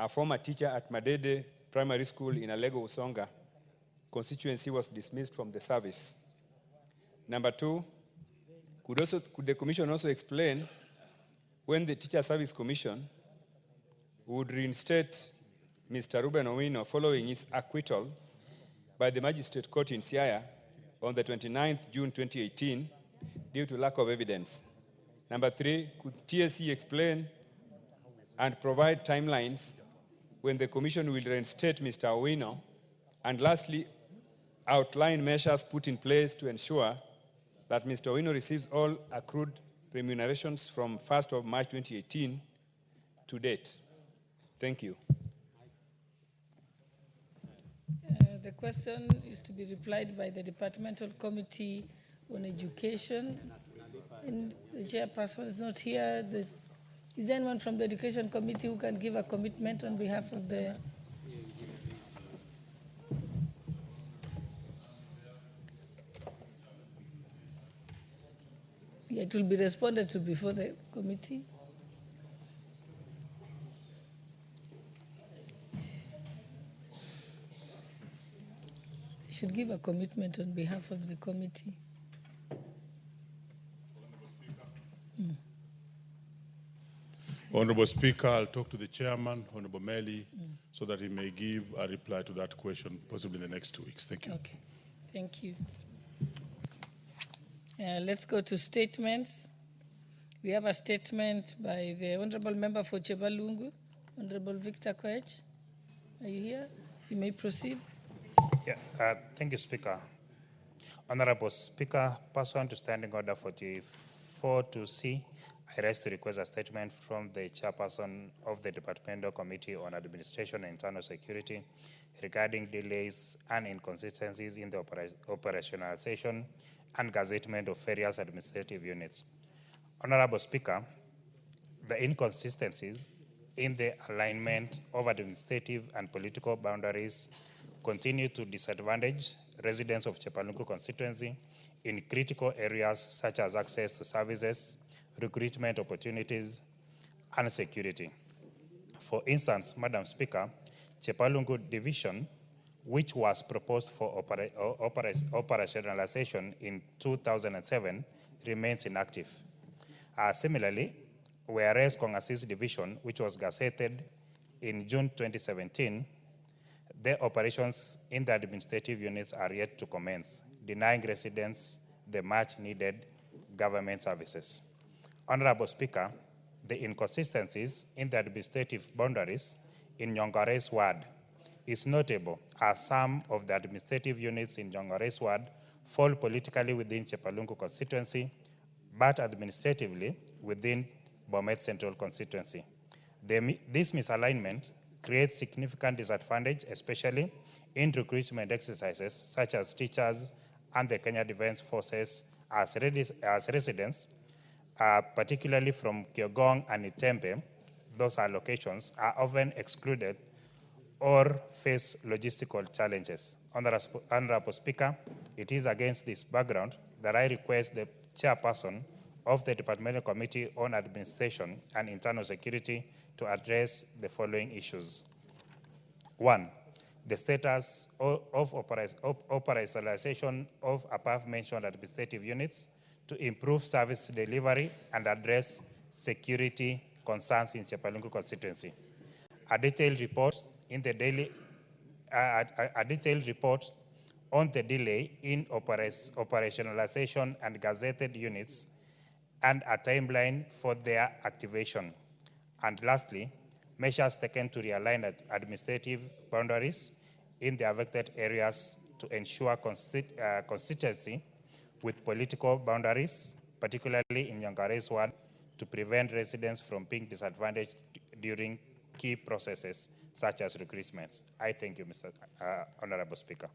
a former teacher at Madede Primary School in Alego Usonga constituency, was dismissed from the service. Number 2, could the Commission also explain when the Teacher Service Commission would reinstate Mr. Ruben Owino following his acquittal by the Magistrate Court in Siaya on the 29th June 2018 due to lack of evidence? Number 3, could TSC explain and provide timelines when the Commission will reinstate Mr. Owino? And lastly, outline measures put in place to ensure that Mr. Owino receives all accrued remunerations from 1st of March 2018 to date. Thank you. The question is to be replied by the Departmental Committee on Education. And the chairperson is not here. Is there anyone from the Education Committee who can give a commitment on behalf of the... Yeah, it will be responded to before the committee. Should give a commitment on behalf of the committee. Honorable Speaker, I'll talk to the chairman, Honorable Meli, so that he may give a reply to that question, possibly in the next 2 weeks. Thank you. Okay, thank you. Let's go to statements. We have a statement by the Honorable Member for Chebalungu, Honorable Victor Koech. Are you here? You may proceed. Yeah, thank you, Speaker. Honorable Speaker, pursuant to Standing Order 44-2C, I rise to request a statement from the chairperson of the Departmental Committee on Administration and Internal Security regarding delays and inconsistencies in the operationalization and gazettement of various administrative units. Honorable Speaker, the inconsistencies in the alignment of administrative and political boundaries continue to disadvantage residents of Chepalungu constituency in critical areas such as access to services, recruitment opportunities, and security. For instance, Madam Speaker, Chepalungu Division, which was proposed for operationalization in 2007, remains inactive. Similarly, whereas Kongasis Division, which was gazetted in June 2017, the operations in the administrative units are yet to commence, denying residents the much needed government services. Honorable Speaker, the inconsistencies in the administrative boundaries in Nyongare's ward is notable, as some of the administrative units in Nyongare's ward fall politically within Chepalungu constituency, but administratively within Bomet Central constituency. This misalignment creates significant disadvantage, especially in recruitment exercises such as teachers and the Kenya Defense Forces as residents, particularly from Kiogong and Itembe. Those allocations are often excluded or face logistical challenges. Honorable Speaker, it is against this background that I request the chairperson of the Departmental Committee on Administration and Internal Security to address the following issues. 1, the status of operationalization of above-mentioned administrative units to improve service delivery and address security concerns in Chepalungu constituency. A detailed report on the delay in operationalization and gazetted units and a timeline for their activation. And lastly, measures taken to realign administrative boundaries in the affected areas to ensure consistency with political boundaries, particularly in Nyongare's ward, to prevent residents from being disadvantaged during key processes such as recruitments. I thank you, Mr. Honorable Speaker.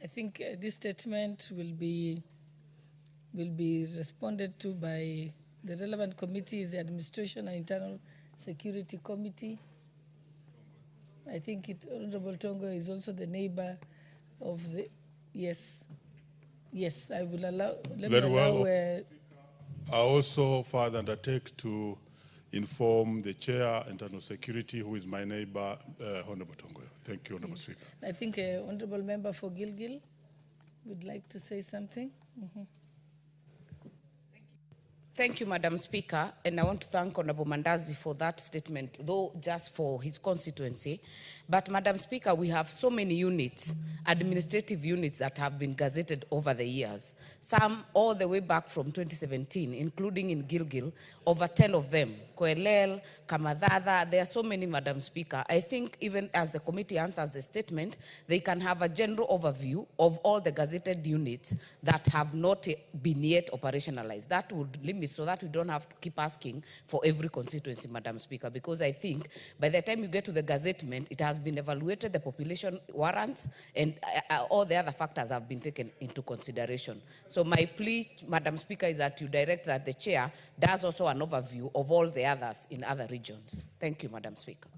I think this statement will be responded to by the relevant committees, the Administration and Internal Security Committee. I think Honorable Tongo is also the neighbor of the, yes, I will allow, let me allow I also further undertake to inform the Chair, Internal Security, who is my neighbor, Honorable Tongoyo. Thank you, Honorable Speaker. I think Honorable Member for Gilgil would like to say something. Thank you, Madam Speaker, and I want to thank Honorable Mandazi for that statement, though just for his constituency. But, Madam Speaker, we have so many units, administrative units that have been gazetted over the years, some all the way back from 2017, including in Gilgil, over 10 of them, Koelel, Kamadhada, there are so many, Madam Speaker. I think even as the committee answers the statement, they can have a general overview of all the gazetted units that have not been yet operationalized. That would limit so that we don't have to keep asking for every constituency, Madam Speaker, because I think by the time you get to the gazettement, it has been evaluated, the population warrants, and all the other factors have been taken into consideration. So my plea, Madam Speaker, is that you direct that the chair does also an overview of all the others in other regions. Thank you, Madam Speaker.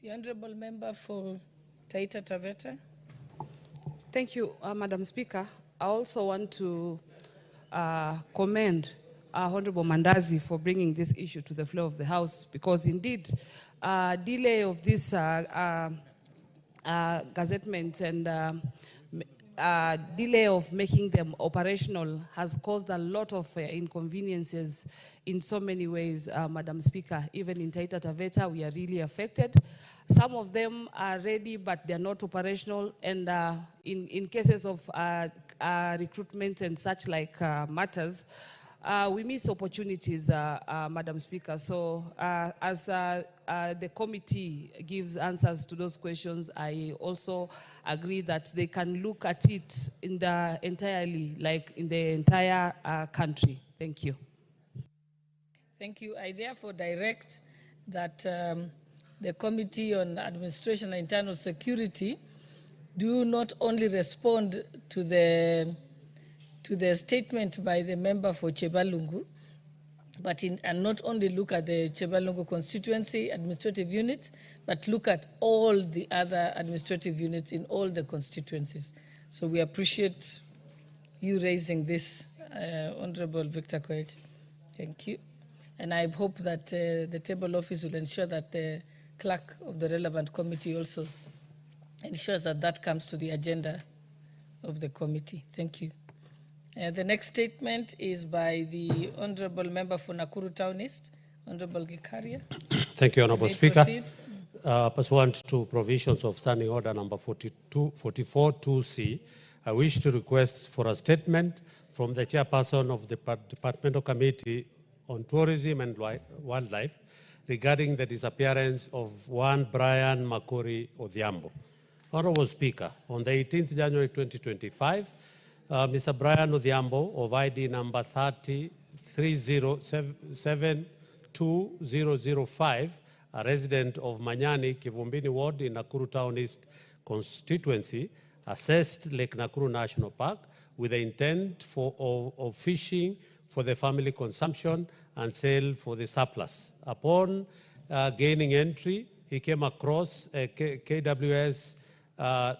The Honorable Member for Taita Taveta. Thank you, Madam Speaker. I also want to commend Honorable Mandazi for bringing this issue to the floor of the House, because indeed, delay of this gazettement and delay of making them operational has caused a lot of inconveniences in so many ways, Madam Speaker. Even in Taita Taveta, we are really affected. Some of them are ready, but they're not operational. And in cases of recruitment and such like matters, we miss opportunities, Madam Speaker. So as the committee gives answers to those questions, I also agree that they can look at it in the entire country. Thank you. Thank you. I therefore direct that the Committee on Administration and Internal Security do not only respond to the statement by the member for Chebalungu, but and not only look at the Chebalungu constituency administrative units, but look at all the other administrative units in all the constituencies. So we appreciate you raising this, Honorable Victor Koech. Thank you. And I hope that the table office will ensure that the clerk of the relevant committee also ensures that that comes to the agenda of the committee. Thank you. The next statement is by the Honorable Member for Nakuru Town East, Honorable Gikaria. Thank you, Honorable Speaker. Proceed. Pursuant to provisions of Standing Order number 44-2C, I wish to request for a statement from the chairperson of the Departmental Committee on Tourism and Wildlife regarding the disappearance of one Brian Makori Odhiambo. Honorable Speaker, on the 18th January 2025, Mr. Brian Odhiambo of ID number 30-307-2005, a resident of Manyani, Kivumbini Ward in Nakuru Town East constituency, assessed Lake Nakuru National Park with the intent of fishing for the family consumption and sale for the surplus. Upon gaining entry, he came across a KWS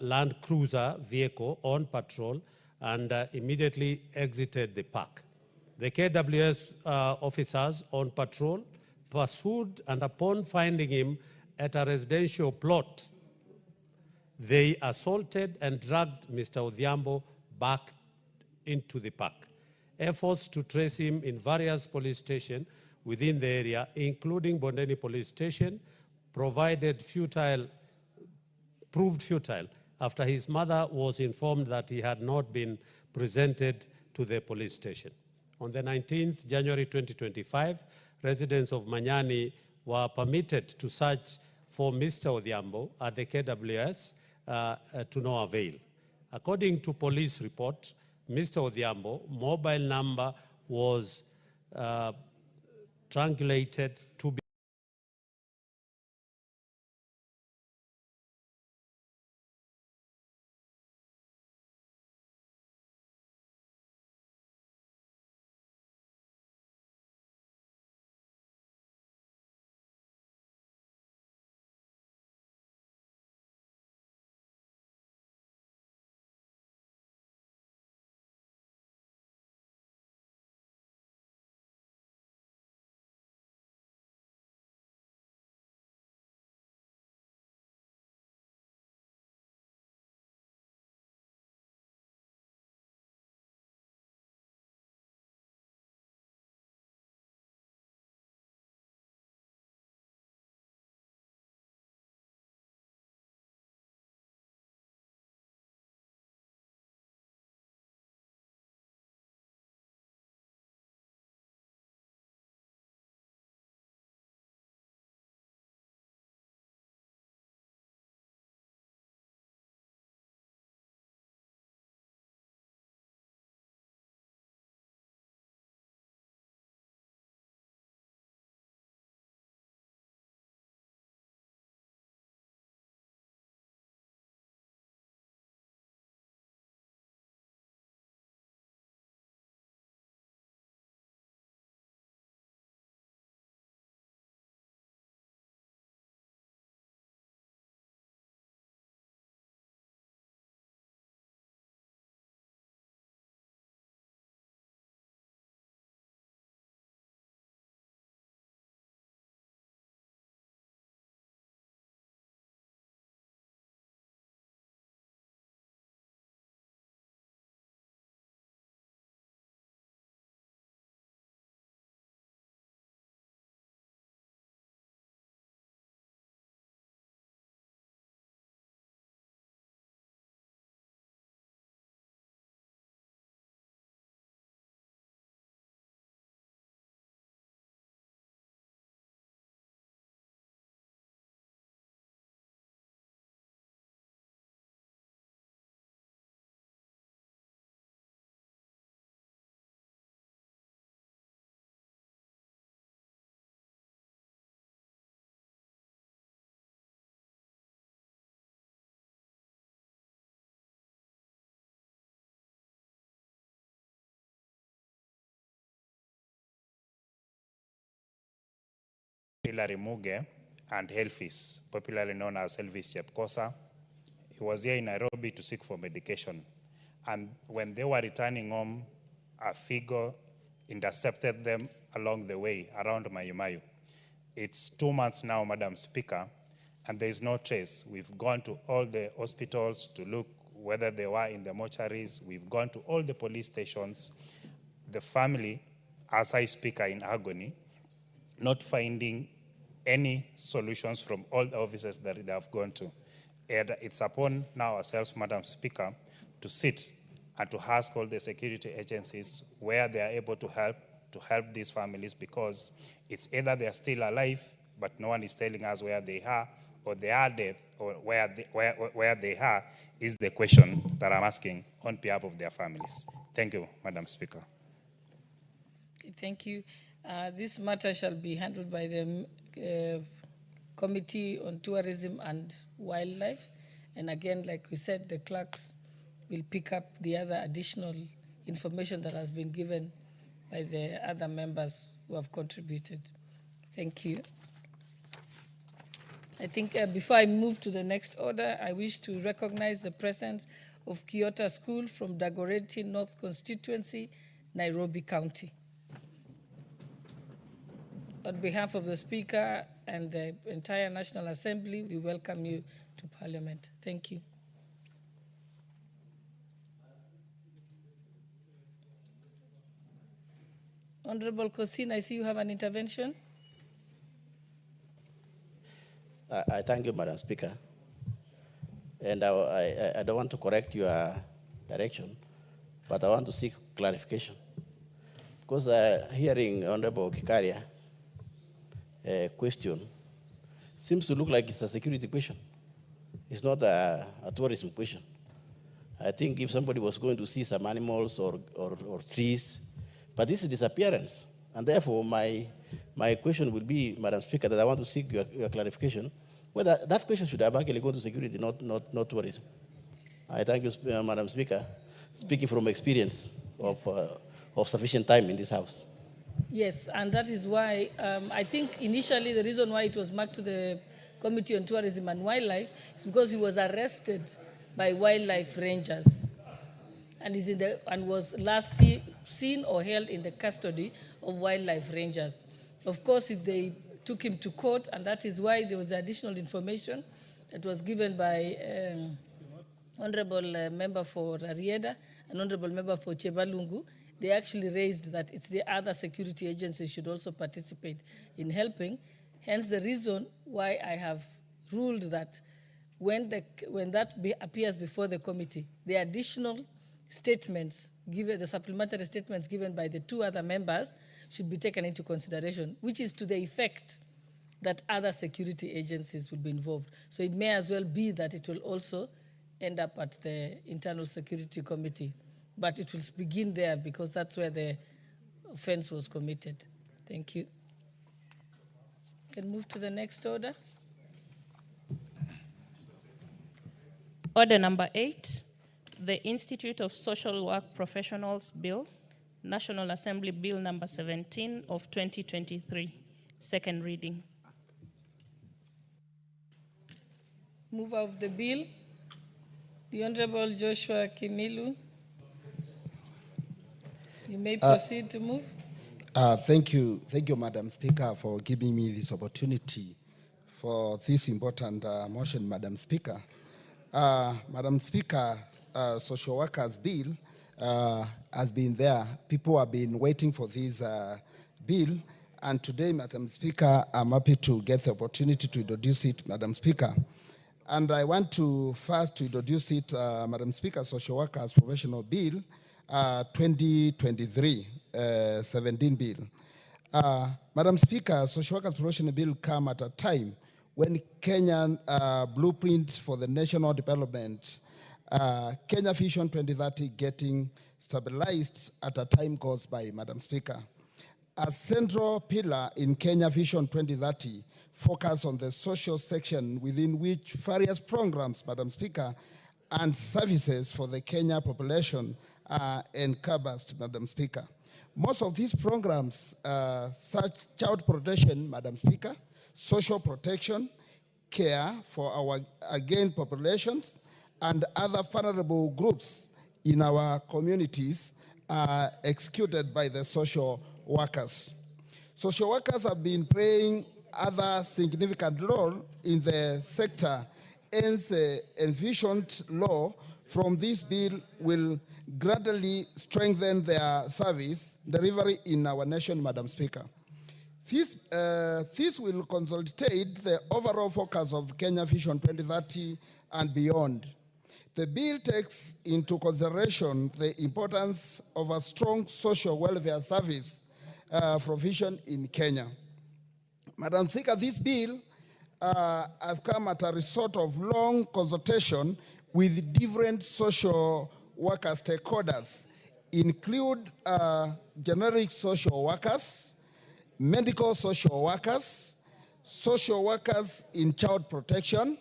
Land Cruiser vehicle on patrol and immediately exited the park. The KWS officers on patrol pursued, and upon finding him at a residential plot, they assaulted and dragged Mr. Odhiambo back into the park. Efforts to trace him in various police stations within the area, including Bondeni Police Station, proved futile after his mother was informed that he had not been presented to the police station. On the 19th January 2025, residents of Manyani were permitted to search for Mr. Odhiambo at the KWS to no avail. According to police report, Mr. Odhiambo mobile number was triangulated to be Hilary Muge, and Elvis, popularly known as Elvis Chepkosa. He was here in Nairobi to seek for medication. And when they were returning home, a figure intercepted them along the way around Mayumayu. It's 2 months now, Madam Speaker, and there is no trace. We've gone to all the hospitals to look whether they were in the mortuaries. We've gone to all the police stations. The family, as I speak, are in agony, not finding any solutions from all the offices that they have gone to. And it's upon now ourselves, Madam Speaker, to sit and to ask all the security agencies where they are able to help these families, because it's either they are still alive, but no one is telling us where they are, or they are dead, or where they are is the question that I'm asking on behalf of their families. Thank you, Madam Speaker. Thank you. This matter shall be handled by the Committee on Tourism and Wildlife. And again, like we said, the clerks will pick up the other additional information that has been given by the other members who have contributed. Thank you. I think before I move to the next order, I wish to recognize the presence of Kyoto School from Dagoretti North Constituency, Nairobi County. On behalf of the Speaker and the entire National Assembly, we welcome you to Parliament. Thank you. Honorable Kosin, I see you have an intervention. I thank you, Madam Speaker. And I don't want to correct your direction, but I want to seek clarification. Because hearing Honorable Kikaria question seems to look like it's a security question. It's not a tourism question. I think if somebody was going to see some animals or trees, but this is disappearance. And therefore, my question will be, Madam Speaker, that I want to seek your clarification, whether that question should have actually gone to security, not tourism. I thank you, Madam Speaker, speaking from experience of sufficient time in this House. Yes, and that is why I think initially the reason why it was marked to the Committee on Tourism and Wildlife is because he was arrested by wildlife rangers and was last seen or held in the custody of wildlife rangers. Of course, if they took him to court, and that is why there was additional information that was given by Honorable Member for Rarieda and Honorable Member for Chebalungu. They actually raised that it's the other security agencies should also participate in helping. Hence the reason why I have ruled that when that appears before the committee, the additional statements given, the supplementary statements given by the two other members should be taken into consideration, which is to the effect that other security agencies will be involved. So it may as well be that it will also end up at the Internal Security Committee. But it will begin there because that's where the offense was committed. Thank you. Can move to the next order. Order number 8, the Institute of Social Work Professionals Bill, National Assembly Bill number 17 of 2023, second reading. Mover of the bill, the Honorable Joshua Kimilu. You may proceed to move. Thank you, Madam Speaker, for giving me this opportunity for this important motion, Madam Speaker. Madam Speaker, Social Workers Bill has been there. People have been waiting for this bill, and today, Madam Speaker, I'm happy to get the opportunity to introduce it, Madam Speaker. And I want to first introduce it, Madam Speaker, Social Workers Professional Bill 2023, 17 bill. Madam Speaker, Social Workers Professional Bill come at a time when Kenyan blueprint for the national development, Kenya Vision 2030 getting stabilized at a time goes by, Madam Speaker. A central pillar in Kenya Vision 2030 focus on the social section within which various programs, Madam Speaker, and services for the Kenya population are encompassed, Madam Speaker. Most of these programs, such child protection, Madam Speaker, social protection, care for our again populations, and other vulnerable groups in our communities are executed by the social workers. Social workers have been playing other significant role in the sector, hence the envisioned law from this bill will gradually strengthen their service delivery in our nation, Madam Speaker. This will consolidate the overall focus of Kenya Vision 2030 and beyond. The bill takes into consideration the importance of a strong social welfare service provision in Kenya. Madam Speaker, this bill has come at a result of long consultation with different social worker stakeholders, include generic social workers, medical social workers in child protection,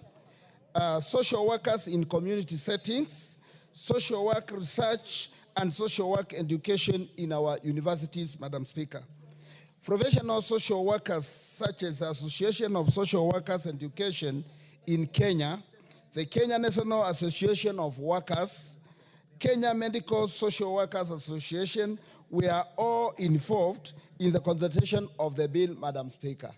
social workers in community settings, social work research, and social work education in our universities, Madam Speaker. Professional social workers, such as the Association of Social Workers Education in Kenya, the Kenya National Association of Workers, Kenya Medical Social Workers Association, we are all involved in the consultation of the bill, Madam Speaker.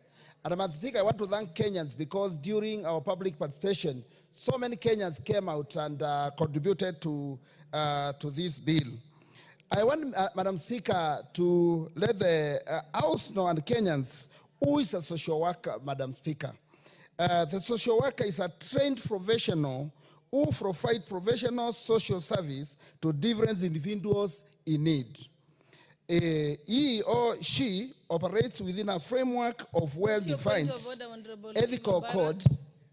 And Madam Speaker, I want to thank Kenyans because during our public participation, so many Kenyans came out and contributed to this bill. I want, Madam Speaker, to let the House know and Kenyans who is a social worker, Madam Speaker. The social worker is a trained professional who provides professional social service to different individuals in need. He or she operates within a framework of well-defined ethical code.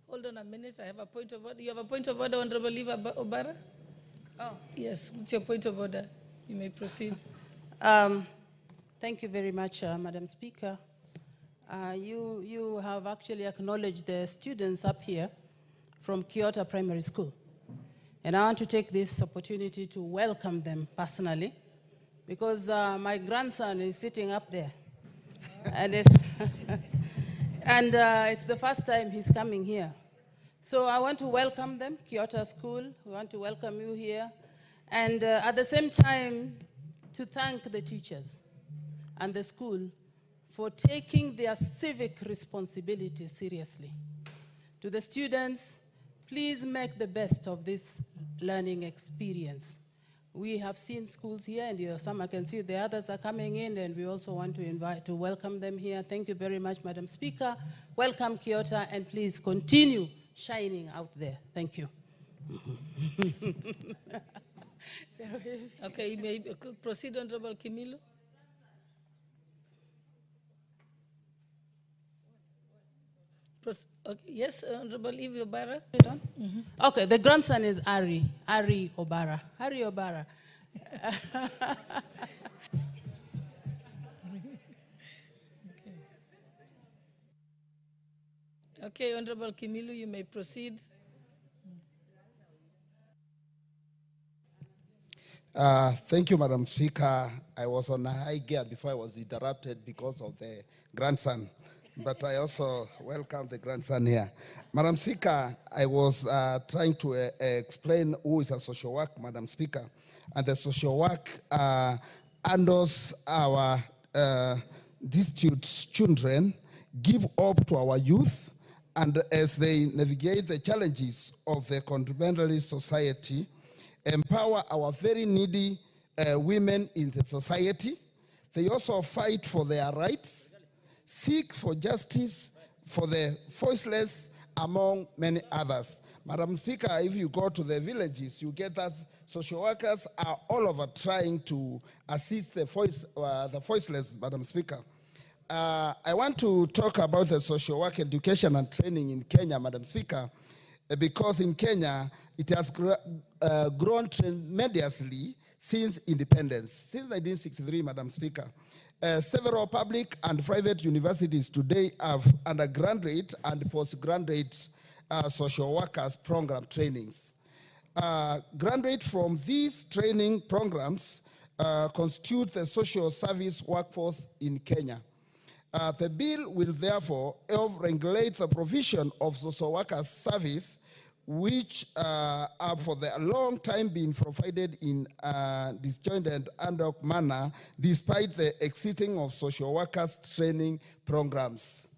Hold on a minute, I have a point of order. You have a point of order, Honorable Eva Obara? Oh. Yes, what's your point of order? You may proceed. Thank you very much, Madam Speaker. You have actually acknowledged the students up here from Kyoto Primary School. And I want to take this opportunity to welcome them personally because my grandson is sitting up there. And it's the first time he's coming here. So I want to welcome them, Kyoto School. We want to welcome you here. And at the same time, to thank the teachers and the school for taking their civic responsibility seriously. To the students, please make the best of this learning experience. We have seen schools here, and some I can see the others are coming in, and we also want to welcome them here. Thank you very much, Madam Speaker. Welcome, Kyoto, and please continue shining out there. Thank you. Okay, you may proceed, Honorable Kimilu. Okay, yes, Honorable Eve Obara. Okay, the grandson is Ari Obara. Ari Obara. Okay, Honorable Kimilu, you may proceed. Thank you, Madam Speaker. I was on a high gear before I was interrupted because of the grandson, but I also welcome the grandson here. Madam Speaker, I was trying to explain who is a social work, Madam Speaker, and the social work handles our destitute children, give hope to our youth, and as they navigate the challenges of the contemporary society, empower our very needy women in the society. They also fight for their rights, seek for justice for the voiceless, among many others. Madam Speaker, if you go to the villages, you get that social workers are all over trying to assist the voiceless, Madam Speaker. I want to talk about the social work education and training in Kenya, Madam Speaker, because in Kenya, it has grown tremendously since independence. Since 1963, Madam Speaker, several public and private universities today have undergraduate and postgraduate social workers program trainings. Graduates from these training programs constitute the social service workforce in Kenya. The bill will therefore help regulate the provision of social workers' service, which have for a long time been provided in disjointed ad hoc manner, despite the existing of social workers training programs.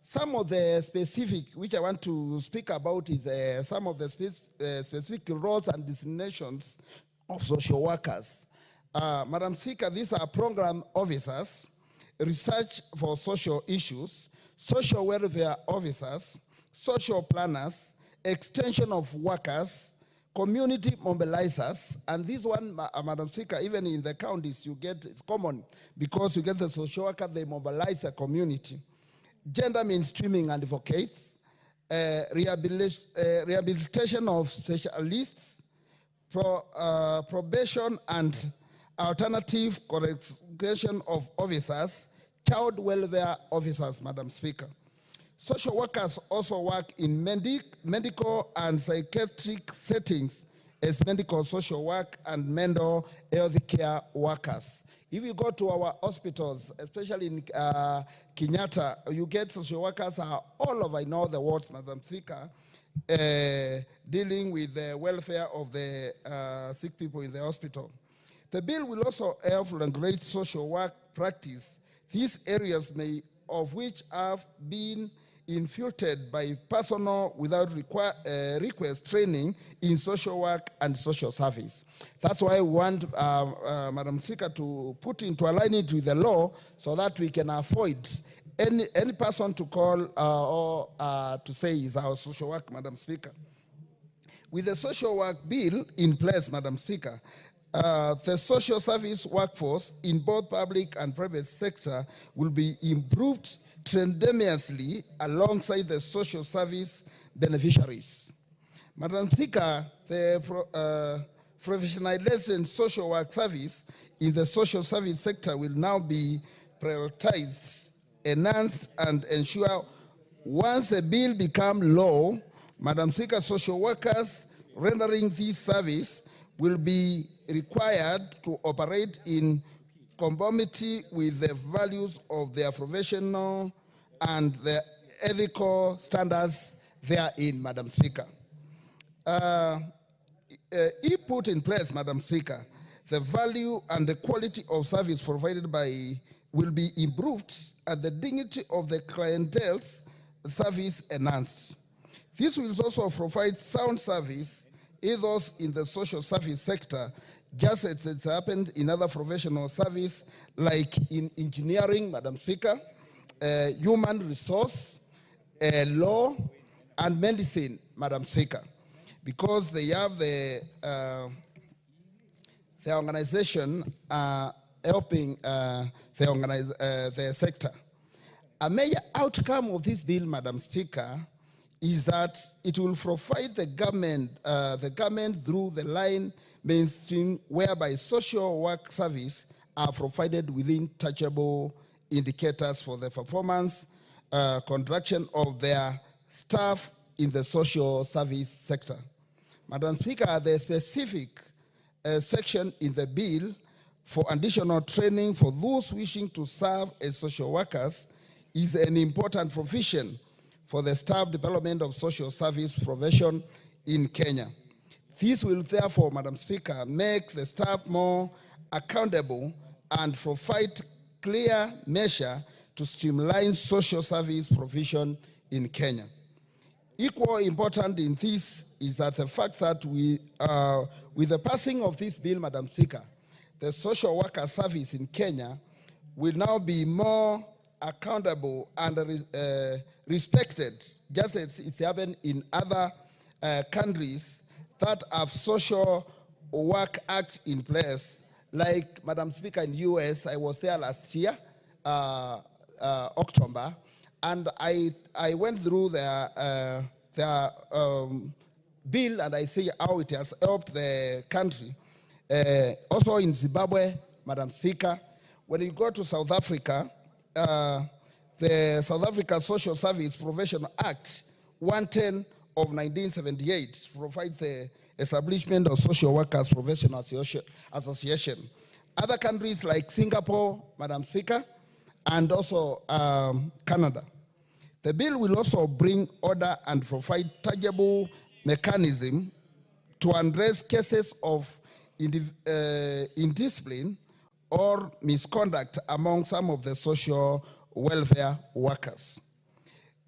Some of the specific, which I want to speak about, is some of the specific roles and designations of social workers. Madam Speaker, these are program officers, research for social issues, social welfare officers, social planners, extension of workers, community mobilizers, and this one, Madam Speaker, even in the counties, you get, it's common, because you get the social worker, they mobilize a community. Gender mainstreaming advocates, rehabilitation of specialists, probation and alternative correction of officers, child welfare officers, Madam Speaker. Social workers also work in medical and psychiatric settings as medical social work and mental health care workers. If you go to our hospitals, especially in Kenyatta, you get social workers are all over in all the wards, Madam Speaker, dealing with the welfare of the sick people in the hospital. The bill will also help regulate social work practice. These areas of which have been infiltrated by personnel without request training in social work and social service. That's why we want, Madam Speaker, to put into alignment with the law so that we can avoid any person to call or to say is our social work, Madam Speaker. With the social work bill in place, Madam Speaker, the social service workforce in both public and private sector will be improved tremendously alongside the social service beneficiaries. Madam Speaker, the professionalization social work service in the social service sector will now be prioritized, enhanced, and ensure once the bill becomes law, Madam Speaker, social workers rendering this service will be required to operate in conformity with the values of their professional and the ethical standards therein, Madam Speaker. If put in place, Madam Speaker, the value and the quality of service provided by will be improved and the dignity of the clientele's service enhanced. This will also provide sound service, either in the social service sector, just as it's happened in other professional service, like in engineering, Madam Speaker, human resource, law, and medicine, Madam Speaker, because they have the organization helping the sector. A major outcome of this bill, Madam Speaker, is that it will provide the government through the line mainstream whereby social work service are provided within touchable indicators for the performance, contraction of their staff in the social service sector. Madam Speaker, the specific section in the bill for additional training for those wishing to serve as social workers is an important provision for the staff development of social service profession in Kenya. This will therefore, Madam Speaker, make the staff more accountable and provide clear measure to streamline social service provision in Kenya. Equally important in this is that the fact that with the passing of this bill, Madam Speaker, the social worker service in Kenya will now be more accountable and respected, just as it's happened in other countries that have social work act in place. Like, Madam Speaker, in the US, I was there last year, October, and I went through their bill and I see how it has helped the country. Also in Zimbabwe, Madam Speaker, when you go to South Africa, the South Africa Social Service Professional Act 110 of 1978 provides the establishment of social workers professional association. Other countries like Singapore, Madam Speaker, and also Canada. The bill will also bring order and provide tangible mechanism to address cases of indiscipline or misconduct among some of the social welfare workers.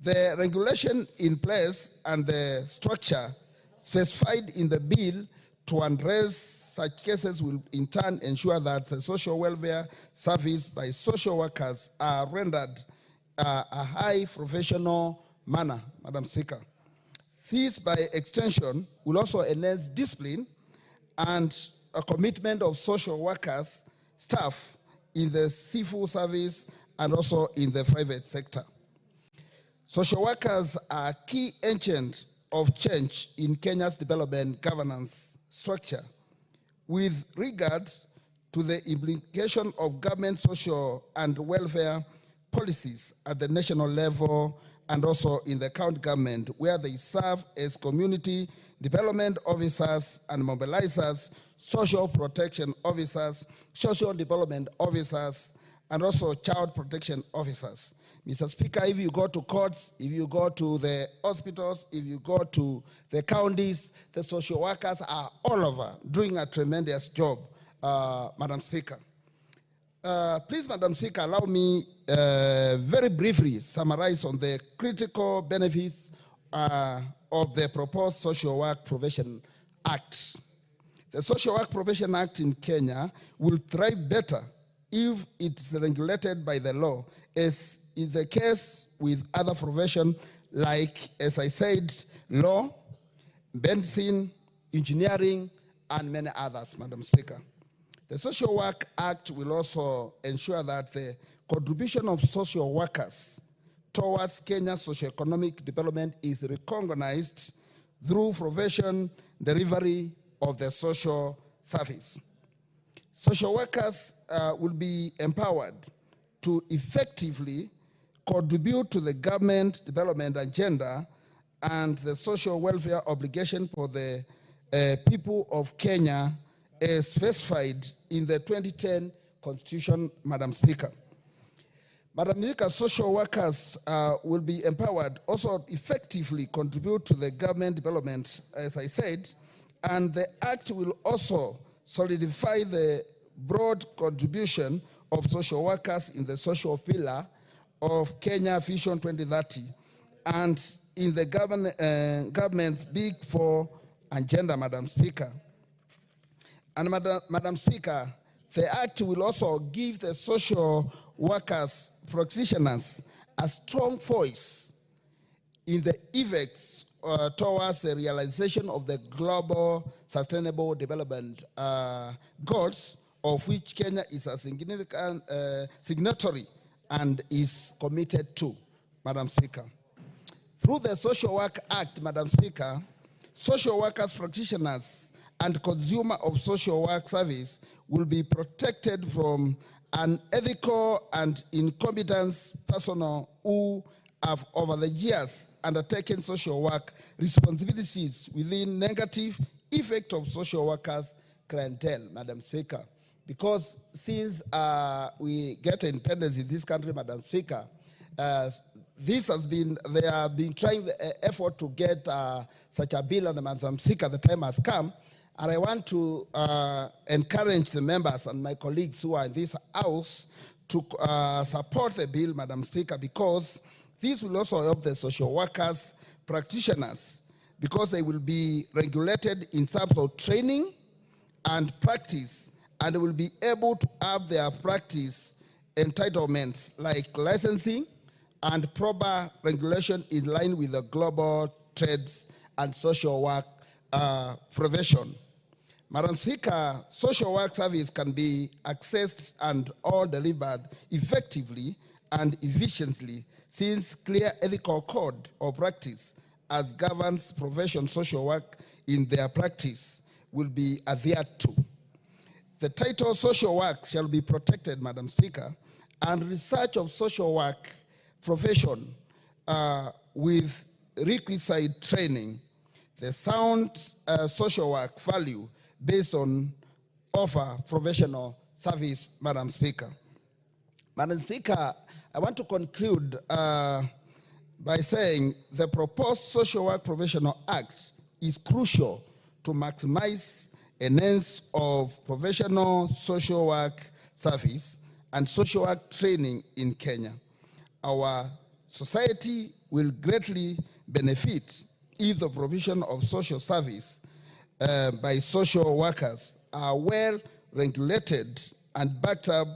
The regulation in place and the structure specified in the bill to address such cases will in turn ensure that the social welfare service by social workers are rendered a high professional manner, Madam Speaker. This, by extension, will also enhance discipline and a commitment of social workers, staff in the civil service and also in the private sector. Social workers are key agents of change in Kenya's development governance structure with regards to the implication of government social and welfare policies at the national level and also in the county government, where they serve as community development officers and mobilizers, social protection officers, social development officers, and also child protection officers. Mr. Speaker, if you go to courts, if you go to the hospitals, if you go to the counties, the social workers are all over doing a tremendous job, Madam Speaker. Please, Madam Speaker, allow me very briefly summarize on the critical benefits of the proposed Social Work Profession Act. The Social Work Profession Act in Kenya will thrive better if it's regulated by the law, as is the case with other professions like, as I said, law, medicine, engineering, and many others, Madam Speaker. The Social Work Act will also ensure that the contribution of social workers towards Kenya's socio-economic development is recognized through profession delivery of the social service. Social workers will be empowered to effectively contribute to the government development agenda and the social welfare obligation for the people of Kenya as specified in the 2010 Constitution, Madam Speaker. Madam Speaker, social workers will be empowered also effectively contribute to the government development, as I said, and the Act will also solidify the broad contribution of social workers in the social pillar of Kenya Vision 2030 and in the government's Big Four agenda, Madam Speaker. And Madam Speaker, the Act will also give the social workers, practitioners, a strong voice in the effects towards the realization of the global sustainable development goals, of which Kenya is a significant signatory and is committed to, Madam Speaker. Through the Social Work Act, Madam Speaker, social workers, practitioners, and consumer of social work service will be protected from unethical and incompetent personnel who have over the years undertaken social work responsibilities within negative effect of social workers clientele, Madam Speaker. Because since we get independence in this country, Madam Speaker, they have been trying the effort to get such a bill, and Madam Speaker, the time has come. And I want to encourage the members and my colleagues who are in this house to support the bill, Madam Speaker, because this will also help the social workers, practitioners, because they will be regulated in terms of training and practice, and they will be able to have their practice entitlements like licensing and proper regulation in line with the global trades and social work profession. Madam Speaker, social work service can be accessed and all delivered effectively and efficiently since clear ethical code of practice as governs profession social work in their practice will be adhered to. The title social work shall be protected, Madam Speaker, and research of social work profession with requisite training, the sound social work value based on offer professional service, Madam Speaker. Madam Speaker, I want to conclude by saying the proposed Social Work Professional Act is crucial to maximize enhance of professional social work service and social work training in Kenya. Our society will greatly benefit if the provision of social service by social workers are well regulated and backed up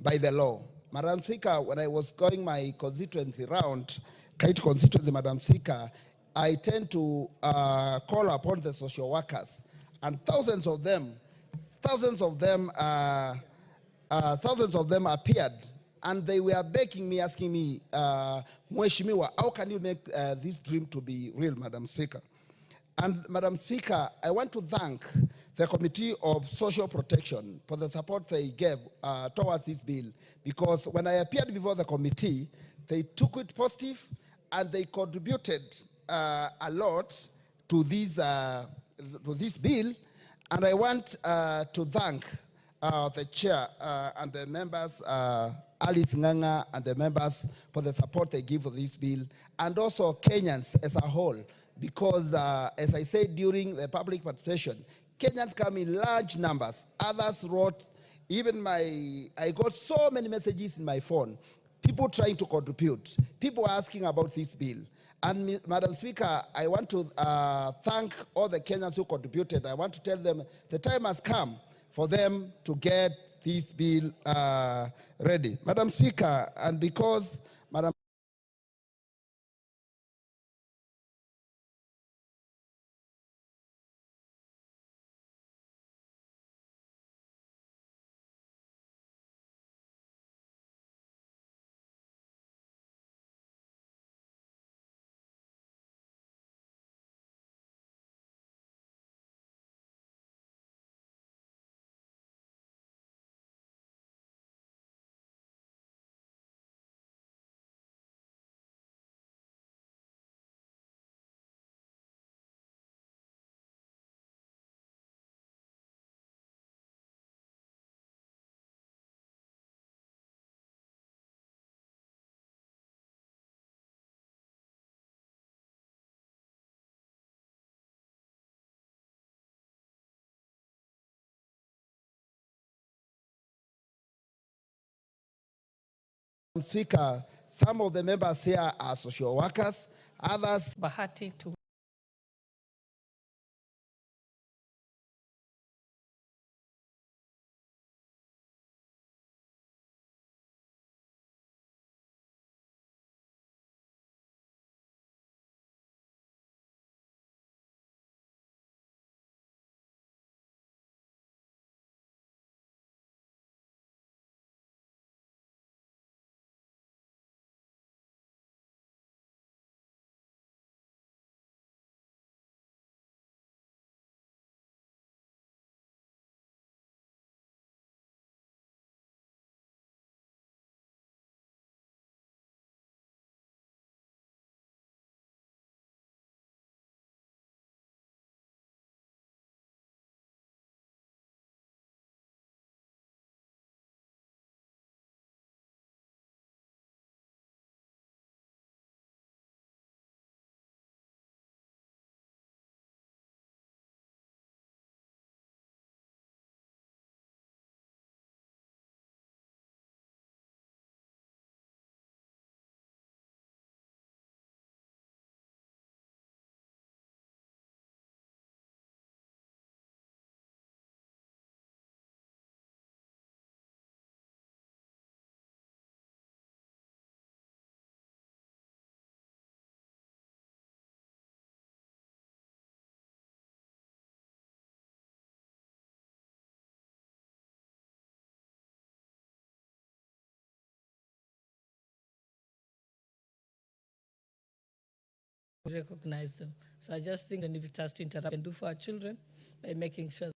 by the law. Madam Speaker, when I was going my constituency round, Kaitu constituency, Madam Speaker, I tend to call upon the social workers, and thousands of them appeared, and they were begging me, asking me, Mheshimiwa, how can you make this dream to be real, Madam Speaker? And Madam Speaker, I want to thank the Committee of Social Protection for the support they gave towards this bill, because when I appeared before the committee, they took it positive and they contributed a lot to this bill. And I want to thank the chair and the members, Alice Nganga and the members for the support they give for this bill, and also Kenyans as a whole, because as I said during the public participation, Kenyans come in large numbers. Others wrote, I got so many messages in my phone, people trying to contribute, people asking about this bill. And Madam Speaker, I want to thank all the Kenyans who contributed. I want to tell them the time has come for them to get this bill ready. Madam Speaker, and because Madam Speaker, some of the members here are social workers, others Bahati to recognize them. So I just think, and if it has to interrupt, we can do for our children by making sure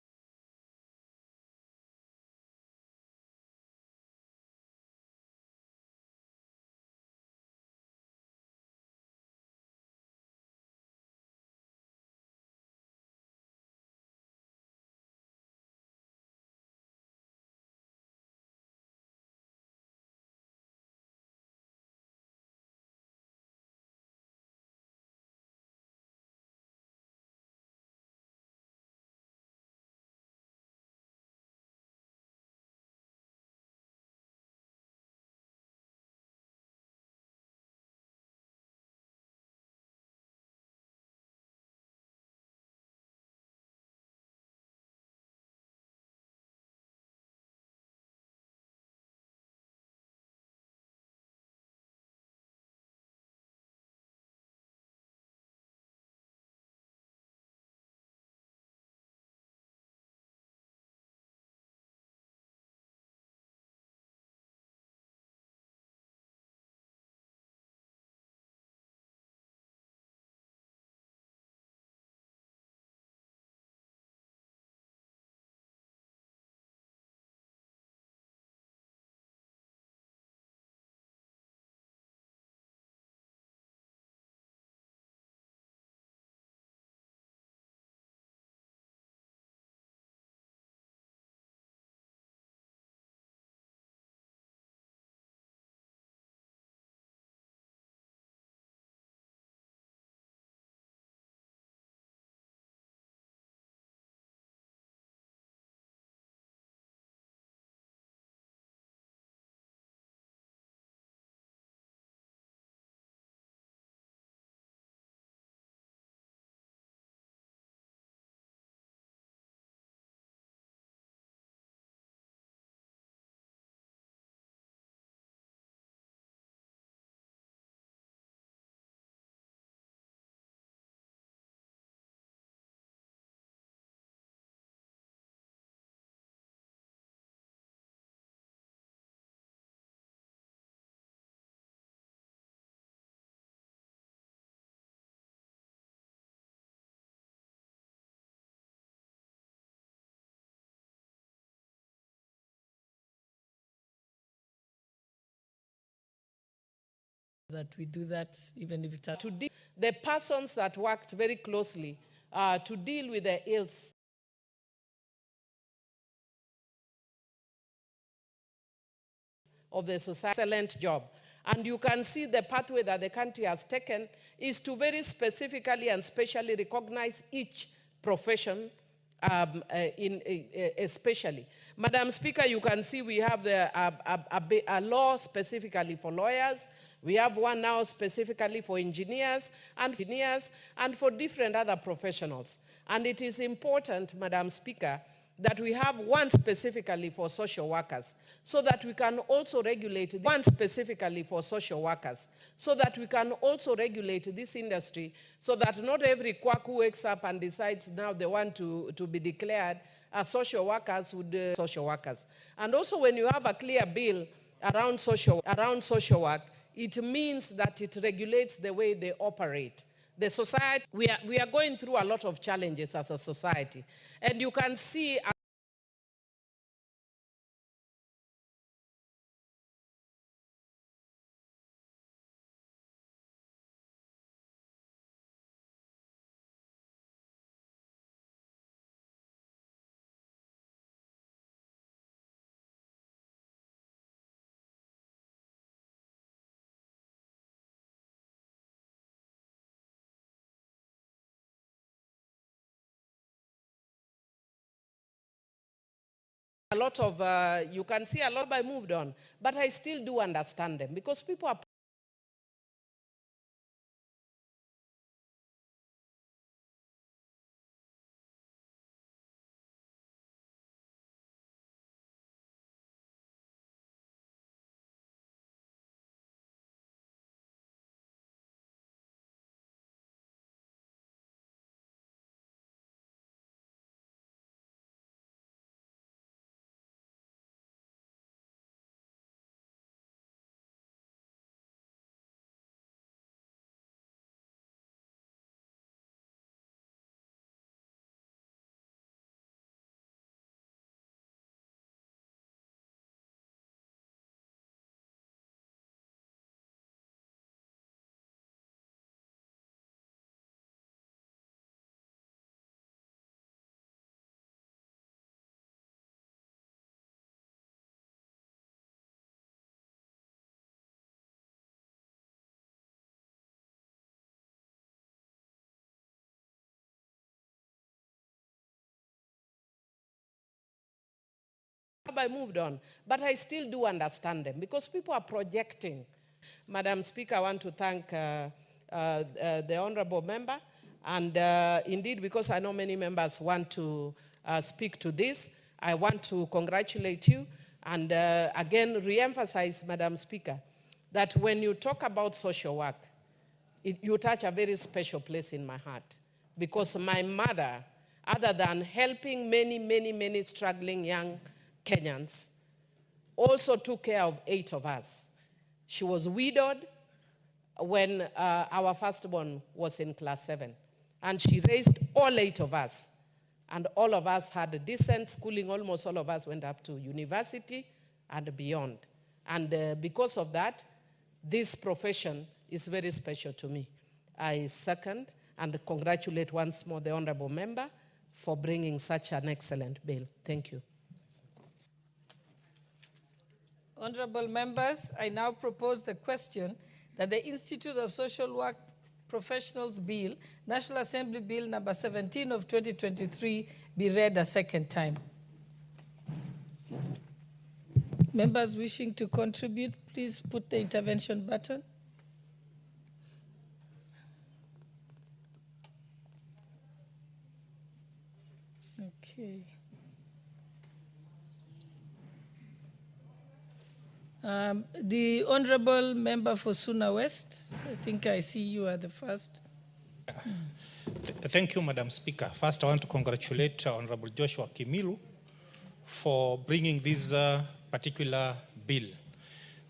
that we do that, even if it's the persons that worked very closely to deal with the ills of the society. Excellent job. And you can see the pathway that the country has taken is to very specifically and specially recognize each profession especially. Madam Speaker, you can see we have a law specifically for lawyers. We have one now specifically for engineers and for different other professionals. And it is important, Madam Speaker, that we have one specifically for social workers so that we can also regulate one specifically for social workers so that we can also regulate this industry so that not every quack who wakes up and decides now they want to be declared as social workers would social workers. And also when you have a clear bill around social work, it means that it regulates the way they operate. The society, we are going through a lot of challenges as a society. And you can see a lot of, you can see a lot I moved on, but I still do understand them because people are I moved on, but I still do understand them because people are projecting. Madam Speaker, I want to thank the honorable member, and indeed, because I know many members want to speak to this, I want to congratulate you and again re-emphasize, Madam Speaker, that when you talk about social work, you touch a very special place in my heart because my mother, other than helping many struggling young Kenyans, also took care of 8 of us. She was widowed when our firstborn was in class 7. And she raised all 8 of us. And all of us had a decent schooling. Almost all of us went up to university and beyond. And because of that, this profession is very special to me. I second and congratulate once more the honorable member for bringing such an excellent bill. Thank you. Honorable members, I now propose the question that the Institute of Social Work Professionals Bill, National Assembly Bill number 17 of 2023, be read a second time. Members wishing to contribute, please put the intervention button. Okay. The Honorable Member for Suna West, I think I see you are the first. Thank you, Madam Speaker. First, I want to congratulate Honorable Joshua Kimilu for bringing this particular bill.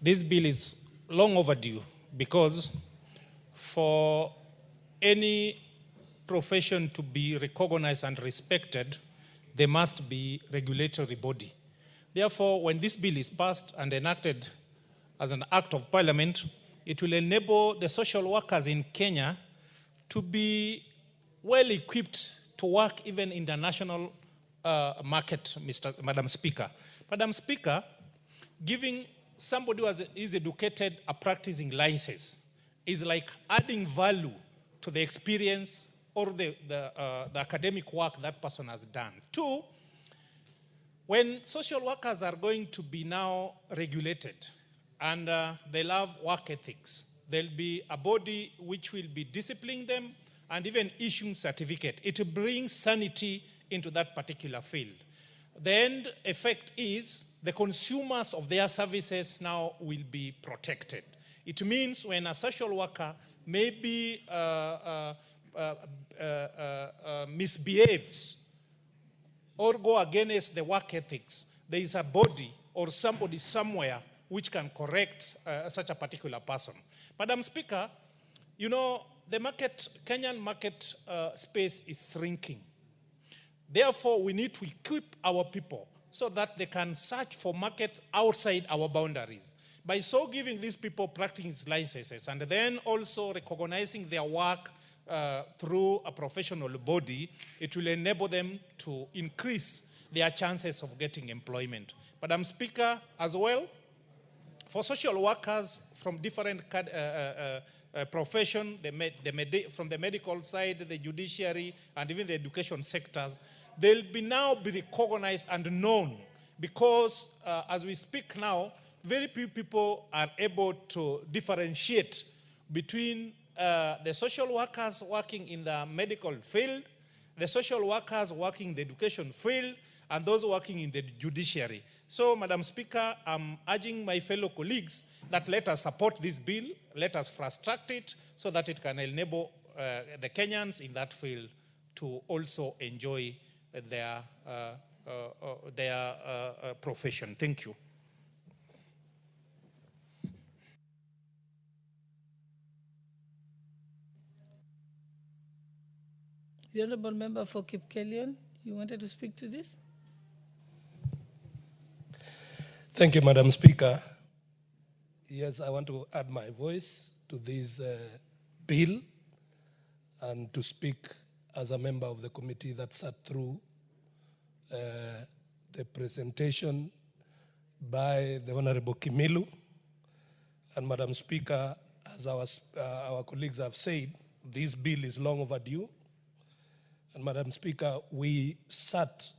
This bill is long overdue because for any profession to be recognized and respected, there must be regulatory body. Therefore, when this bill is passed and enacted as an act of parliament, it will enable the social workers in Kenya to be well equipped to work even in the national market, Madam Speaker. Madam Speaker, giving somebody who is educated a practicing license is like adding value to the experience or the academic work that person has done. Two, when social workers are going to be now regulated and they'll have work ethics, there'll be a body which will be disciplining them and even issuing certificate. It brings sanity into that particular field. The end effect is the consumers of their services now will be protected. It means when a social worker maybe misbehaves or go against the work ethics, there is a body or somebody somewhere which can correct such a particular person. Madam Speaker, you know, the market, Kenyan market space is shrinking. Therefore, we need to equip our people so that they can search for markets outside our boundaries. By so giving these people practice licenses and then also recognizing their work through a professional body, it will enable them to increase their chances of getting employment. Madam Speaker, as well, for social workers from different profession, from the medical side, the judiciary, and even the education sectors, they'll now be recognized and known because as we speak now, very few people are able to differentiate between the social workers working in the medical field, the social workers working in the education field, and those working in the judiciary. So, Madam Speaker, I'm urging my fellow colleagues that let us support this bill, let us fast-track it so that it can enable the Kenyans in that field to also enjoy their profession. Thank you. The Honourable Member for Kipkelion, you wanted to speak to this? Thank you, Madam Speaker. Yes, I want to add my voice to this bill and to speak as a member of the committee that sat through the presentation by the Honorable Kimilu. And Madam Speaker, as our colleagues have said, this bill is long overdue. And Madam Speaker, we sat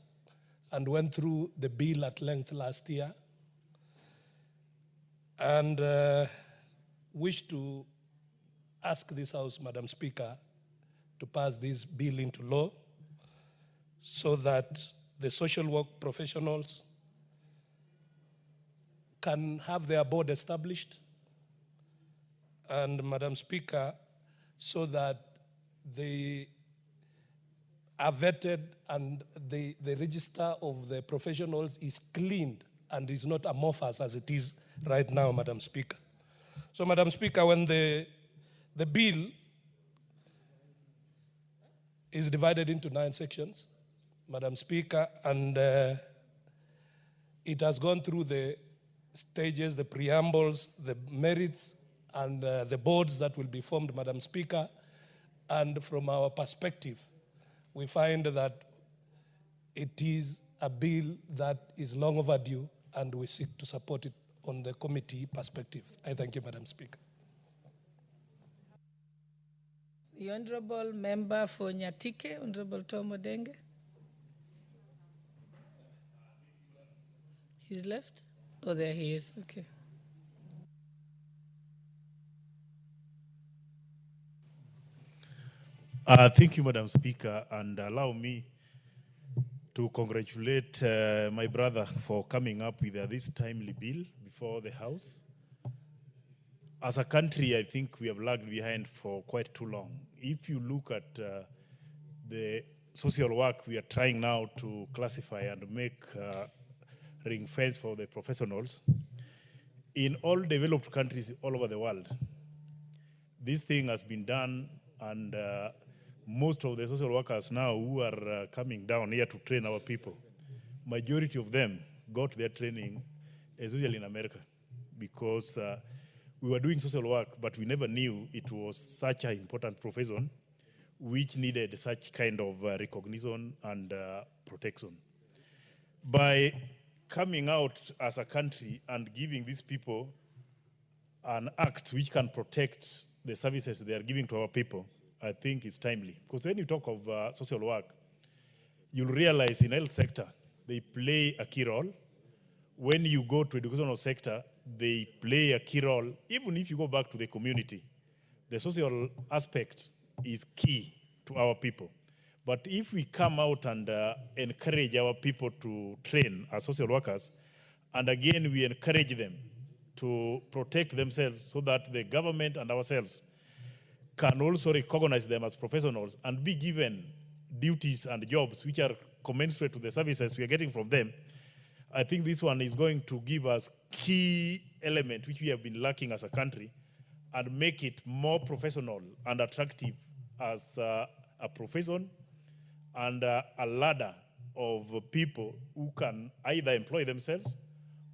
and went through the bill at length last year and wish to ask this House, Madam Speaker, to pass this bill into law so that the social work professionals can have their board established, and Madam Speaker, so that they are vetted and the register of the professionals is cleaned and is not amorphous as it is right now, Madam Speaker. So, Madam Speaker, when the bill is divided into 9 sections, Madam Speaker, and it has gone through the stages, the preambles, the merits, and the boards that will be formed, Madam Speaker. And from our perspective, we find that it is a bill that is long overdue, and we seek to support it on the committee perspective. I thank you, Madam Speaker. The Honourable Member for Nyatike, Honourable Tom Odenge. He's left? Oh, there he is, okay. Thank you, Madam Speaker, and allow me to congratulate my brother for coming up with this timely bill before the House. As a country, I think we have lagged behind for quite too long. If you look at the social work we are trying now to classify and make ring fence for the professionals, in all developed countries all over the world, this thing has been done, and most of the social workers now who are coming down here to train our people, majority of them got their training, especially in America, because we were doing social work, but we never knew it was such an important profession which needed such kind of recognition and protection. By coming out as a country and giving these people an act which can protect the services they are giving to our people, I think it's timely. Because when you talk of social work, you'll realize in health sector, they play a key role. When you go to educational sector, they play a key role. Even if you go back to the community, the social aspect is key to our people. But if we come out and encourage our people to train as social workers, and again we encourage them to protect themselves so that the government and ourselves can also recognize them as professionals and be given duties and jobs which are commensurate to the services we are getting from them, I think this one is going to give us key element which we have been lacking as a country and make it more professional and attractive as a profession and a ladder of people who can either employ themselves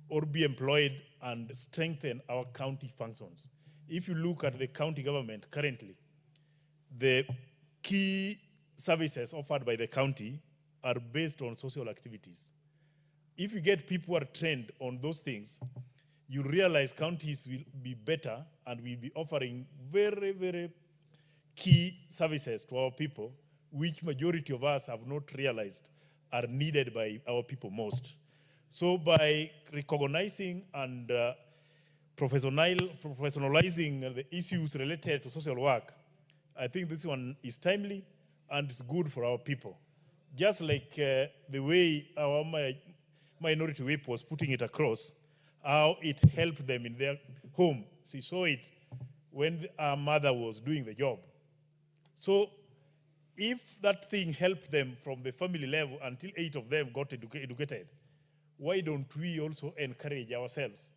or be employed and strengthen our county functions. If you look at the county government currently, the key services offered by the county are based on social activities. If you get people who are trained on those things, you realize counties will be better and will be offering very, very key services to our people, which majority of us have not realized are needed by our people most. So by recognizing and professionalizing the issues related to social work, I think this one is timely and it's good for our people. Just like the way our Minority Whip was putting it across, how it helped them in their home. She saw it when our mother was doing the job. So if that thing helped them from the family level until 8 of them got educated, why don't we also encourage ourselves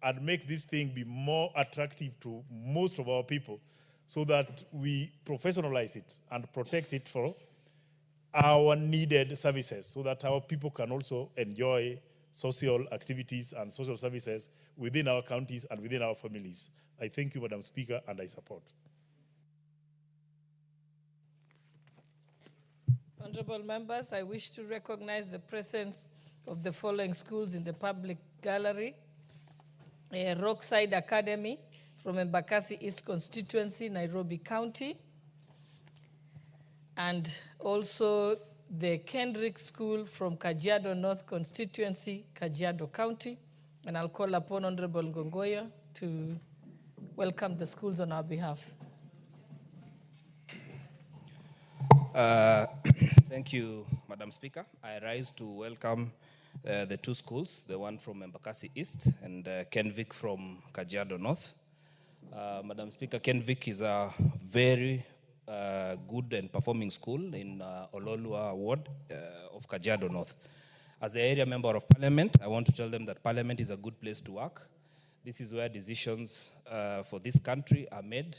and make this thing be more attractive to most of our people so that we professionalize it and protect it for our needed services so that our people can also enjoy social activities and social services within our counties and within our families. I thank you, Madam Speaker, and I support. Honorable members, I wish to recognize the presence of the following schools in the public gallery. Rockside Academy from Embakasi East Constituency, Nairobi County. And also the Kendrick School from Kajiado North Constituency, Kajiado County. And I'll call upon Honorable Ngongoya to welcome the schools on our behalf. Thank you, Madam Speaker. I rise to welcome the two schools, the one from Embakasi East and Kenvic from Kajiado North. Madam Speaker, Kenvic is a very good and performing school in Ololua ward of Kajiado North. As the area member of parliament, I want to tell them that parliament is a good place to work. This is where decisions for this country are made.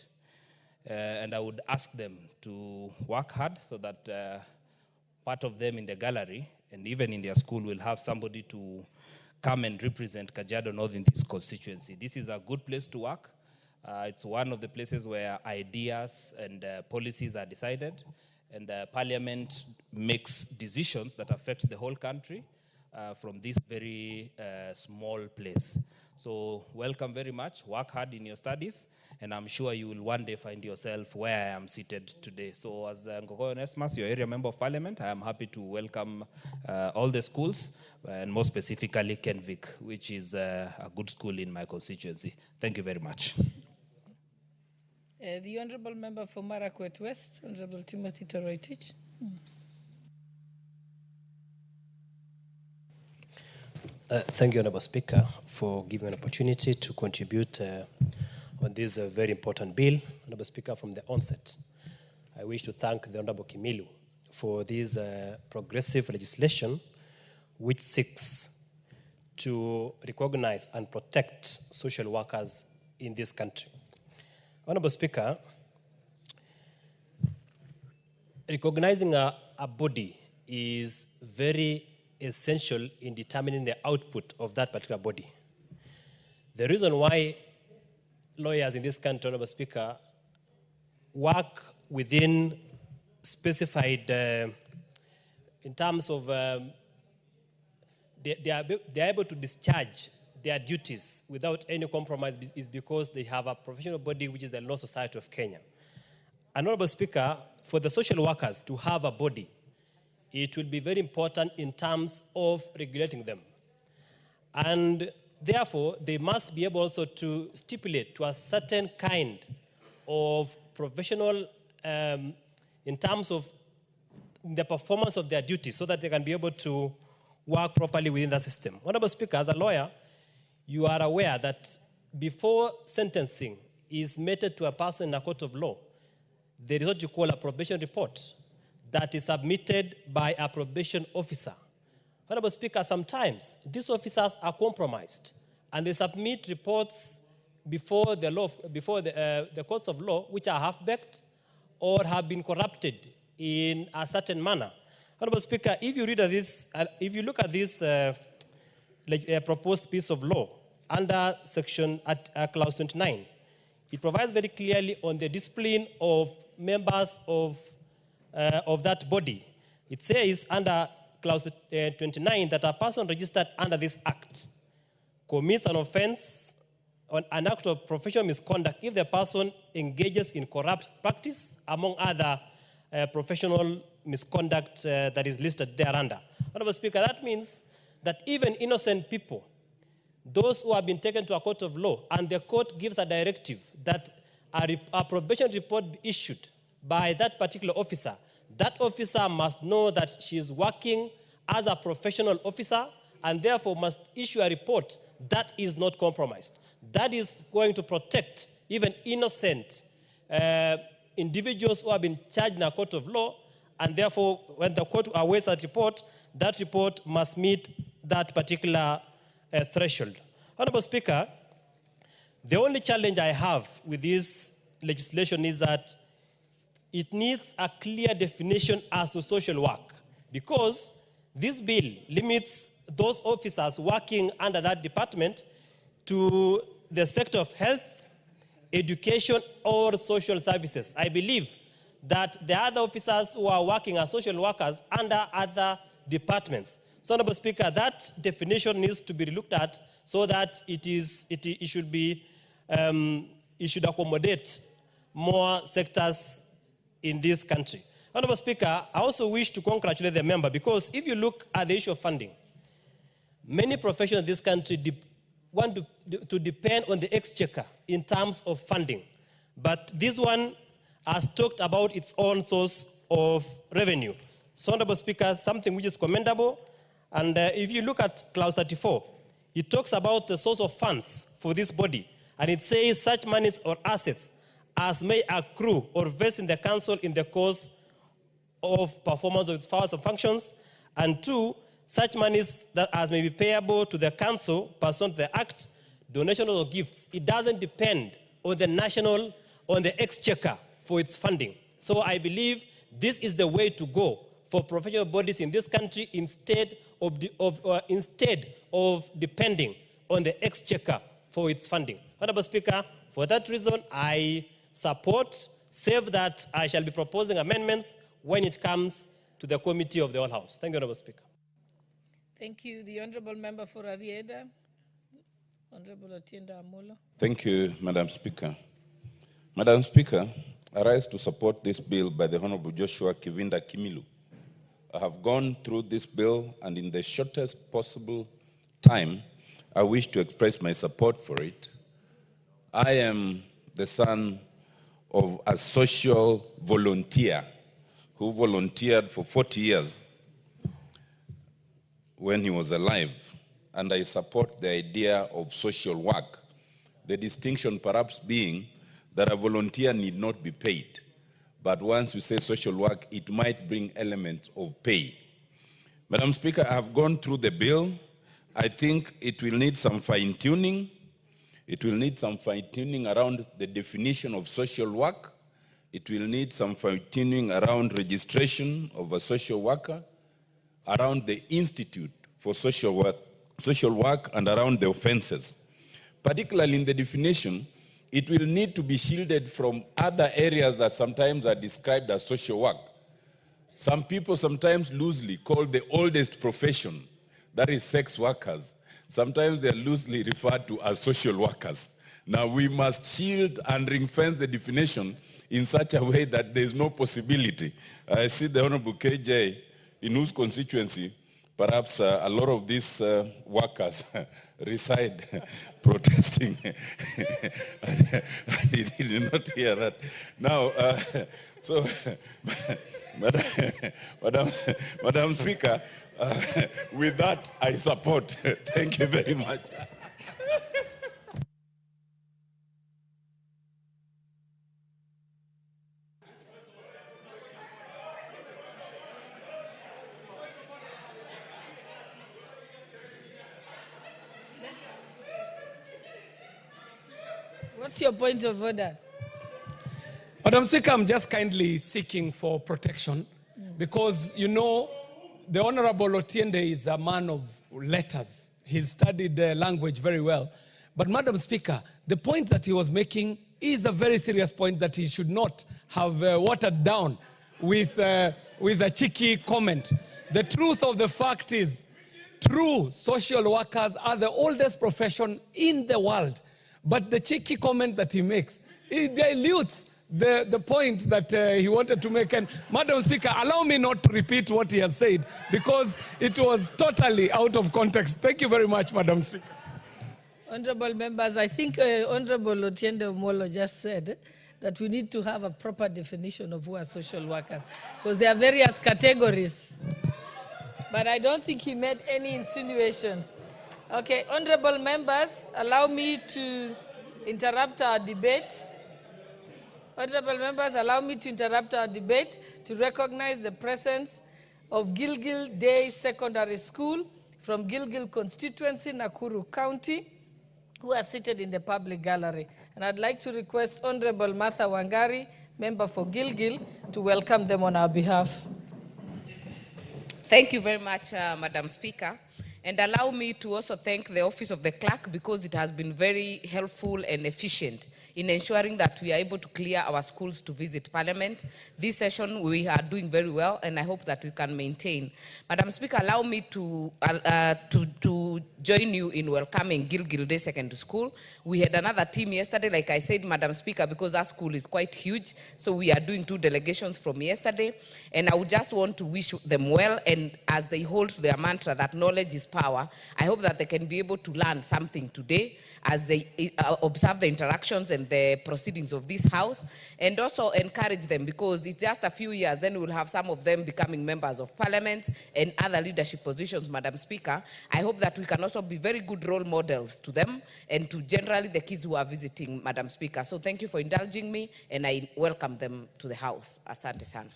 And I would ask them to work hard so that part of them in the gallery and even in their school will have somebody to come and represent Kajiado North in this constituency. This is a good place to work. It's one of the places where ideas and policies are decided, and Parliament makes decisions that affect the whole country from this very small place. So welcome very much, work hard in your studies, and I'm sure you will one day find yourself where I am seated today. So as Ngogoyo Onesmus, your area member of parliament, I am happy to welcome all the schools, and more specifically Kenvic, which is a good school in my constituency. Thank you very much. The Honourable Member for Marakwet West, Honourable Timothy Toroitich. Thank you, Honourable Speaker, for giving an opportunity to contribute on this very important bill. Honourable Speaker, from the onset, I wish to thank the Honourable Kimilu for this progressive legislation which seeks to recognize and protect social workers in this country. Honourable Speaker, recognizing a body is very essential in determining the output of that particular body. The reason why lawyers in this country, Honorable Speaker, work within specified, in terms of, they are able to discharge their duties without any compromise is because they have a professional body, which is the Law Society of Kenya. Honorable Speaker, for the social workers to have a body, it will be very important in terms of regulating them. And therefore, they must be able also to stipulate to a certain kind of professional, in terms of the performance of their duties, so that they can be able to work properly within that system. Honorable Speaker, as a lawyer, you are aware that before sentencing is meted to a person in a court of law, there is what you call a probation report that is submitted by a probation officer. Honorable Speaker, sometimes these officers are compromised and they submit reports before the law, before the courts of law, which are half-baked or have been corrupted in a certain manner. Honorable Speaker, if you read this, if you look at this proposed piece of law under section clause 29, it provides very clearly on the discipline of members of that body. It says under clause 29 that a person registered under this act commits an offense on an act of professional misconduct if the person engages in corrupt practice, among other professional misconduct that is listed thereunder. Honorable Speaker, that means that even innocent people, those who have been taken to a court of law, and the court gives a directive that a probation report be issued by that particular officer, that officer must know that she is working as a professional officer and therefore must issue a report that is not compromised. That is going to protect even innocent individuals who have been charged in a court of law, and therefore when the court awaits that report must meet that particular threshold. Honorable Speaker, the only challenge I have with this legislation is that it needs a clear definition as to social work, because this bill limits those officers working under that department to the sector of health, education, or social services. I believe that the other officers who are working as social workers under other departments. So, Honorable Speaker, that definition needs to be looked at so that it should accommodate more sectors in this country. Honorable Speaker, I also wish to congratulate the member, because if you look at the issue of funding, many professionals in this country want to depend on the exchequer in terms of funding. But this one has talked about its own source of revenue. So, Honorable Speaker, something which is commendable. And if you look at clause 34, it talks about the source of funds for this body. And it says such monies or assets as may accrue or vest in the council in the course of performance of its powers and functions. And two, such monies that as may be payable to the council pursuant to the act, donations or gifts. It doesn't depend on the exchequer for its funding. So I believe this is the way to go for professional bodies in this country instead of depending on the exchequer for its funding. Honorable Speaker, for that reason, I support, save that I shall be proposing amendments when it comes to the committee of the whole House. Thank you, Honorable Speaker. Thank you. The Honorable Member for Arieda, Honorable Atienda Amolo. Thank you, Madam Speaker. Madam Speaker, I rise to support this bill by the Honorable Joshua Kivinda Kimilu. I have gone through this bill, and in the shortest possible time, I wish to express my support for it. I am the son of a social volunteer who volunteered for 40 years when he was alive, and I support the idea of social work. The distinction perhaps being that a volunteer need not be paid, but once you say social work, it might bring elements of pay. Madam Speaker, I have gone through the bill. I think it will need some fine-tuning. It will need some fine-tuning around the definition of social work. It will need some fine-tuning around registration of a social worker, around the Institute for Social Work, and around the offenses. Particularly in the definition, it will need to be shielded from other areas that sometimes are described as social work. Some people sometimes loosely call the oldest profession, that is sex workers. Sometimes they're loosely referred to as social workers. Now we must shield and ring-fence the definition in such a way that there's no possibility. I see the Honorable KJ, in whose constituency perhaps a lot of these workers reside protesting. and he did not hear that. Now, so, Madam Speaker, with that, I support. Thank you very much. What's your point of order? Madam Speaker, I'm just kindly seeking for protection because, you know, the Honorable Otiende is a man of letters. He's studied language very well. But Madam Speaker, the point that he was making is a very serious point that he should not have watered down with a cheeky comment. The truth of the fact is, true social workers are the oldest profession in the world. But the cheeky comment that he makes, it dilutes the point that he wanted to make. And Madam Speaker, allow me not to repeat what he has said because it was totally out of context. Thank you very much, Madam Speaker. Honorable members, I think Honorable Otiende Molo just said that we need to have a proper definition of who are social workers because there are various categories. But I don't think he made any insinuations. Okay, honorable members, allow me to interrupt our debate. Honorable members, allow me to interrupt our debate to recognize the presence of Gilgil Day Secondary School from Gilgil constituency, Nakuru County, who are seated in the public gallery. And I'd like to request Honorable Martha Wangari, member for Gilgil, to welcome them on our behalf. Thank you very much, Madam Speaker. And allow me to also thank the Office of the Clerk because it has been very helpful and efficient in ensuring that we are able to clear our schools to visit Parliament. This session we are doing very well and I hope that we can maintain. Madam Speaker, allow me to join you in welcoming Gilgil Day Secondary School. We had another team yesterday, like I said, Madam Speaker, because our school is quite huge. So we are doing 2 delegations from yesterday. And I would just want to wish them well. And as they hold their mantra that knowledge is power, I hope that they can be able to learn something today as they observe the interactions and the proceedings of this House, and also encourage them because it's just a few years, then we'll have some of them becoming members of Parliament and other leadership positions, Madam Speaker. I hope that we can also be very good role models to them and to generally the kids who are visiting, Madam Speaker. So thank you for indulging me, and I welcome them to the House. Asante sana.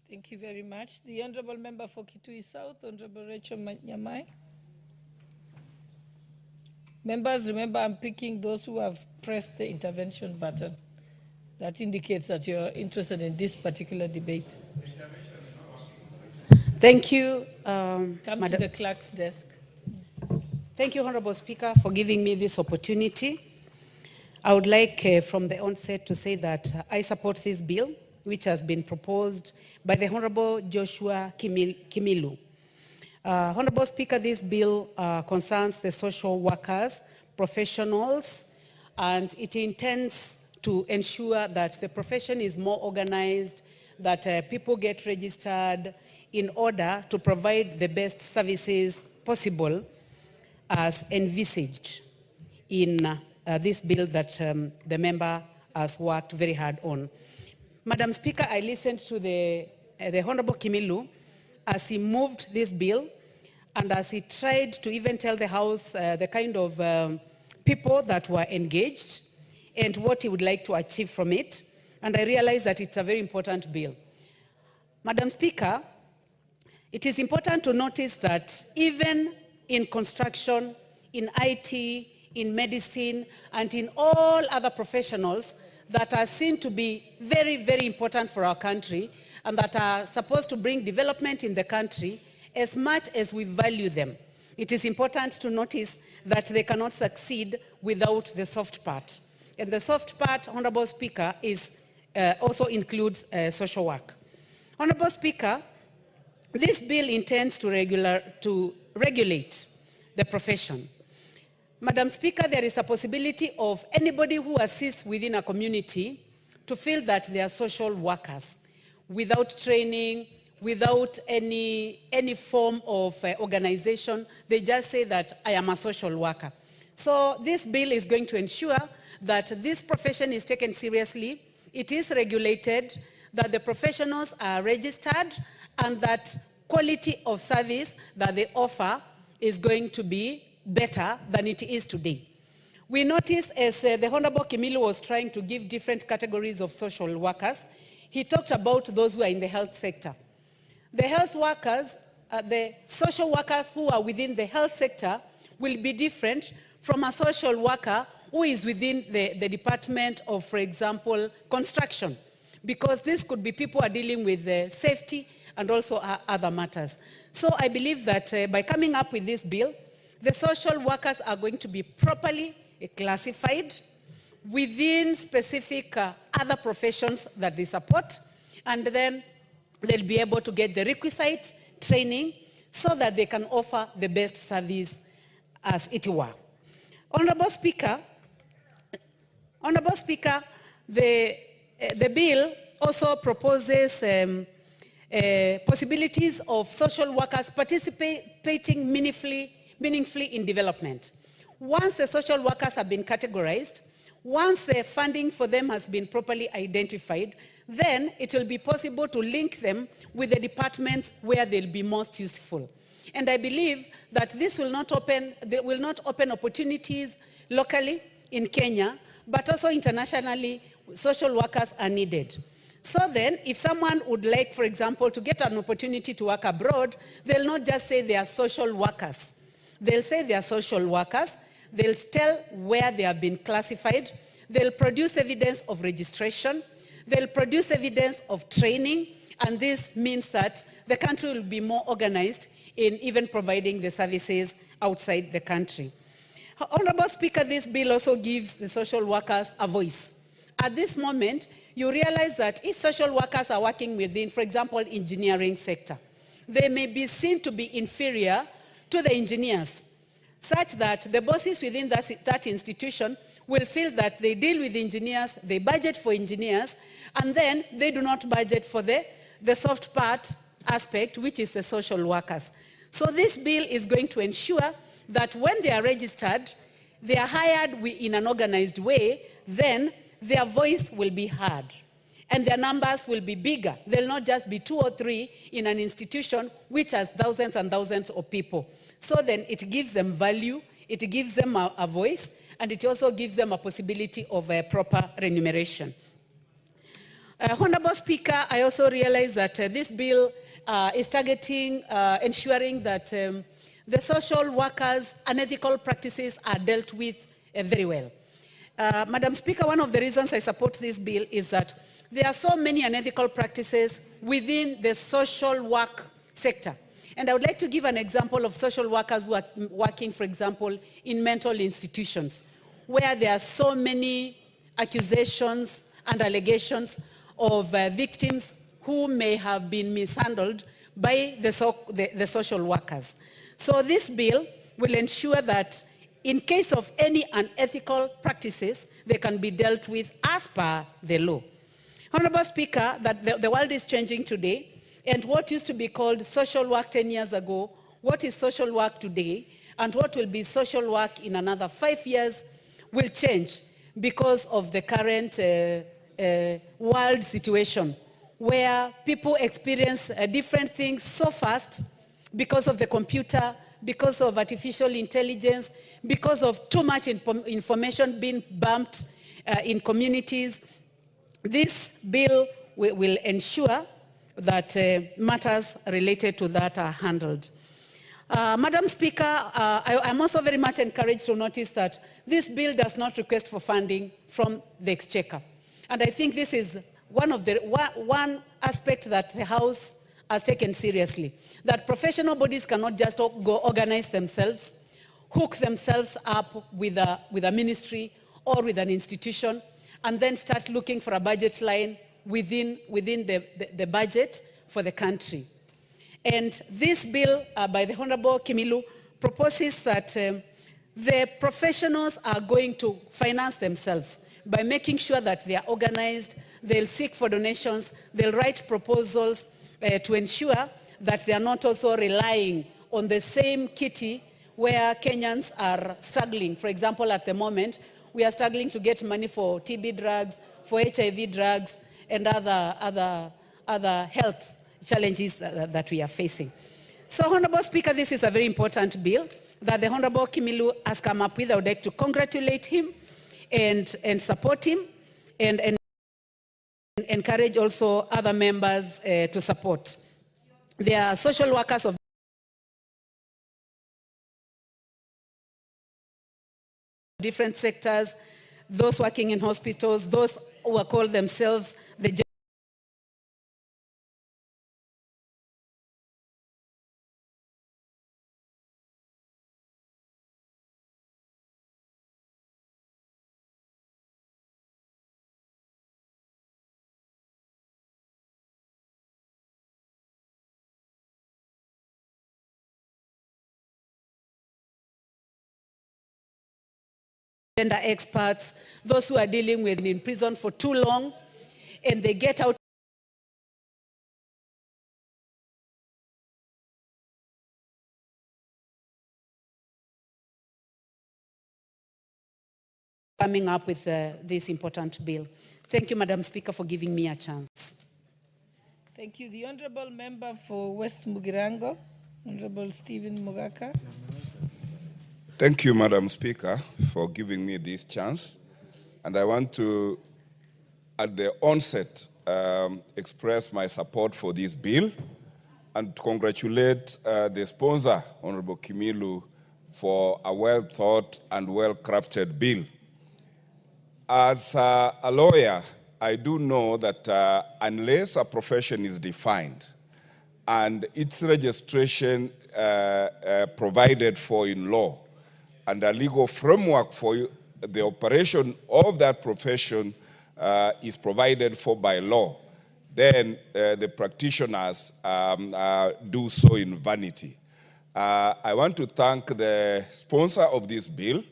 Thank you very much. The Honorable Member for Kitui South, Honorable Rachel Nyamai. Members, remember I'm picking those who have pressed the intervention button. That indicates that you're interested in this particular debate. Thank you. Come to the clerk's desk. Thank you, Honorable Speaker, for giving me this opportunity. I would like from the onset to say that I support this bill, which has been proposed by the Honorable Joshua Kimilu. Honorable Speaker, this bill concerns the social workers, professionals, and it intends to ensure that the profession is more organized, that people get registered in order to provide the best services possible as envisaged in this bill that the member has worked very hard on. Madam Speaker, I listened to the Honorable Kimilu as he moved this bill and as he tried to even tell the House the kind of people that were engaged and what he would like to achieve from it. And I realized that it's a very important bill. Madam Speaker, it is important to notice that even in construction, in IT, in medicine, and in all other professionals that are seen to be very, very important for our country and that are supposed to bring development in the country, as much as we value them, it is important to notice that they cannot succeed without the soft part. And the soft part, Honorable Speaker, is also includes social work. Honorable Speaker, this bill intends to regulate the profession. Madam Speaker, there is a possibility of anybody who assists within a community to feel that they are social workers without training, without any form of organization. They just say that I am a social worker. So this bill is going to ensure that this profession is taken seriously, it is regulated, that the professionals are registered, and that quality of service that they offer is going to be better than it is today. We noticed as the Honorable Kimilu was trying to give different categories of social workers, he talked about those who are in the health sector. The health workers, the social workers who are within the health sector will be different from a social worker who is within the department of, for example, construction, because this could be people who are dealing with safety and also other matters. So I believe that by coming up with this bill, the social workers are going to be properly classified within specific other professions that they support, and then they'll be able to get the requisite training so that they can offer the best service as it were. Honorable Speaker, the bill also proposes possibilities of social workers participating meaningfully in development. Once the social workers have been categorized, once the funding for them has been properly identified, then it will be possible to link them with the departments where they'll be most useful. And I believe that this will not open opportunities locally in Kenya, but also internationally. Social workers are needed. So then, if someone would like, for example, to get an opportunity to work abroad, they'll not just say they are social workers. They'll say they are social workers. They'll tell where they have been classified. They'll produce evidence of registration. They'll produce evidence of training. And this means that the country will be more organized in even providing the services outside the country. Honorable Speaker, this bill also gives the social workers a voice. At this moment, you realize that if social workers are working within, for example, engineering sector, they may be seen to be inferior to the engineers, such that the bosses within that institution will feel that they deal with engineers, they budget for engineers, and then they do not budget for the soft part aspect, which is the social workers. So this bill is going to ensure that when they are registered, they are hired in an organized way, then their voice will be heard and their numbers will be bigger. They'll not just be 2 or 3 in an institution which has thousands and thousands of people. So then it gives them value, it gives them a voice, and it also gives them a possibility of a proper remuneration. Honorable Speaker, I also realize that this bill is targeting ensuring that the social workers' unethical practices are dealt with very well. Madam Speaker, one of the reasons I support this bill is that there are so many unethical practices within the social work sector. And I would like to give an example of social workers who are working, for example, in mental institutions, where there are so many accusations and allegations of victims who may have been mishandled by the social workers. So this bill will ensure that in case of any unethical practices, they can be dealt with as per the law. Honorable Speaker, that the world is changing today, and what used to be called social work 10 years ago, what is social work today, and what will be social work in another 5 years will change because of the current world situation, where people experience different things so fast because of the computer, because of artificial intelligence, because of too much information being bumped in communities. This bill will ensure that matters related to that are handled. Madam Speaker, I'm also very much encouraged to notice that this bill does not request for funding from the Exchequer. And I think this is one aspect that the House has taken seriously, that professional bodies cannot just go organize themselves, hook themselves up with a ministry or with an institution, and then start looking for a budget line within the budget for the country. And this bill by the Honorable Kimilu proposes that the professionals are going to finance themselves by making sure that they are organized, they'll seek for donations, they'll write proposals to ensure that they are not also relying on the same kitty where Kenyans are struggling. For example, at the moment, we are struggling to get money for TB drugs, for HIV drugs, and other health challenges that we are facing. So, Honorable Speaker, this is a very important bill that the Honorable Kimilu has come up with. I would like to congratulate him and support him and encourage also other members to support. There are social workers of different sectors, those working in hospitals, those who are called themselves the gender experts, those who are dealing with in prison for too long, and they get out coming up with this important bill. Thank you, Madam Speaker, for giving me a chance. Thank you. The Honorable Member for West Mugirango, Honorable Stephen Mugaka. Thank you, Madam Speaker, for giving me this chance. And I want to, at the onset, express my support for this bill and to congratulate the sponsor, Honorable Kimilu, for a well-thought and well-crafted bill. As a lawyer, I do know that unless a profession is defined and its registration provided for in law, and a legal framework for the operation of that profession is provided for by law, then the practitioners do so in vanity. I want to thank the sponsor of this bill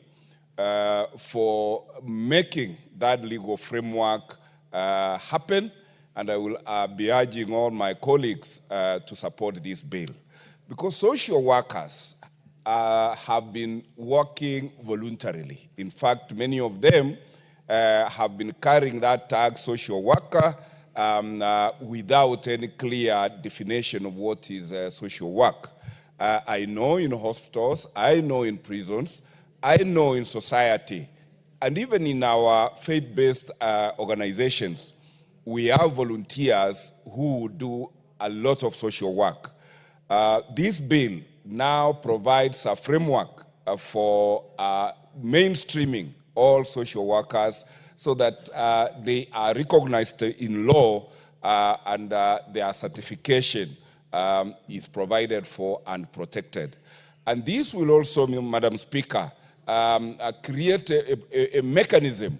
for making that legal framework happen, and I will be urging all my colleagues to support this bill. Because social workers have been working voluntarily. In fact, many of them have been carrying that tag social worker without any clear definition of what is social work. I know in hospitals, I know in prisons, I know in society, and even in our faith-based organizations, we have volunteers who do a lot of social work. This bill now provides a framework for mainstreaming all social workers so that they are recognized in law and their certification is provided for and protected. And this will also, Madam Speaker, create a mechanism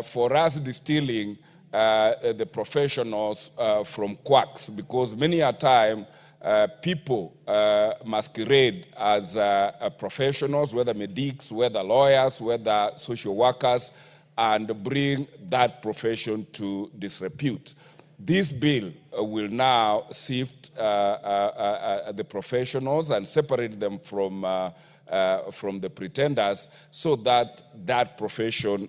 for us distilling the professionals from quacks, because many a time people masquerade as professionals, whether medics, whether lawyers, whether social workers, and bring that profession to disrepute. This bill will now sift the professionals and separate them from the pretenders so that that profession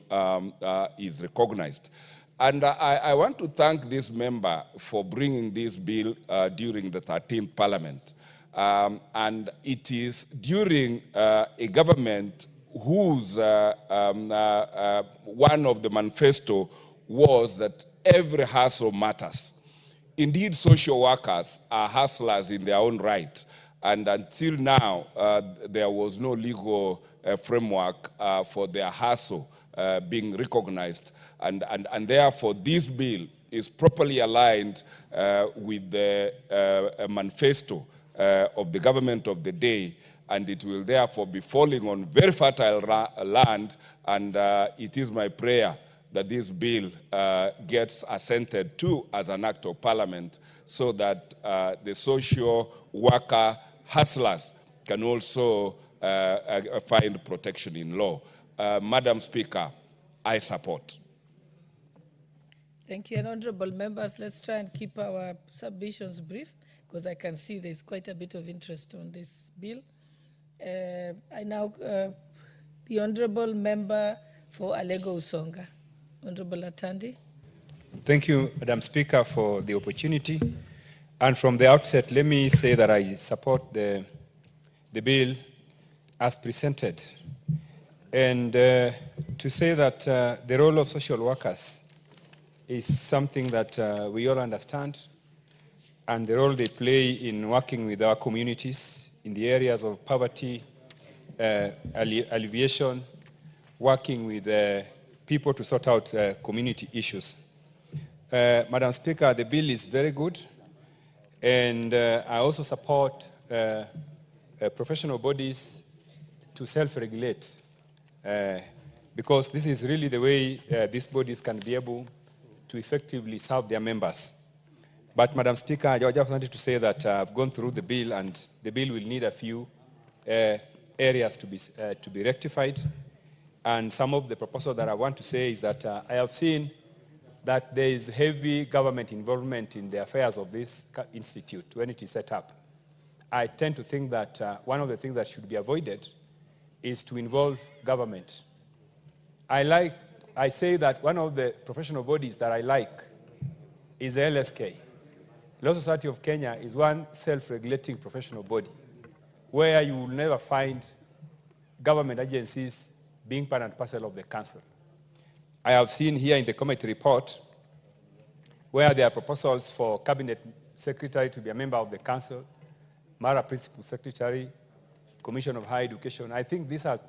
is recognized. And I want to thank this member for bringing this bill during the 13th Parliament. And it is during a government whose one of the manifesto was that every hustle matters. Indeed, social workers are hustlers in their own right. And until now, there was no legal framework for their hustle being recognized. And therefore, this bill is properly aligned with the manifesto of the government of the day and it will therefore be falling on very fertile land, and it is my prayer that this bill gets assented to as an act of parliament, so that the social worker hustlers can also find protection in law. Madam Speaker, I support. Thank you. And honorable members, let's try and keep our submissions brief, because I can see there's quite a bit of interest on this bill. I now, the honorable member for Alego Usonga, Honorable Atandi. Thank you, Madam Speaker, for the opportunity. And from the outset, let me say that I support the bill as presented. And to say that the role of social workers is something that we all understand, and the role they play in working with our communities in the areas of poverty, alleviation, working with people to sort out community issues. Madam Speaker, the bill is very good, and I also support professional bodies to self-regulate, because this is really the way these bodies can be able to effectively serve their members. But Madam Speaker, I just wanted to say that I've gone through the bill, and the bill will need a few areas to be rectified. And some of the proposals that I want to say is that I have seen that there is heavy government involvement in the affairs of this institute when it is set up. I tend to think that one of the things that should be avoided is to involve government. I say that one of the professional bodies that I like is the LSK. Law Society of Kenya is one self-regulating professional body where you will never find government agencies being part and parcel of the council. I have seen here in the committee report where there are proposals for cabinet secretary to be a member of the council, Mara principal secretary, Commission of Higher Education. I think these are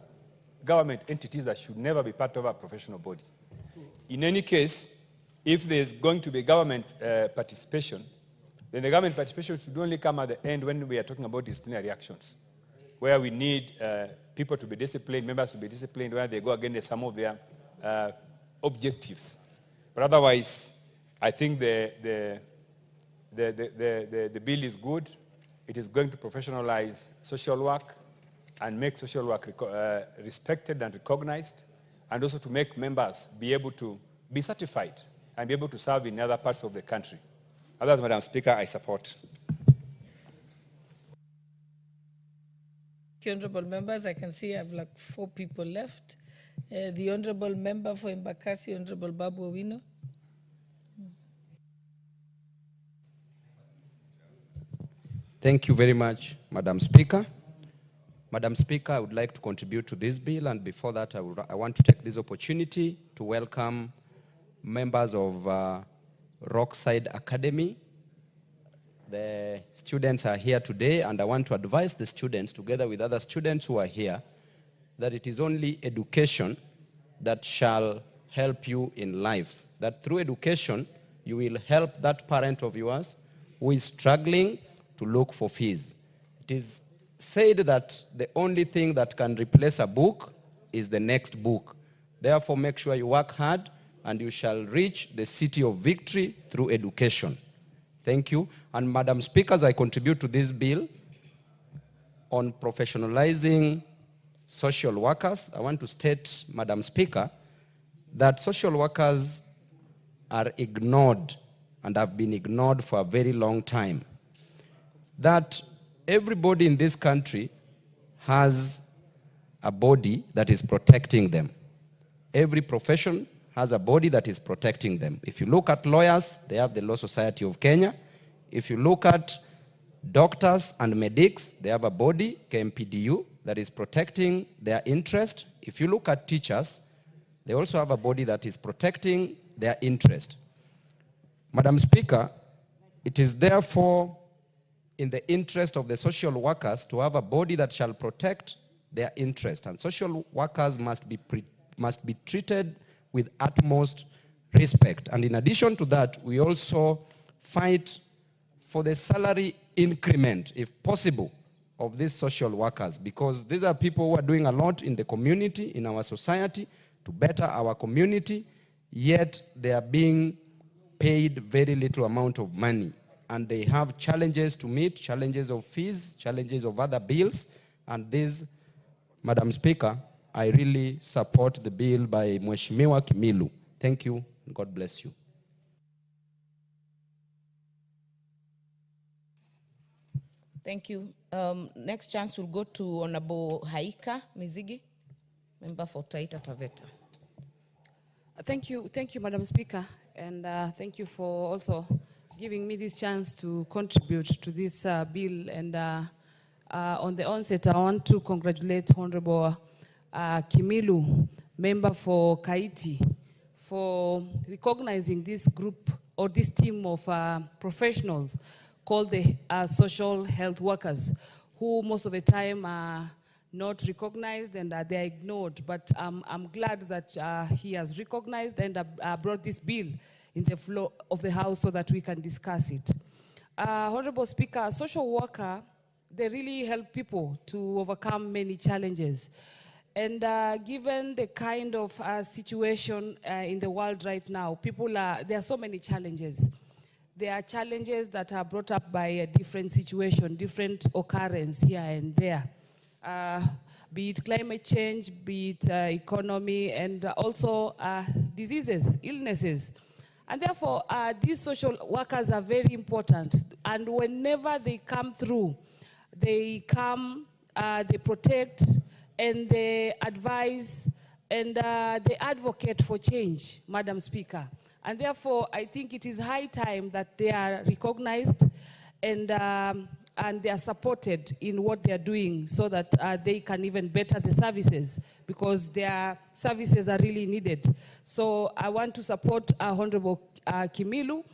government entities that should never be part of a professional body. In any case, if there's going to be government participation, then the government participation should only come at the end when we are talking about disciplinary actions, where we need people to be disciplined, members to be disciplined, where they go against some of their objectives. But otherwise, I think the bill is good. It is going to professionalize social work and make social work respected and recognized, and also to make members be able to be certified and be able to serve in other parts of the country. Otherwise, Madam Speaker, I support. Thank you, honorable members. I can see I have like 4 people left. The honorable member for Embakasi, Honorable Babu Owino. Thank you very much, Madam Speaker. Madam Speaker, I would like to contribute to this bill, and before that, I want to take this opportunity to welcome members of Rockside Academy. The students are here today, and I want to advise the students, together with other students who are here, that it is only education that shall help you in life. That through education, you will help that parent of yours who is struggling to look for fees. It is said that the only thing that can replace a book is the next book. Therefore, make sure you work hard, and you shall reach the city of victory through education. Thank you. And Madam Speaker, as I contribute to this bill on professionalizing social workers, I want to state, Madam Speaker, that social workers are ignored and have been ignored for a very long time. That everybody in this country has a body that is protecting them. Every profession has a body that is protecting them. If you look at lawyers, they have the Law Society of Kenya. If you look at doctors and medics, they have a body, KMPDU, that is protecting their interest. If you look at teachers, they also have a body that is protecting their interest. Madam Speaker, it is therefore in the interest of the social workers to have a body that shall protect their interest. And social workers must be treated with utmost respect. And in addition to that, we also fight for the salary increment, if possible, of these social workers, because these are people who are doing a lot in the community, in our society, to better our community, yet they are being paid very little amount of money. And they have challenges to meet, challenges of fees, challenges of other bills. And this, Madam Speaker, I really support the bill by Mheshimiwa Kimilu. Thank you, and God bless you. Thank you. Next chance will go to Honorable Haika Mizigi, member for Taita Taveta. Thank you, Madam Speaker, and thank you for also giving me this chance to contribute to this bill. And on the onset, I want to congratulate Honorable Kimilu, member for Kaiti, for recognizing this group or this team of professionals called the social health workers, who most of the time are not recognized and they are ignored. But I'm glad that he has recognized and brought this bill in the floor of the House so that we can discuss it. Honorable Speaker, social worker, they really help people to overcome many challenges. And given the kind of situation in the world right now, there are so many challenges. There are challenges that are brought up by a different situation, different occurrence here and there. Be it climate change, be it economy, and also diseases, illnesses. And therefore, these social workers are very important. And whenever they come through, they come, they protect, and they advise, and they advocate for change, Madam Speaker. And therefore, I think it is high time that they are recognized and they are supported in what they are doing so that they can even better the services, because their services are really needed. So I want to support Honorable Kimilu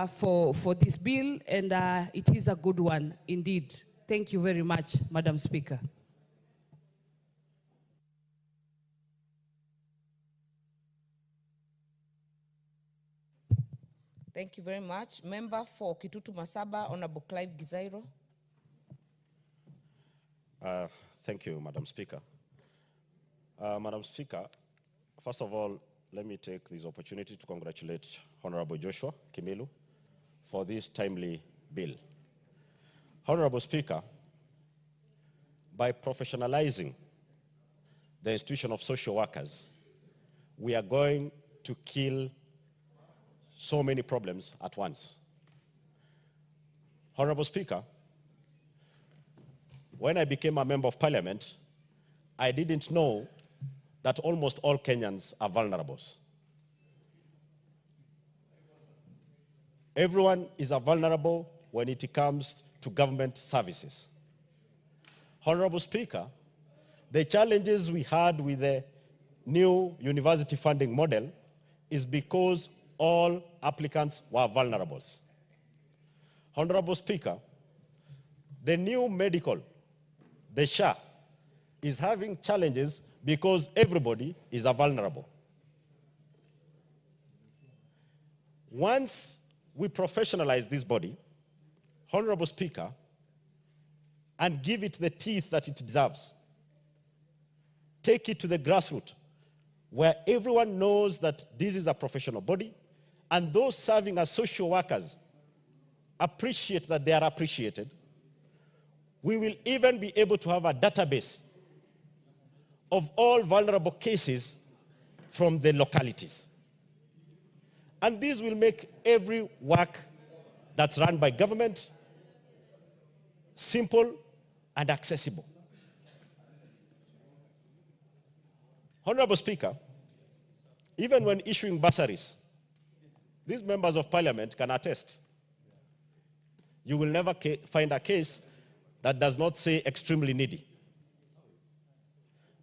for this bill, and it is a good one indeed. Thank you very much, Madam Speaker. Thank you very much. Member for Kitutu Masaba, Honorable Clive Gizairo. Thank you, Madam Speaker. Madam Speaker, first of all, let me take this opportunity to congratulate Honorable Joshua Kimilu for this timely bill. Honorable Speaker, by professionalizing the institution of social workers, we are going to kill so many problems at once. Honorable Speaker, when I became a member of parliament, I didn't know that almost all Kenyans are vulnerable. Everyone is vulnerable when it comes to government services. Honorable Speaker, the challenges we had with the new university funding model is because all applicants were vulnerable. Honorable Speaker, the new medical, the SHA, is having challenges because everybody is vulnerable. Once we professionalize this body, Honorable Speaker, and give it the teeth that it deserves, take it to the grassroots, where everyone knows that this is a professional body, and those serving as social workers appreciate that they are appreciated, we will even be able to have a database of all vulnerable cases from the localities. And this will make every work that's run by government simple and accessible. Honorable Speaker, even when issuing bursaries, these members of parliament can attest. You will never find a case that does not say extremely needy.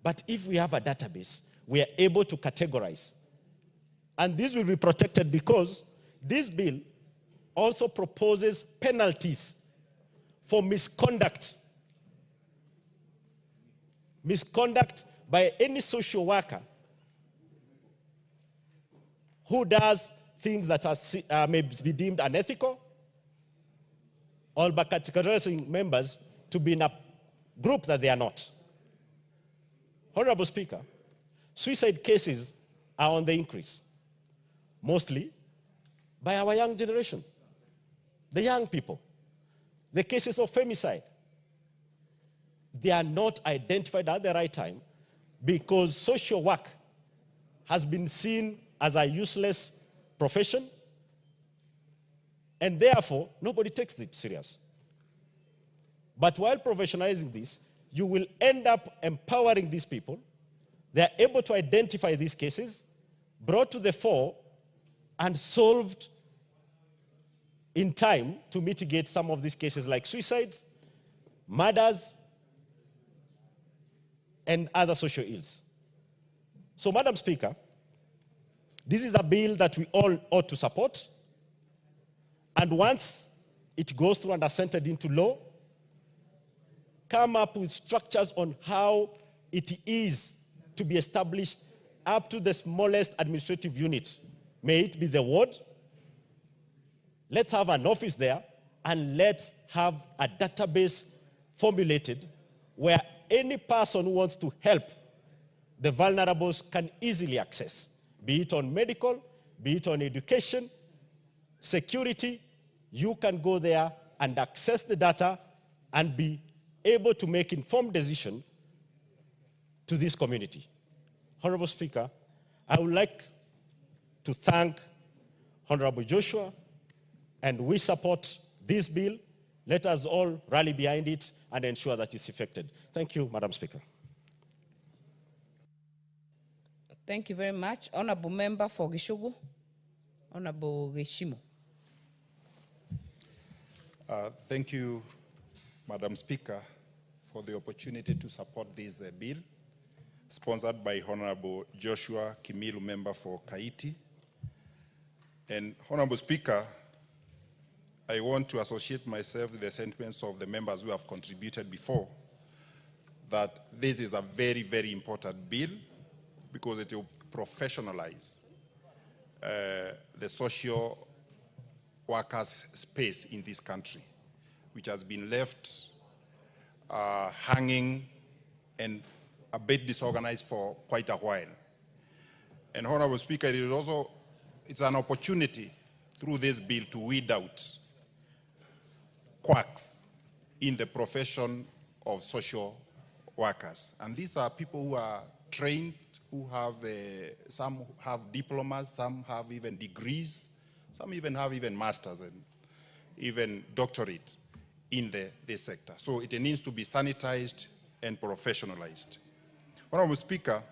But if we have a database, we are able to categorize. And this will be protected because this bill also proposes penalties for misconduct. Misconduct by any social worker who does things that are may be deemed unethical, or by categorizing members to be in a group that they are not. Honorable Speaker, suicide cases are on the increase, mostly by our young generation, the young people. The cases of femicide, they are not identified at the right time because social work has been seen as a useless profession, and therefore nobody takes it serious. But while professionalizing this, you will end up empowering these people. They are able to identify these cases, brought to the fore, and solved in time to mitigate some of these cases like suicides, murders, and other social ills. So, Madam Speaker, this is a bill that we all ought to support. And once it goes through and assented into law, come up with structures on how it is to be established up to the smallest administrative unit. May it be the ward. Let's have an office there, and let's have a database formulated where any person who wants to help the vulnerables can easily access, be it on medical, be it on education, security. You can go there and access the data and be able to make informed decision to this community. Honorable Speaker, I would like to thank Honorable Joshua, and we support this bill. Let us all rally behind it and ensure that it's effected. Thank you, Madam Speaker. Thank you very much. Honorable Member for Gishugu. Honorable Geshimo. Thank you, Madam Speaker, for the opportunity to support this bill, sponsored by Honorable Joshua Kimilu, member for Kaiti. And Honorable Speaker, I want to associate myself with the sentiments of the members who have contributed before, that this is a very, very important bill because it will professionalize the social workers' space in this country, which has been left hanging and a bit disorganized for quite a while. And Honorable Speaker, it's an opportunity through this bill to weed out quacks in the profession of social workers. And these are people who are trained, who have, some have diplomas, some have even degrees, some even have masters and even doctorate in this sector. So it needs to be sanitized and professionalized. Honorable Speaker,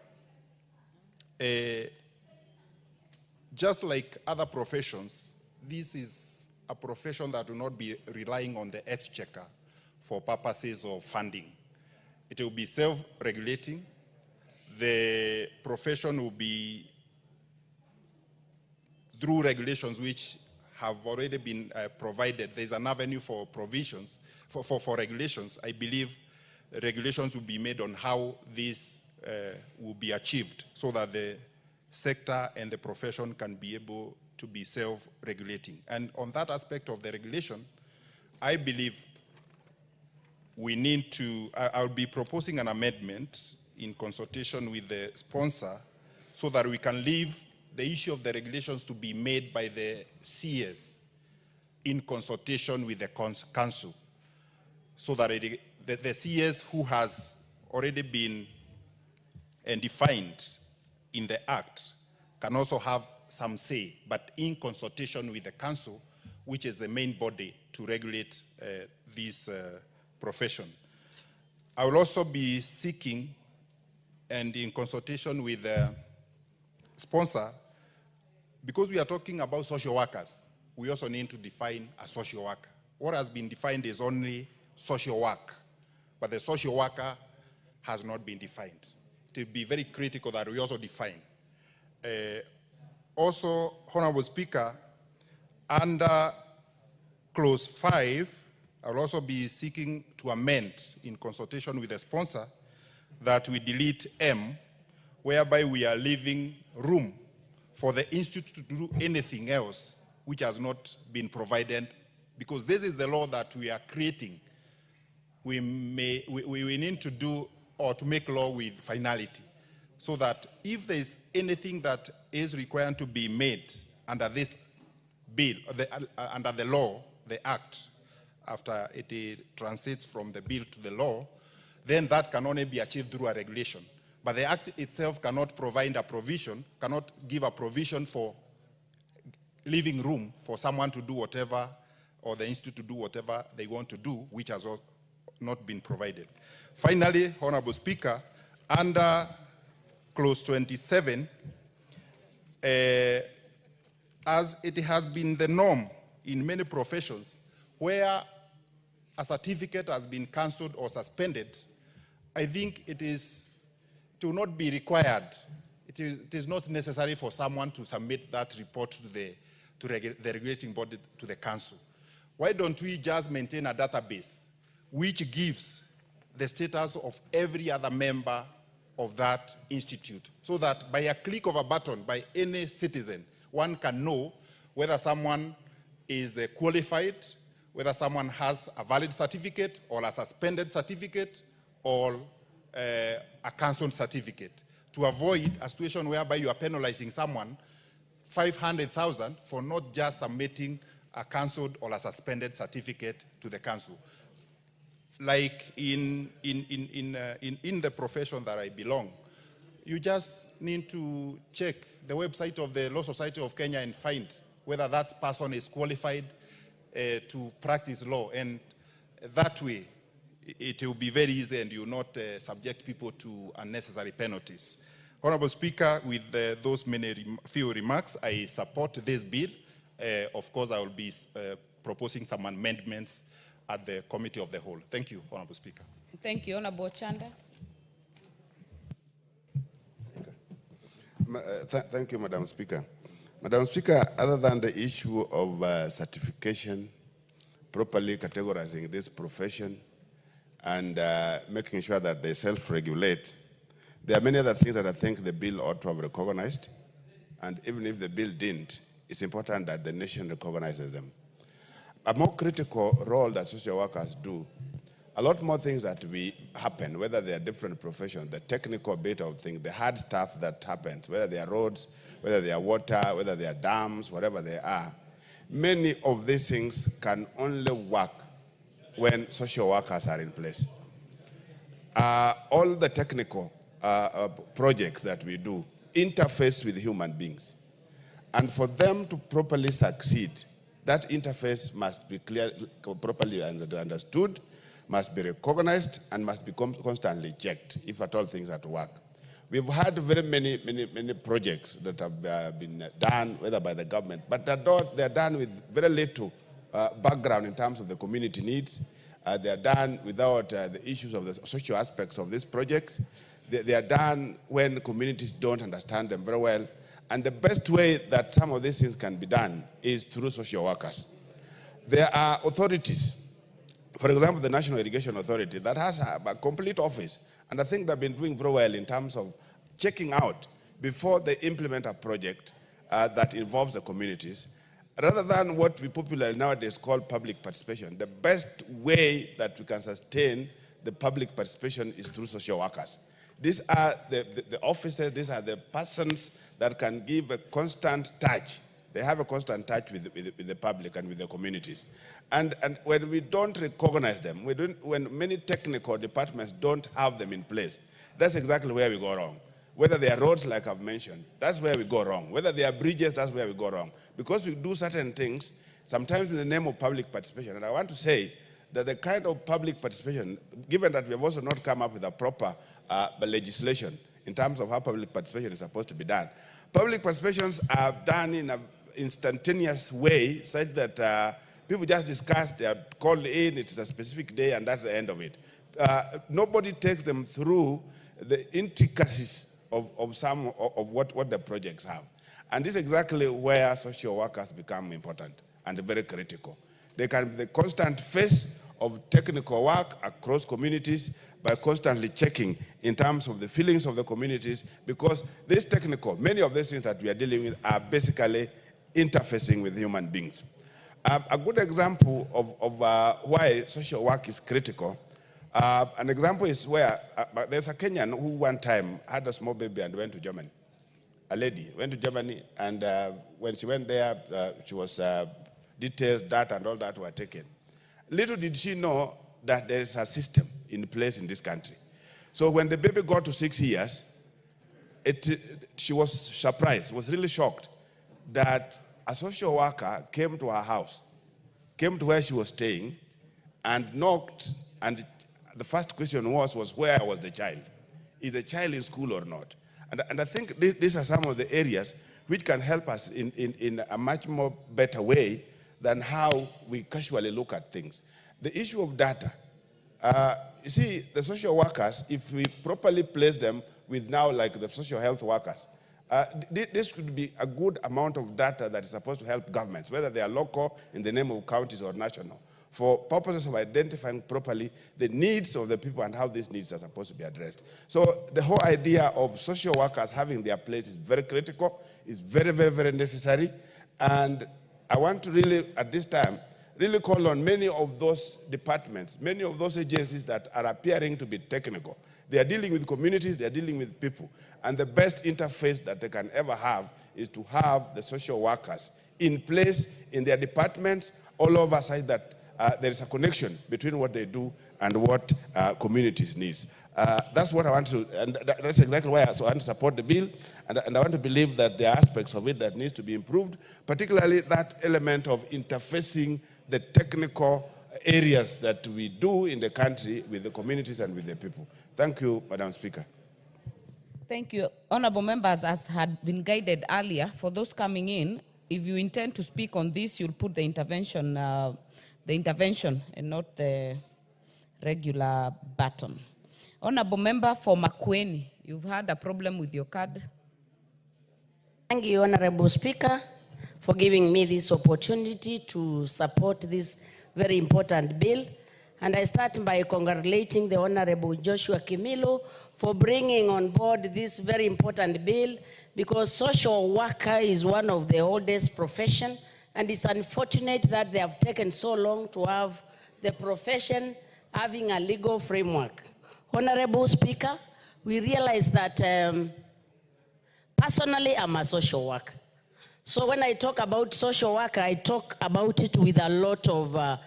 just like other professions, this is a profession that will not be relying on the exchequer for purposes of funding. It will be self-regulating. The profession will be through regulations which have already been provided. There's an avenue for provisions, for regulations. I believe regulations will be made on how this will be achieved so that the sector and the profession can be able to be self-regulating. And on that aspect of the regulation, I believe we need to, I'll be proposing an amendment in consultation with the sponsor so that we can leave the issue of the regulations to be made by the CS in consultation with the council, so that the CS who has already been defined in the Act can also have some say, but in consultation with the council, which is the main body to regulate this profession. I will also be seeking, and in consultation with the sponsor, because we are talking about social workers, we also need to define a social worker. What has been defined is only social work, but the social worker has not been defined. It will be very critical that we also define. Also, Honorable Speaker, under clause 5, I will also be seeking to amend in consultation with the sponsor that we delete M, whereby we are leaving room for the institute to do anything else which has not been provided, because this is the law that we are creating we need to do or to make law with finality, so that if there is anything that is required to be made under this bill, under the law, the act, after it transits from the bill to the law, then that can only be achieved through a regulation. But the act itself cannot provide a provision, cannot give a provision for leaving room for someone to do whatever, or the institute to do whatever they want to do, which has not been provided. Finally, Honorable Speaker, under clause 27, as it has been the norm in many professions where a certificate has been cancelled or suspended, I think it will not be required. It is not necessary for someone to submit that report to the regulating body, to the council. Why don't we just maintain a database which gives the status of every other member of that institute, so that by a click of a button, by any citizen, one can know whether someone is qualified, whether someone has a valid certificate or a suspended certificate or a cancelled certificate, to avoid a situation whereby you are penalizing someone 500,000 for not just submitting a cancelled or a suspended certificate to the council. Like in the profession that I belong, you just need to check the website of the Law Society of Kenya and find whether that person is qualified to practice law. And that way, it will be very easy and you will not subject people to unnecessary penalties. Honorable Speaker, with those few remarks, I support this bill. Of course, I will be proposing some amendments at the Committee of the Whole. Thank you, Honorable Speaker. Thank you, Honorable Chanda. Thank you, Madam Speaker. Madam Speaker, other than the issue of certification, properly categorizing this profession, and making sure that they self-regulate, there are many other things that I think the bill ought to have recognized. And even if the bill didn't, it's important that the nation recognizes them. A more critical role that social workers do, a lot more things that happen, whether they are different professions, the technical bit of things, the hard stuff that happens, whether they are roads, whether they are water, whether they are dams, whatever they are, many of these things can only work when social workers are in place. All the technical projects that we do interface with human beings. And for them to properly succeed, that interface must be properly understood, must be recognized, and must be constantly checked, if at all things are to work. We've had very many projects that have been done, whether by the government, but they're done with very little background in terms of the community needs. They are done without the issues of the social aspects of these projects. They are done when communities don't understand them very well. And the best way that some of these things can be done is through social workers. There are authorities, for example, the National Irrigation Authority, that has a complete office. And I think they've been doing very well in terms of checking out before they implement a project that involves the communities. Rather than what we popularly nowadays call public participation, the best way that we can sustain the public participation is through social workers. These are the officers, these are the persons that can give a constant touch. They have a constant touch with the public and with the communities. And when we don't recognize them, when many technical departments don't have them in place, that's exactly where we go wrong. Whether they are roads, like I've mentioned, that's where we go wrong. Whether they are bridges, that's where we go wrong. Because we do certain things, sometimes in the name of public participation. And I want to say that the kind of public participation, given that we have also not come up with a proper legislation in terms of how public participation is supposed to be done. Public participations are done in an instantaneous way such that people just discuss, they are called in, it's a specific day, and that's the end of it. Nobody takes them through the intricacies of what the projects have. And this is exactly where social workers become important and very critical. They can be the constant face of technical work across communities by constantly checking in terms of the feelings of the communities, because this technical, many of these things that we are dealing with are basically interfacing with human beings. A good example of why social work is critical, An example is where there's a Kenyan who one time had a small baby and went to Germany. A lady went to Germany, and when she went there, she was details, data, and all that were taken. Little did she know that there is a system in place in this country. So when the baby got to 6 years, she was surprised, was really shocked that a social worker came to her house, came to where she was staying, and knocked, and the first question was where was the child? Is the child in school or not? And I think these are some of the areas which can help us in a much more better way than how we casually look at things. The issue of data. You see, the social workers, if we properly place them with now like the social health workers, this could be a good amount of data that is supposed to help governments, whether they are local in the name of counties or national, for purposes of identifying properly the needs of the people and how these needs are supposed to be addressed. So the whole idea of social workers having their place is very critical, is very, very, very necessary. And I want to really, at this time, really call on many of those departments, many of those agencies that are appearing to be technical. They are dealing with communities, they are dealing with people. And the best interface that they can ever have is to have the social workers in place in their departments all over such that there is a connection between what they do and what communities need. That's what I want to, and that's exactly why I want to support the bill, and I want to believe that there are aspects of it that needs to be improved, particularly that element of interfacing the technical areas that we do in the country with the communities and with the people. Thank you, Madam Speaker. Thank you. Honorable members, as had been guided earlier, for those coming in, if you intend to speak on this, you'll put the intervention and not the regular button. Honorable member for Makueni, you've had a problem with your card. Thank you, Honorable Speaker, for giving me this opportunity to support this very important bill. And I start by congratulating the Honorable Joshua Kimilu for bringing on board this very important bill, because social worker is one of the oldest professions, and it's unfortunate that they have taken so long to have the profession having a legal framework. Honorable Speaker, we realize that personally I'm a social worker. So when I talk about social worker, I talk about it with a lot of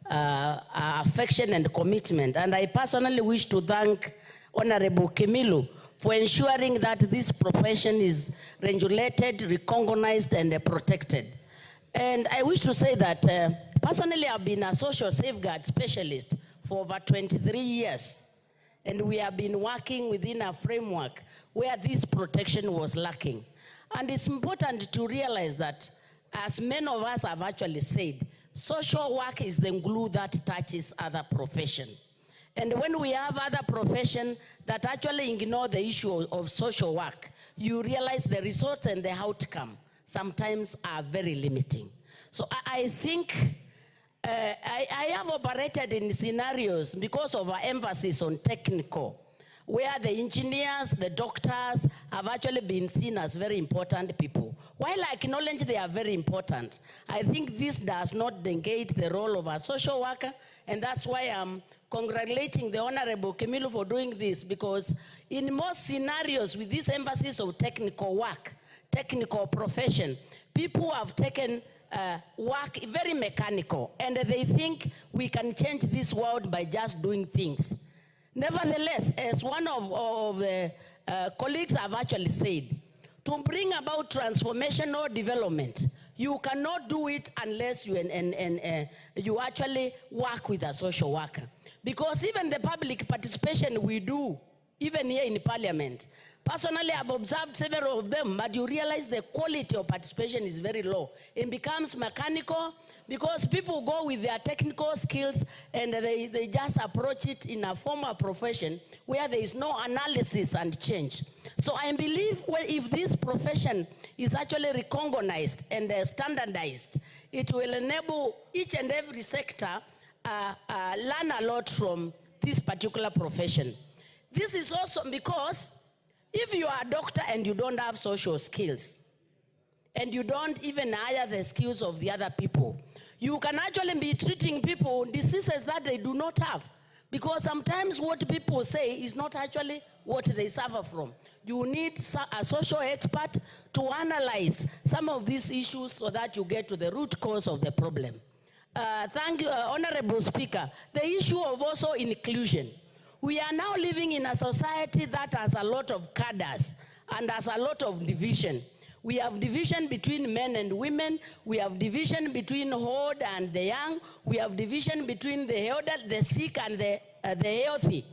affection and commitment. And I personally wish to thank Honorable Kimilu for ensuring that this profession is regulated, recognized, and protected. And I wish to say that personally I've been a social safeguard specialist for over 23 years. And we have been working within a framework where this protection was lacking. And it's important to realize that, as many of us have actually said, social work is the glue that touches other professions. And when we have other professions that actually ignore the issue of social work, you realize the results and the outcome sometimes are very limiting. So I think I have operated in scenarios because of our emphasis on technical, where the engineers, the doctors have actually been seen as very important people. While I acknowledge they are very important, I think this does not negate the role of a social worker, and that's why I'm congratulating the Honorable Kimilu for doing this, because in most scenarios with this emphasis of technical work, technical profession, people have taken work very mechanical, and they think we can change this world by just doing things. Nevertheless, as one of the colleagues have actually said, to bring about transformational development, you cannot do it unless you actually work with a social worker. Because even the public participation we do, even here in Parliament, personally I've observed several of them, but you realize the quality of participation is very low. It becomes mechanical, because people go with their technical skills and they just approach it in a formal profession where there is no analysis and change. So I believe if this profession is actually recognized and standardized, it will enable each and every sector learn a lot from this particular profession. This is also because if you are a doctor and you don't have social skills, and you don't even hire the skills of the other people, you can actually be treating people diseases that they do not have. Because sometimes what people say is not actually what they suffer from. You need a social expert to analyze some of these issues so that you get to the root cause of the problem. Thank you, Honorable Speaker. The issue of also inclusion. We are now living in a society that has a lot of cadres and has a lot of division. We have division between men and women. We have division between old and the young. We have division between the elderly, the sick, and the healthy.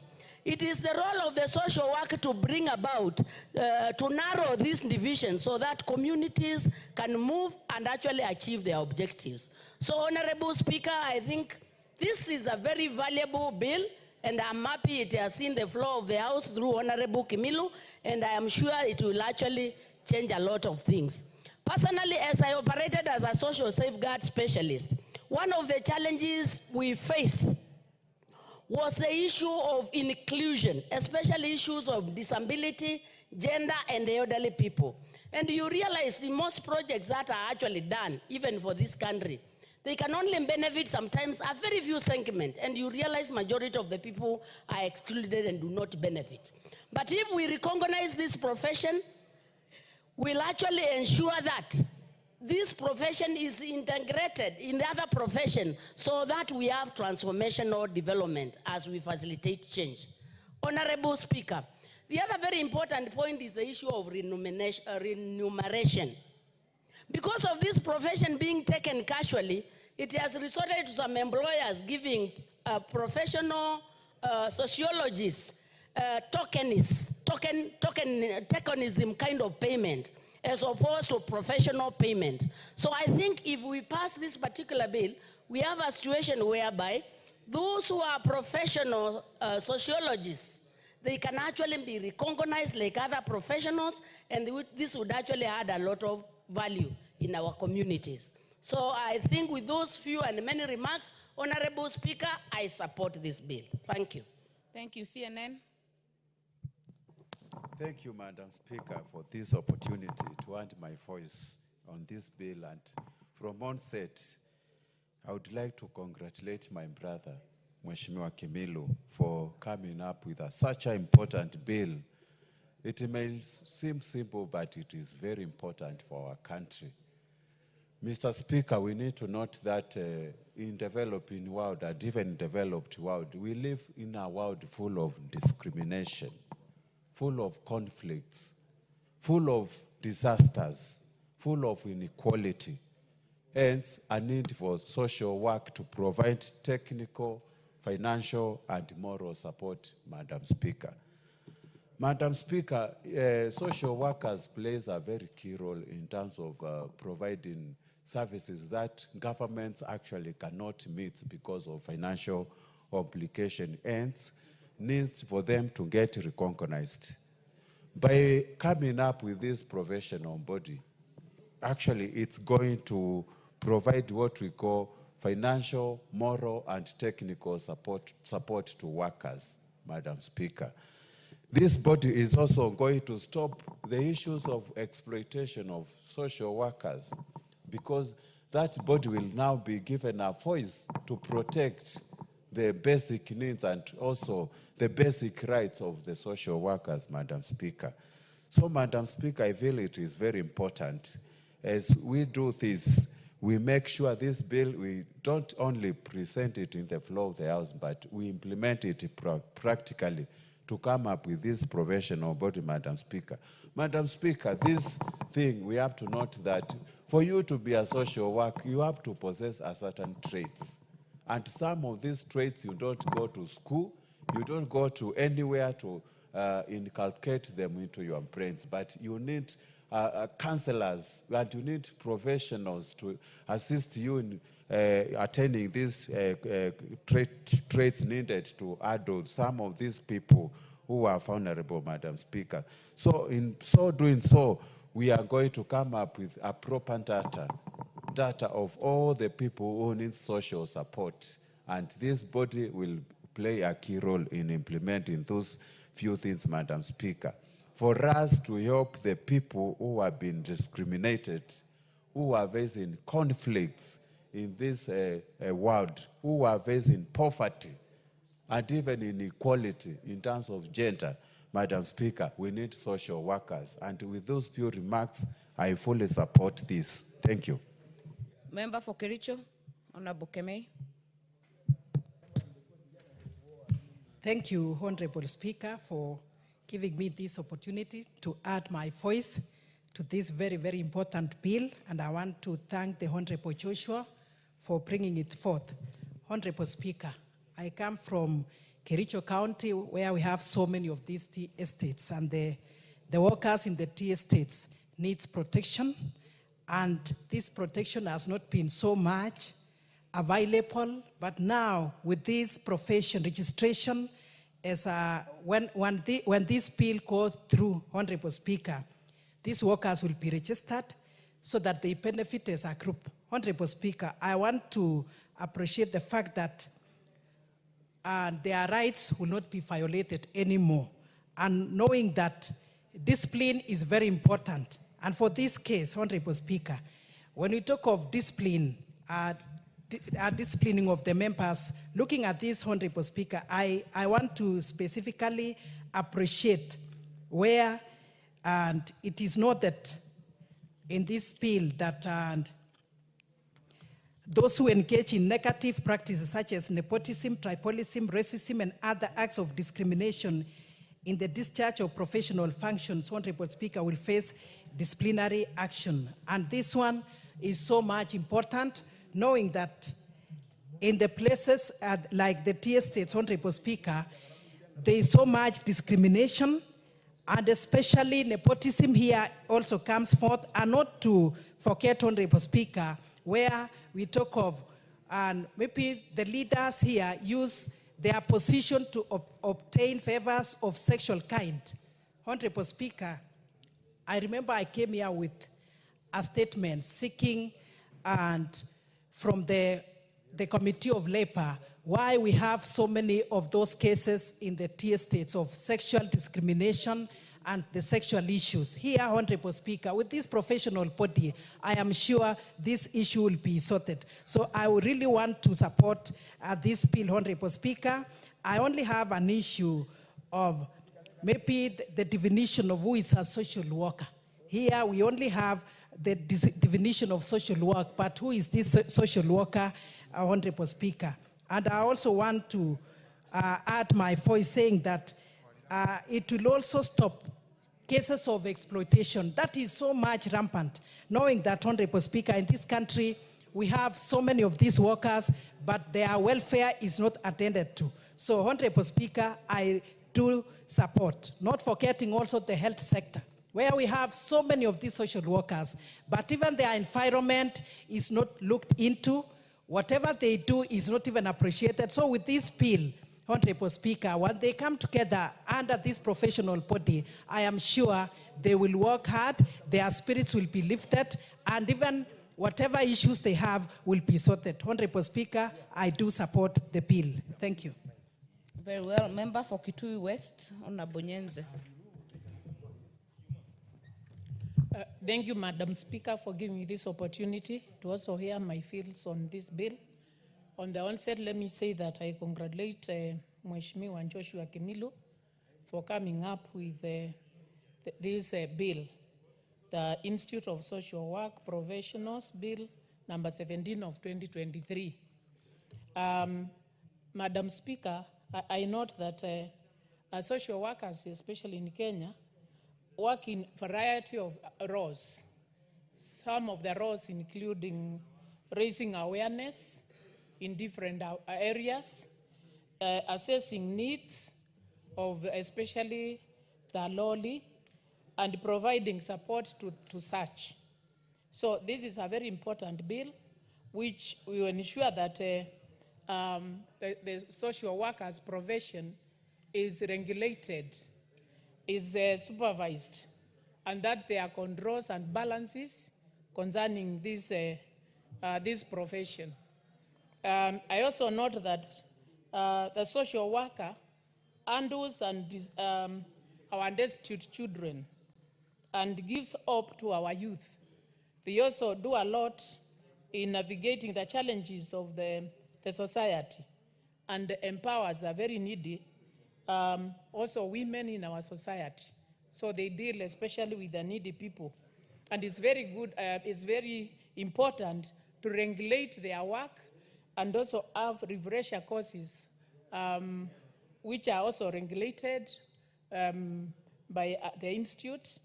It is the role of the social worker to bring about, to narrow this division so that communities can move and actually achieve their objectives. So, Honorable Speaker, I think this is a very valuable bill, and I'm happy it has seen the floor of the House through Honorable Kimilu, and I am sure it will actually change a lot of things. Personally, as I operated as a social safeguard specialist, one of the challenges we faced was the issue of inclusion, especially issues of disability, gender, and elderly people. And you realize in most projects that are actually done, even for this country, they can only benefit sometimes a very few segment, and you realize majority of the people are excluded and do not benefit. But if we recognize this profession, will actually ensure that this profession is integrated in the other profession so that we have transformational development as we facilitate change. Honorable Speaker, the other very important point is the issue of remuneration. Because of this profession being taken casually, it has resorted to some employers giving professional sociologists tokenism kind of payment as opposed to professional payment. So I think if we pass this particular bill, we have a situation whereby those who are professional sociologists, they can actually be recognized like other professionals, and this would actually add a lot of value in our communities. So I think with those few and many remarks, Honorable Speaker, I support this bill. Thank you. Thank you, CNN. Thank you, Madam Speaker, for this opportunity to add my voice on this bill. And from onset, I would like to congratulate my brother, Mheshimiwa Kimilu, for coming up with such an important bill. It may seem simple, but it is very important for our country. Mr. Speaker, we need to note that in developing world and even developed world, we live in a world full of discrimination, full of conflicts, full of disasters, full of inequality. Hence, a need for social work to provide technical, financial, and moral support, Madam Speaker. Madam Speaker, social workers plays a very key role in terms of providing services that governments actually cannot meet because of financial obligation, hence needs for them to get recognized. By coming up with this professional body, actually it's going to provide what we call financial, moral, and technical support to workers, Madam Speaker. This body is also going to stop the issues of exploitation of social workers, because that body will now be given a voice to protect the basic needs and also the basic rights of the social workers, Madam Speaker. So, Madam Speaker, I feel it is very important as we do this, we make sure this bill, we don't only present it in the floor of the House, but we implement it practically to come up with this professional body, Madam Speaker. Madam Speaker, this thing, we have to note that for you to be a social worker, you have to possess a certain traits. And some of these traits, you don't go to school, you don't go to anywhere to inculcate them into your brains, but you need counselors, and you need professionals to assist you in attaining these traits needed to adult some of these people who are vulnerable, Madam Speaker. So in so doing so, we are going to come up with a proper data of all the people who need social support. And this body will play a key role in implementing those few things, Madam Speaker. For us to help the people who have been discriminated, who are facing conflicts in this world, who are facing poverty, and even inequality in terms of gender. Madam Speaker, we need social workers. And with those few remarks, I fully support this. Thank you. Member for Kericho, Honorable Kemei. Thank you, Honorable Speaker, for giving me this opportunity to add my voice to this very, very important bill. And I want to thank the Honorable Joshua for bringing it forth. Honorable Speaker, I come from Kericho County, where we have so many of these tea estates, and the workers in the tea estates needs protection, and this protection has not been so much available, but now with this profession registration, as when this bill goes through, Honorable Speaker, these workers will be registered so that they benefit as a group. Honorable Speaker, I want to appreciate the fact that their rights will not be violated anymore. And knowing that discipline is very important. And for this case, Honorable Speaker, when we talk of discipline, disciplining of the members, looking at this, Honorable Speaker, I want to specifically appreciate where, and it is noted in this bill that those who engage in negative practices such as nepotism, tribalism, racism, and other acts of discrimination in the discharge of professional functions, Honorable Speaker, will face disciplinary action. And this one is so much important, knowing that in the places like the tea estates, Honorable Speaker, there is so much discrimination, and especially nepotism here also comes forth, and not to forget, Honorable Speaker, where we talk of, and maybe the leaders here use their position to obtain favors of sexual kind. Honorable Speaker, I remember I came here with a statement seeking, and from the Committee of Labor, why we have so many of those cases in the tea estates of sexual discrimination and the sexual issues. Here, Honorable Speaker, with this professional body, I am sure this issue will be sorted. So I would really want to support this bill, Honorable Speaker. I only have an issue of maybe the definition of who is a social worker. Here, we only have the definition of social work, but who is this social worker, Honorable Speaker? And I also want to add my voice saying that it will also stop cases of exploitation. That is so much rampant, knowing that, Honorable Speaker, in this country, we have so many of these workers, but their welfare is not attended to. So, Honorable Speaker, I do support, not forgetting also the health sector, where we have so many of these social workers, but even their environment is not looked into. Whatever they do is not even appreciated. So with this bill, Honorable Speaker, when they come together under this professional body, I am sure they will work hard, their spirits will be lifted, and even whatever issues they have will be sorted. Honorable Speaker, I do support the bill. Thank you. Very well. Member for Kitui West, Honorable Nyenze. Thank you, Madam Speaker, for giving me this opportunity to also hear my feelings on this bill. On the onset, let me say that I congratulate Mheshimiwa Joshua Kimilu for coming up with this bill, the Institute of Social Work Professionals Bill number 17 of 2023. Madam Speaker, I note that social workers, especially in Kenya, work in a variety of roles. Some of the roles including raising awareness in different areas, assessing needs of especially the lowly, and providing support to such. So this is a very important bill which will ensure that the social workers' profession is regulated, is supervised, and that there are controls and balances concerning this profession. I also note that the social worker handles our destitute children and gives hope to our youth. They also do a lot in navigating the challenges of the society. and empowers the very needy, also women in our society. So they deal especially with the needy people. And it's very good, it's very important to regulate their work and also have refresher courses, which are also regulated by the institute.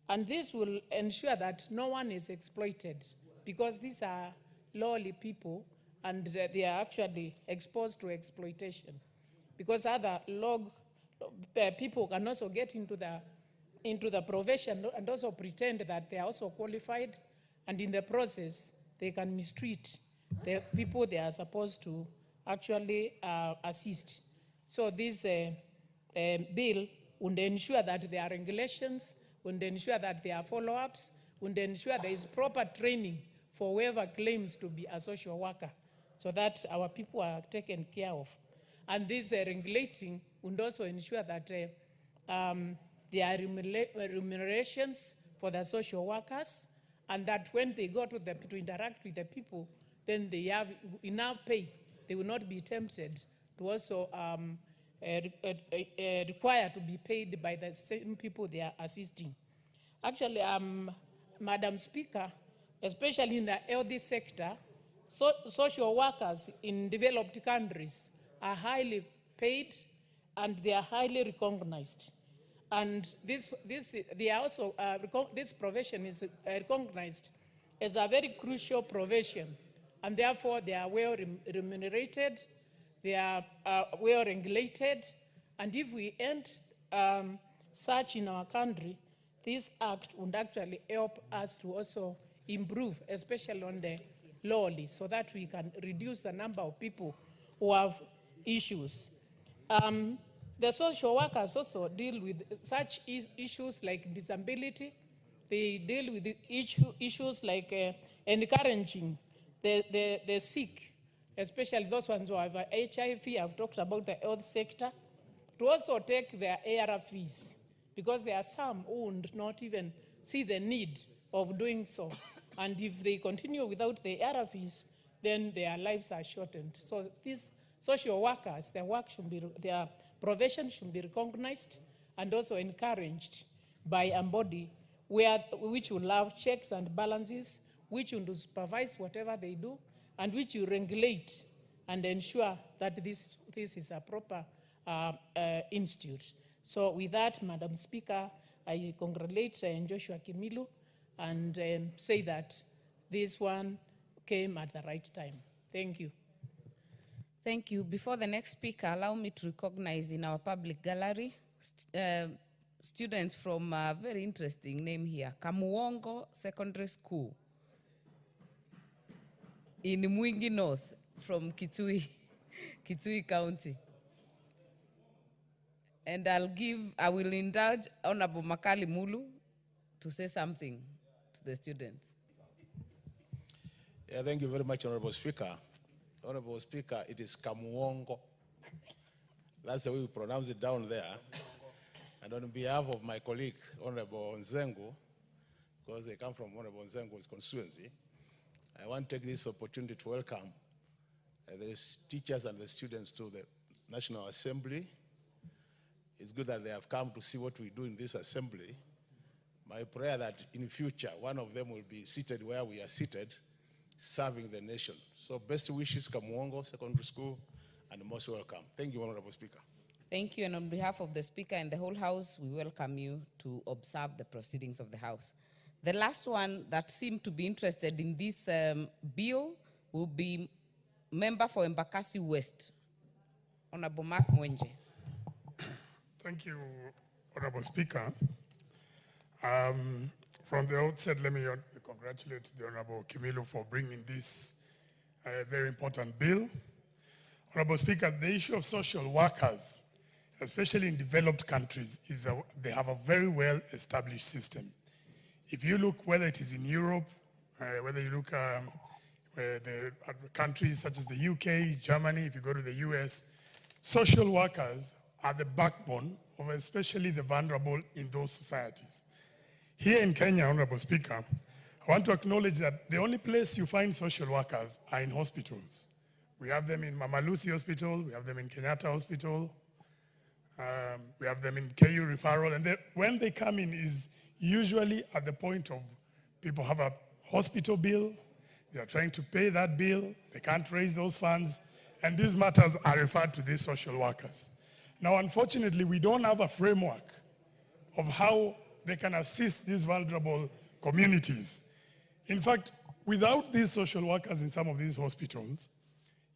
And this will ensure that no one is exploited, because these are lowly people and they are actually exposed to exploitation. Because other people can also get into the profession and also pretend that they are also qualified, and in the process, they can mistreat the people they are supposed to actually assist. So this bill would ensure that there are regulations, would ensure that there are follow-ups, would ensure there is proper training for whoever claims to be a social worker, so that our people are taken care of. And this regulating would also ensure that there are remunerations for the social workers, and that when they go to interact with the people, then they have enough pay. They will not be tempted to also require to be paid by the same people they are assisting. Actually, Madam Speaker, especially in the healthy sector, social workers in developed countries are highly paid and they are highly recognized. And this profession is recognized as a very crucial profession, and therefore they are well remunerated, they are well regulated, and if we end such in our country, this act would actually help us to also improve, especially on the lowly, so that we can reduce the number of people who have issues. The social workers also deal with such issues like disability. They deal with the issues like encouraging the sick, especially those ones who have HIV. I've talked about the health sector, to also take their ARVs, because there are some who would not even see the need of doing so. And if they continue without the ARVs, then their lives are shortened. So these social workers, their profession should be recognized and also encouraged by a body which will have checks and balances, which will supervise whatever they do, and which will regulate and ensure that this is a proper institute. So with that, Madam Speaker, I congratulate Joshua Kimilu and say that this one came at the right time. Thank you. Thank you. Before the next speaker, allow me to recognize in our public gallery students from a very interesting name here, Kamuongo Secondary School in Mwingi North from Kitui County. And I will indulge Honorable Makali Mulu to say something to the students. Yeah, thank you very much, Honorable Speaker. Honorable Speaker, it is Kamuongo. That's the way we pronounce it down there. And on behalf of my colleague, Honorable Nzengu, because they come from Honorable Nzengu's constituency, I want to take this opportunity to welcome the teachers and the students to the National Assembly. It's good that they have come to see what we do in this assembly. My prayer that in future, one of them will be seated where we are seated, serving the nation. So best wishes, Kamuongo Secondary School, and most welcome. Thank you, Honorable Speaker. Thank you, and on behalf of the Speaker and the whole House, we welcome you to observe the proceedings of the House. The last one that seemed to be interested in this bill will be Member for Embakasi West, Honorable Mark Mwenje. Thank you, Honorable Speaker. From the outset, let me congratulate the Honorable Kimilu for bringing this very important bill. Honorable Speaker, the issue of social workers, especially in developed countries, they have a very well-established system. If you look, whether it is in Europe, whether you look at countries such as the UK, Germany, if you go to the US, social workers are the backbone of especially the vulnerable in those societies. Here in Kenya, Honorable Speaker, I want to acknowledge that the only place you find social workers are in hospitals, We have them in Mama Lucy Hospital, we have them in Kenyatta Hospital, we have them in KU referral, and when they come in is usually at the point of people have a hospital bill, they are trying to pay that bill, they can't raise those funds, and these matters are referred to these social workers. Now, unfortunately, we don't have a framework of how they can assist these vulnerable communities. In fact, without these social workers in some of these hospitals,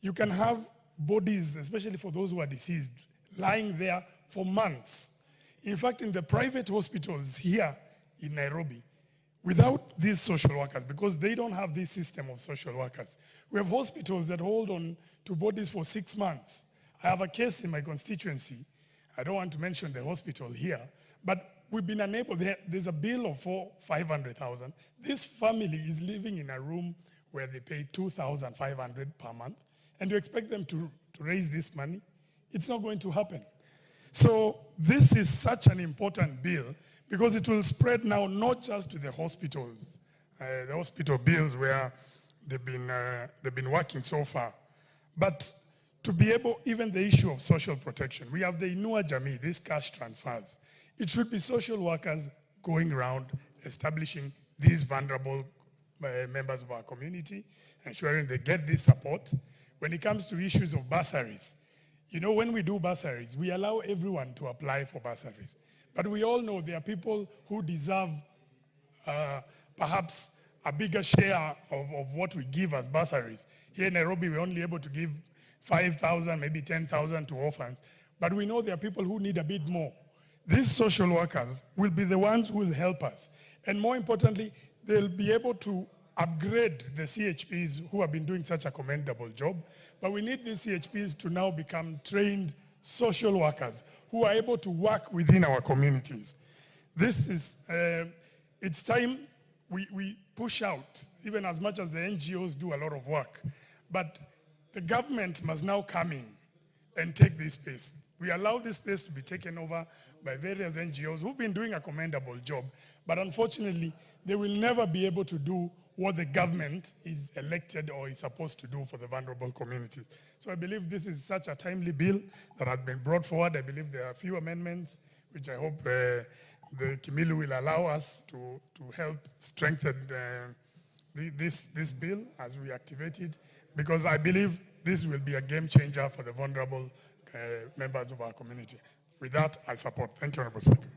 you can have bodies, especially for those who are deceased, lying there for months. In fact, in the private hospitals here in Nairobi, without these social workers, because they don't have this system of social workers, we have hospitals that hold on to bodies for 6 months. I have a case in my constituency. I don't want to mention the hospital here, but we've been unable, there's a bill of 500,000. This family is living in a room where they pay 2,500 per month, and you expect them to raise this money? It's not going to happen. So this is such an important bill because it will spread now not just to the hospitals, the hospital bills where they've been working so far, but to be able, even the issue of social protection. We have the Inua Jamii, these cash transfers. It should be social workers going around establishing these vulnerable members of our community, ensuring they get this support. When it comes to issues of bursaries, you know, when we do bursaries, we allow everyone to apply for bursaries. But we all know there are people who deserve perhaps a bigger share of what we give as bursaries. Here in Nairobi, we're only able to give 5,000, maybe 10,000 to orphans. But we know there are people who need a bit more. These social workers will be the ones who will help us. And more importantly, they'll be able to upgrade the CHPs who have been doing such a commendable job. But we need these CHPs to now become trained social workers who are able to work within our communities. This is, it's time we push out, even as much as the NGOs do a lot of work. But the government must now come in and take this space. We allow this space to be taken over by various NGOs who've been doing a commendable job, but unfortunately, they will never be able to do what the government is elected or is supposed to do for the vulnerable communities. So I believe this is such a timely bill that has been brought forward. I believe there are a few amendments, which I hope the Kimilu will allow us to help strengthen this bill as we activate it, because I believe this will be a game changer for the vulnerable members of our community. With that, I support. Thank you, Honorable Speaker.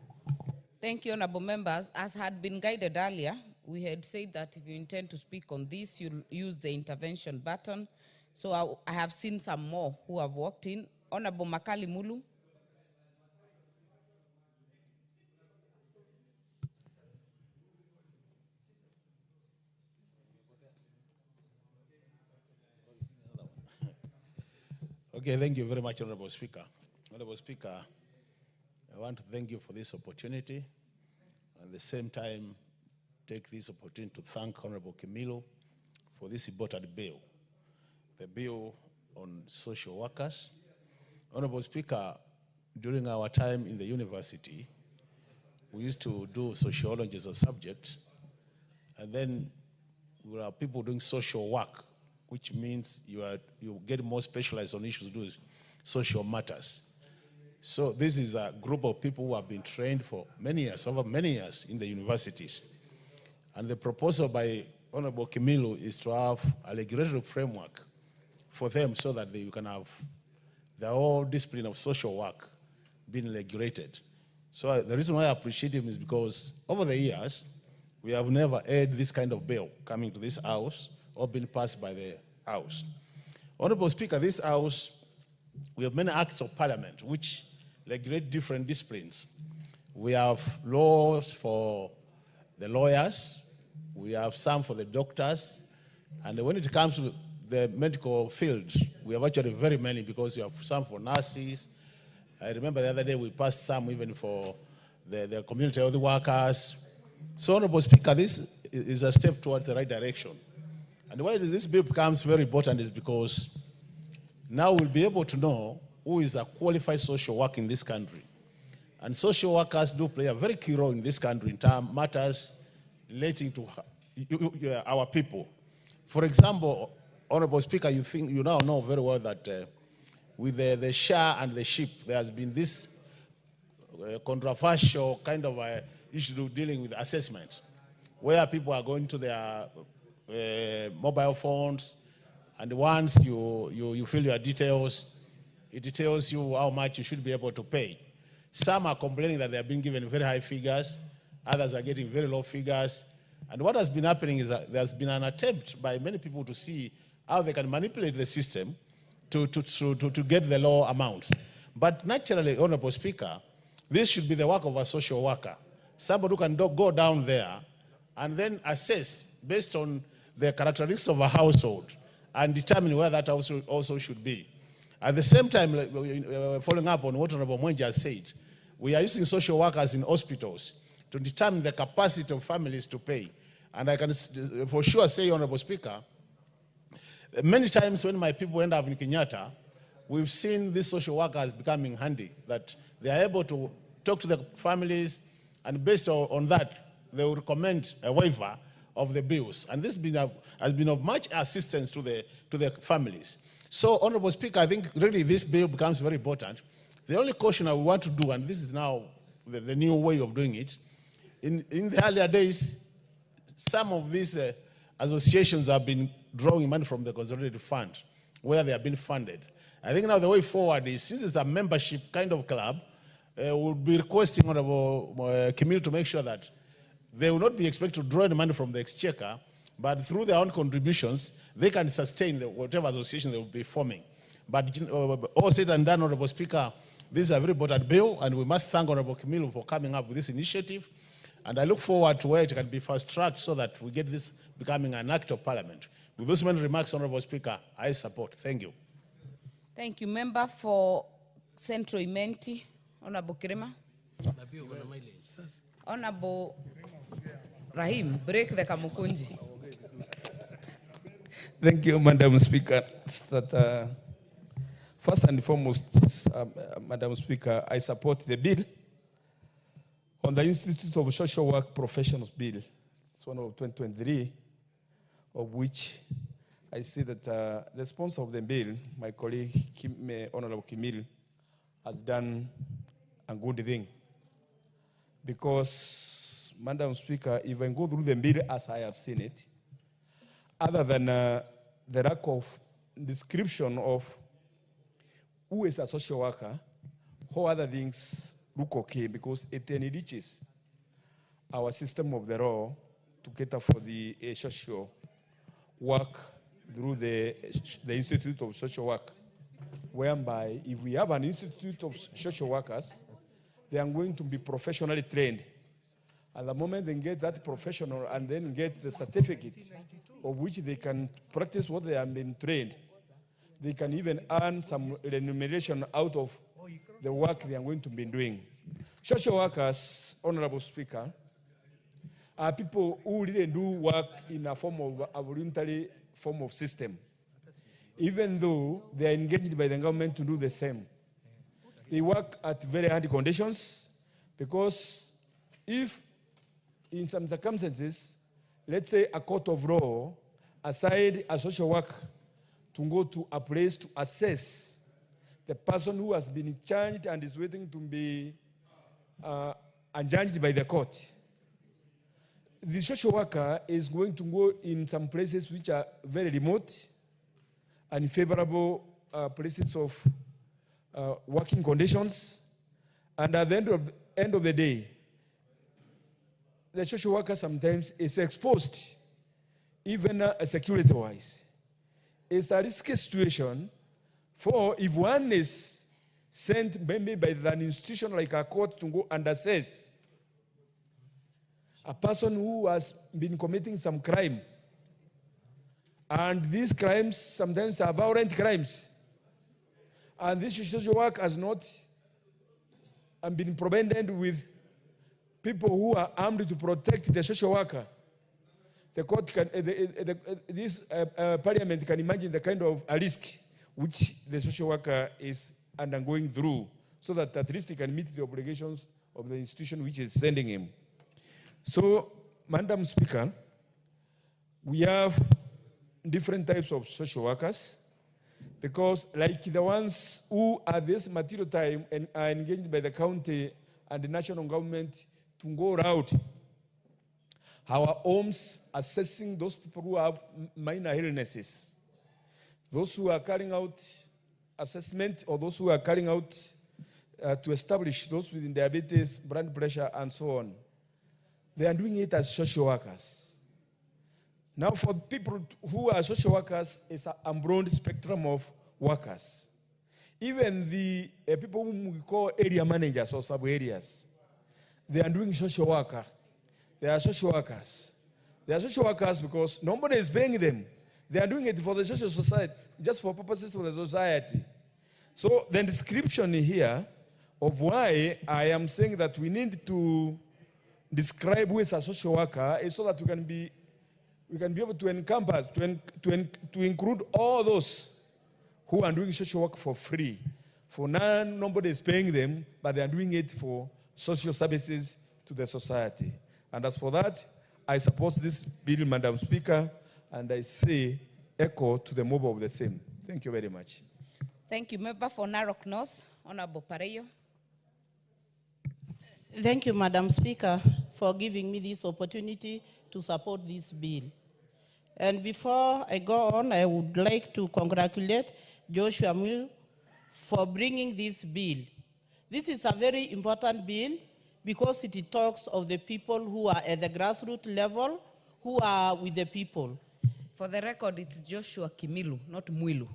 Thank you, Honorable Members. As had been guided earlier, we had said that if you intend to speak on this, you'll use the intervention button. So I have seen some more who have walked in. Honorable Makali Mulu. Okay, thank you very much, Honorable Speaker. Honorable Speaker, I want to thank you for this opportunity. At the same time, take this opportunity to thank Honorable Kimilu for this important bill, the bill on social workers. Honorable Speaker, during our time in the university, we used to do sociology as a subject, and then there are people doing social work, which means you get more specialized on issues to do with social matters. So this is a group of people who have been trained for many years, over many years in the universities. And the proposal by Honorable Kimilu is to have a regulatory framework for them so that you can have the whole discipline of social work being regulated. So the reason why I appreciate him is because over the years, we have never had this kind of bill coming to this house or been passed by the House. Honorable Speaker, this House, we have many acts of parliament which regulate different disciplines. We have laws for the lawyers, we have some for the doctors, and when it comes to the medical field, we have actually very many because we have some for nurses. I remember the other day we passed some even for the community health workers. So, Honorable Speaker, this is a step towards the right direction. And why this bill becomes very important is because now we'll be able to know who is a qualified social worker in this country. And social workers do play a very key role in this country in matters relating to our people. For example, Honorable Speaker, you now know very well that with the Shah and the sheep, there has been this controversial kind of issue dealing with assessment, where people are going to their mobile phones, and once you fill your details, it tells you how much you should be able to pay. Some are complaining that they are being given very high figures, others are getting very low figures. And what has been happening is that there's been an attempt by many people to see how they can manipulate the system to get the low amounts. But naturally, Honorable Speaker, this should be the work of a social worker. Somebody who can go down there and then assess based on the characteristics of a household and determine where that household also should be. At the same time, following up on what Honorable Mwenja has said, we are using social workers in hospitals to determine the capacity of families to pay. And I can for sure say, Honorable Speaker, many times when my people end up in Kenyatta, we've seen these social workers becoming handy, that they are able to talk to the families, and based on that, they will recommend a waiver of the bills. And this has been of much assistance to the families. So, Honorable Speaker, I think really this bill becomes very important. The only caution I want to do, and this is now the new way of doing it, in the earlier days, some of these associations have been drawing money from the consolidated fund, where they have been funded. I think now the way forward is, since it's a membership kind of club, we'll be requesting Honorable Kimil to make sure that they will not be expected to draw any money from the exchequer, but through their own contributions, they can sustain whatever association they will be forming. But all said and done, Honorable Speaker, this is a very important bill, and we must thank Honorable Kimil for coming up with this initiative. And I look forward to where it can be fast-tracked so that we get this becoming an act of parliament. With those many remarks, Honorable Speaker, I support. Thank you. Thank you. Member for Central Imenti, Honorable Kirima. Honorable Rahim, break the Kamukunji. Thank you, Madam Speaker. First and foremost, Madam Speaker, I support the bill on the Institute of Social Work Professionals Bill. It's one of 2023, of which I see that the sponsor of the bill, my colleague, Honorable Kimil, has done a good thing. Because, Madam Speaker, if I go through the bill as I have seen it, other than the lack of description of who is a social worker, how other things look okay, because it enriches our system of the law to cater for the social work through the Institute of Social Work, whereby if we have an Institute of Social Workers, they are going to be professionally trained. At the moment they get that professional and then get the certificate of which they can practice what they have been trained, they can even earn some remuneration out of the work they are going to be doing. Social workers, Honorable Speaker, are people who really do work in a form of a voluntary form of system, even though they are engaged by the government to do the same. They work at very hard conditions, because if in some circumstances, let's say a court of law aside a social worker to go to a place to assess the person who has been charged and is waiting to be adjudged by the court, the social worker is going to go in some places which are very remote and favorable places of working conditions. And at the end of the day, the social worker sometimes is exposed, even security-wise. It's a risky situation, for if one is sent maybe by an institution like a court to go and assess a person who has been committing some crime, and these crimes sometimes are violent crimes, and this social work has not been provided with people who are armed to protect the social worker, the court can, this parliament can imagine the kind of a risk which the social worker is undergoing through, so that at least he can meet the obligations of the institution which is sending him. So, Madam Speaker, we have different types of social workers, because like the ones who at this material time and are engaged by the county and the national government to go around our homes assessing those people who have minor illnesses, those who are carrying out assessment or those who are carrying out to establish those with diabetes, blood pressure, and so on. They are doing it as social workers. Now, for people who are social workers, it's a broad spectrum of workers. Even the people whom we call area managers or sub-areas, they are doing social work. They are social workers. They are social workers because nobody is paying them. They are doing it for the social society, just for purposes of the society. So the description here of why I am saying that we need to describe who is a social worker is so that we can be able to encompass, to include all those who are doing social work for free. For now, nobody is paying them, but they are doing it for social services to the society. And as for that, I support this bill, Madam Speaker, and I say echo to the mob of the same. Thank you very much. Thank you. Member for Narok North, Honorable Pareyo. Thank you, Madam Speaker, for giving me this opportunity to support this bill. And before I go on, I would like to congratulate Joshua Mill for bringing this bill. This is a very important bill because it talks of the people who are at the grassroots level, who are with the people. For the record, it's Joshua Kimilu, not Mwilu.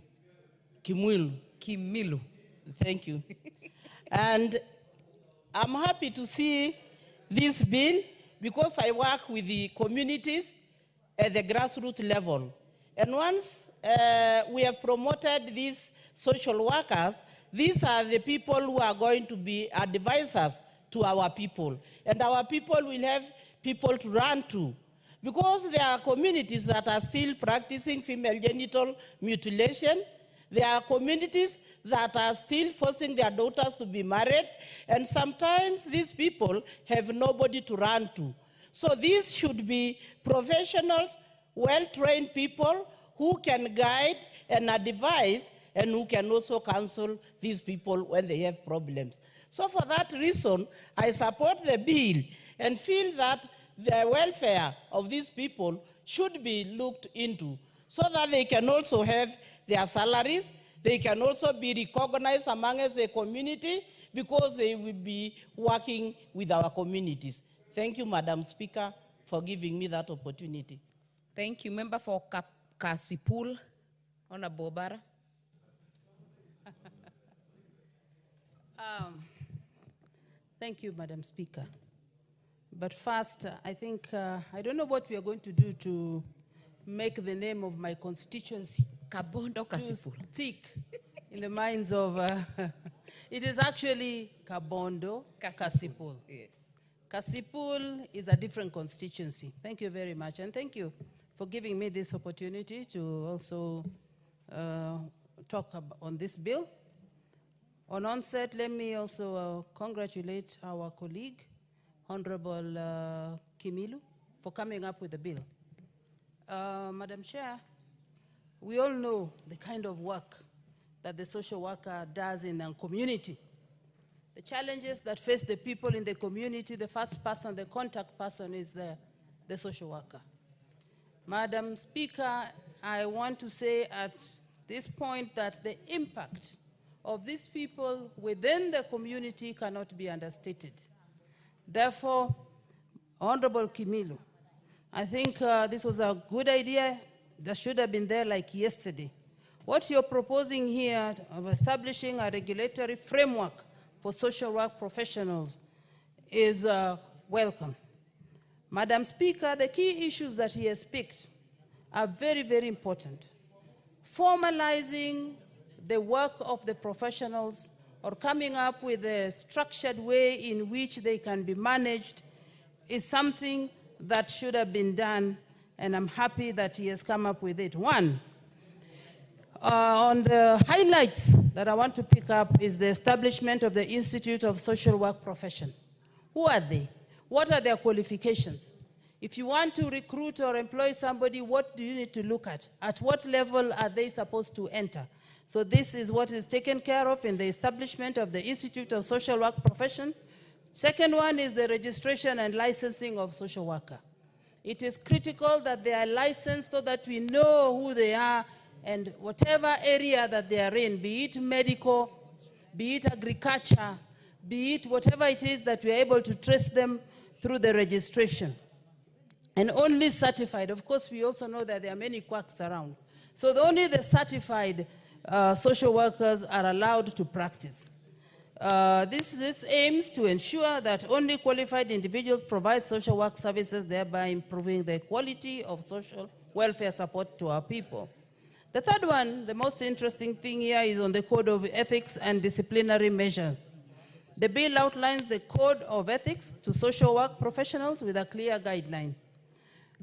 Kimwilu. Kimilu. Thank you. And I'm happy to see this bill because I work with the communities at the grassroots level. And once we have promoted these social workers, these are the people who are going to be advisors to our people. And our people will have people to run to. Because there are communities that are still practicing female genital mutilation. There are communities that are still forcing their daughters to be married. And sometimes these people have nobody to run to. So these should be professionals, well-trained people who can guide and advise and who can also counsel these people when they have problems. So for that reason, I support the bill and feel that the welfare of these people should be looked into so that they can also have their salaries, they can also be recognized amongst the community because they will be working with our communities. Thank you, Madam Speaker, for giving me that opportunity. Thank you. Member for Kasipul, Honorable Bara. Thank you, Madam Speaker. But first, I think, I don't know what we are going to do to make the name of my constituency Kabondo Kasipul stick in the minds of, it is actually Kabondo Kasipul. Yes. Kasipul is a different constituency. Thank you very much. And thank you for giving me this opportunity to also talk on this bill. On onset, let me also congratulate our colleague, Honorable Kimilu, for coming up with the bill. Madam Chair, we all know the kind of work that the social worker does in a community. The challenges that face the people in the community, the first person, the contact person is the social worker. Madam Speaker, I want to say at this point that the impact of these people within the community cannot be understated. Therefore, Honorable Kimilu, I think this was a good idea that should have been there like yesterday. What you're proposing here of establishing a regulatory framework for social work professionals is welcome. Madam Speaker, the key issues that he has picked are very, very important. Formalizing the work of the professionals or coming up with a structured way in which they can be managed is something that should have been done, and I'm happy that he has come up with it. One, on the highlights that I want to pick up is the establishment of the Institute of Social Work Profession. Who are they? What are their qualifications? If you want to recruit or employ somebody, what do you need to look at? At what level are they supposed to enter? So this is what is taken care of in the establishment of the Institute of Social Work Profession. Second one is the registration and licensing of social worker. It is critical that they are licensed so that we know who they are and whatever area that they are in, be it medical, be it agriculture, be it whatever it is, that we are able to trace them through the registration. And only certified. Of course, we also know that there are many quacks around. So only the certified social workers are allowed to practice. This aims to ensure that only qualified individuals provide social work services, thereby improving the quality of social welfare support to our people. The third one, the most interesting thing here, is on the Code of Ethics and Disciplinary Measures. The bill outlines the Code of Ethics to social work professionals with a clear guideline.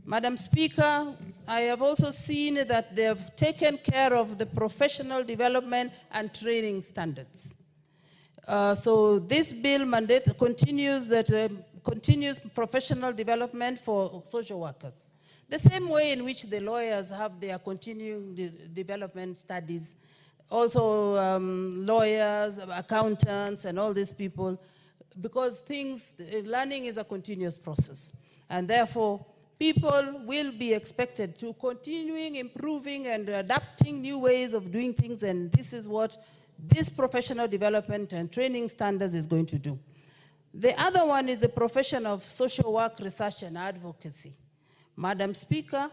Madam Speaker, I have also seen that they have taken care of the professional development and training standards. So this bill continues professional development for social workers. The same way in which the lawyers have their continuing development studies, also lawyers, accountants, and all these people, because learning is a continuous process. And therefore, people will be expected to continuing improving and adapting new ways of doing things, and this is what this professional development and training standards is going to do. The other one is the profession of social work research and advocacy. Madam Speaker,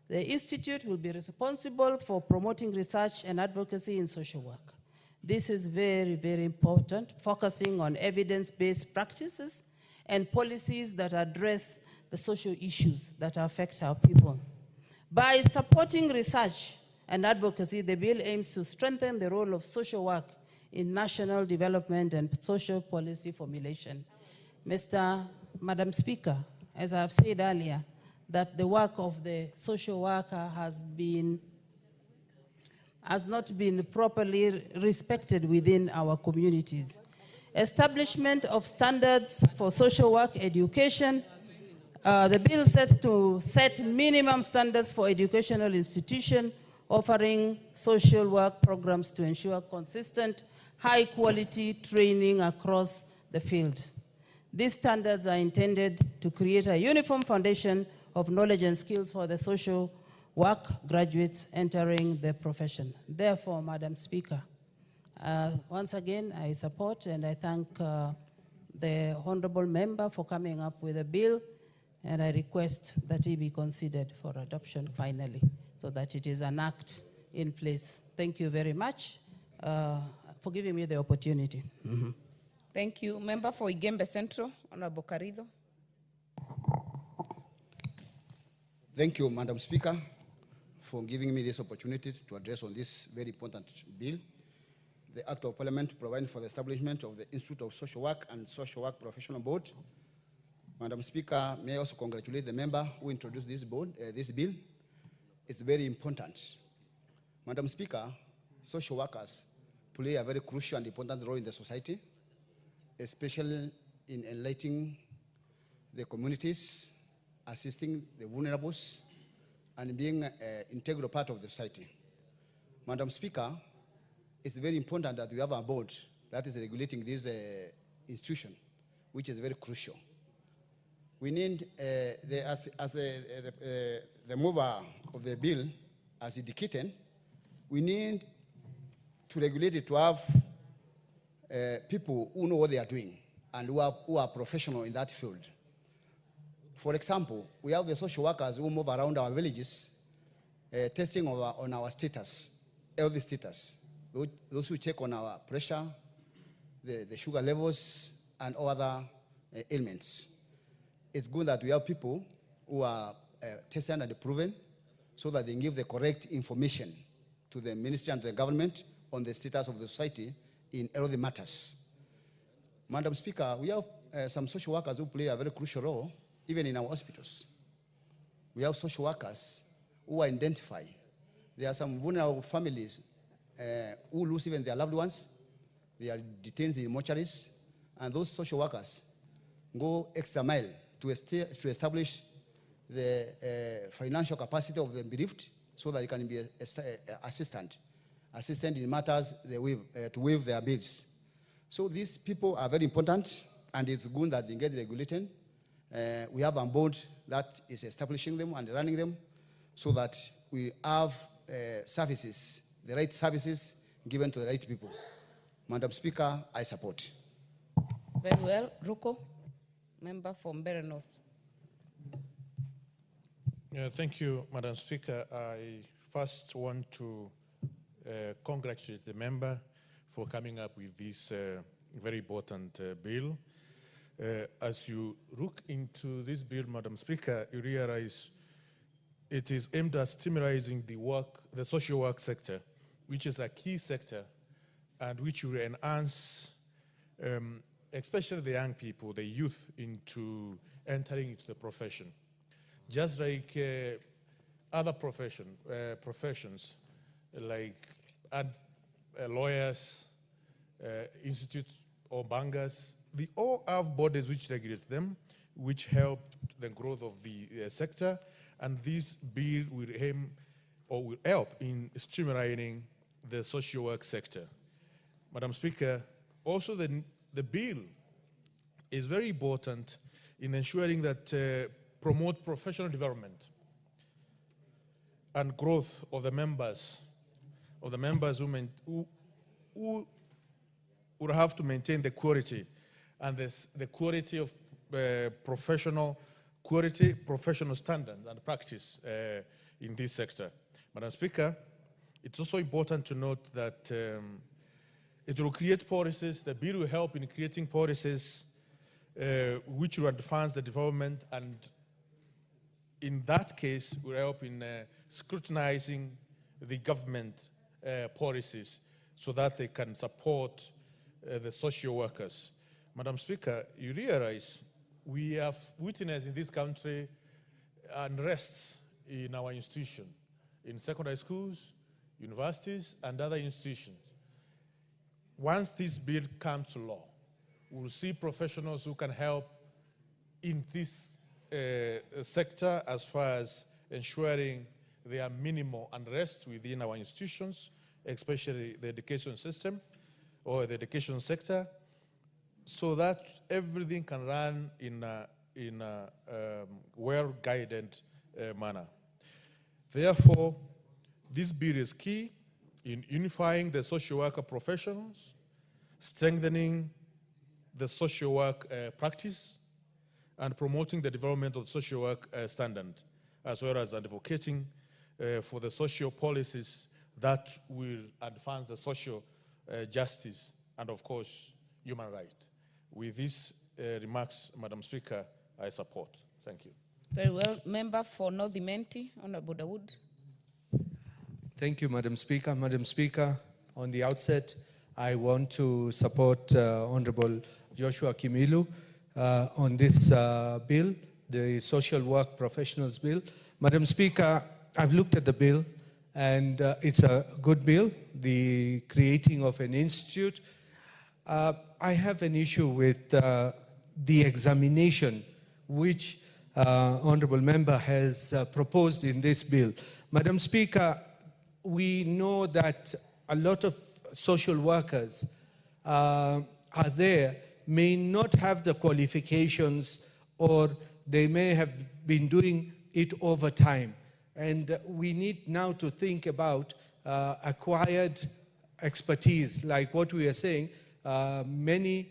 the Institute will be responsible for promoting research and advocacy in social work. This is very, very important, focusing on evidence-based practices and policies that address the social issues that affect our people. By supporting research and advocacy, the bill aims to strengthen the role of social work in national development and social policy formulation. Madam Speaker, as I have said earlier, that the work of the social worker has not been properly respected within our communities. Establishment of standards for social work education. The bill sets to set minimum standards for educational institutions offering social work programs to ensure consistent, high-quality training across the field. These standards are intended to create a uniform foundation of knowledge and skills for the social work graduates entering the profession. Therefore, Madam Speaker, once again, I support and I thank the honorable member for coming up with a bill, and I request that it be considered for adoption finally, so that it is an act in place. Thank you very much for giving me the opportunity. Mm-hmm. Thank you. Member for Igembe Central, Honorable Carrido. Thank you, Madam Speaker, for giving me this opportunity to address on this very important bill, the Act of Parliament providing for the establishment of the Institute of Social Work and Social Work Professional Board. Madam Speaker, may I also congratulate the member who introduced this bill. It's very important. Madam Speaker, social workers play a very crucial and important role in the society, especially in enlightening the communities, assisting the vulnerables, and being an integral part of the society. Madam Speaker, it's very important that we have a board that is regulating this institution, which is very crucial. We need, the mover of the bill, as indicated, we need to regulate it to have people who know what they are doing and who are professional in that field. For example, we have the social workers who move around our villages, testing on our status, health status. Those who check on our pressure, the sugar levels, and all other ailments. It's good that we have people who are tested and proven so that they give the correct information to the ministry and the government on the status of the society in health matters. Madam Speaker, we have some social workers who play a very crucial role even in our hospitals. We have social workers who identify. There are some vulnerable families who lose even their loved ones. They are detained in mortuaries, and those social workers go extra mile to establish the financial capacity of the bereaved so that they can be assistant in matters to waive their bills. So these people are very important, and it's good that they get regulated. We have a board that is establishing them and running them so that we have services, the right services given to the right people. Madam Speaker, I support. Very well. Ruko, member from Mbeere North. Thank you, Madam Speaker. I first want to congratulate the member for coming up with this very important bill. As you look into this bill, Madam Speaker, you realize it is aimed at stimulating the social work sector, which is a key sector and which will enhance, especially the young people, the youth, into entering into the profession. Just like other professions, like lawyers, institutes or bankers, they all have bodies which regulate them, which help the growth of the sector, and this bill will aim or will help in streamlining the social work sector. Madam Speaker, also the bill is very important in ensuring that promote professional development and growth of the members who would have to maintain the quality and the quality of professional standards and practice in this sector. Madam Speaker, it's also important to note that it will create policies. The bill will help in creating policies which will advance the development, and in that case will help in scrutinizing the government policies so that they can support the social workers. Madam Speaker, you realize we have witnessed in this country unrest in our institution, in secondary schools, universities, and other institutions. Once this bill comes to law, we'll see professionals who can help in this sector as far as ensuring there are minimal unrest within our institutions, especially the education system or the education sector, so that everything can run in a well-guided manner. Therefore, this bill is key in unifying the social worker professions, strengthening the social work practice, and promoting the development of social work standard, as well as advocating for the social policies that will advance the social justice and, of course, human rights. With these remarks, Madam Speaker, I support. Thank you. Very well. Member for North Imenti, Honorable Dawood. Thank you, Madam Speaker. Madam Speaker, on the outset, I want to support Honorable Joshua Kimilu on this bill, the Social Work Professionals Bill. Madam Speaker, I've looked at the bill, and it's a good bill, the creating of an institute. I have an issue with the examination which Honorable Member has proposed in this bill. Madam Speaker, we know that a lot of social workers are there, may not have the qualifications, or they may have been doing it over time. And we need now to think about acquired expertise, like what we are saying. Many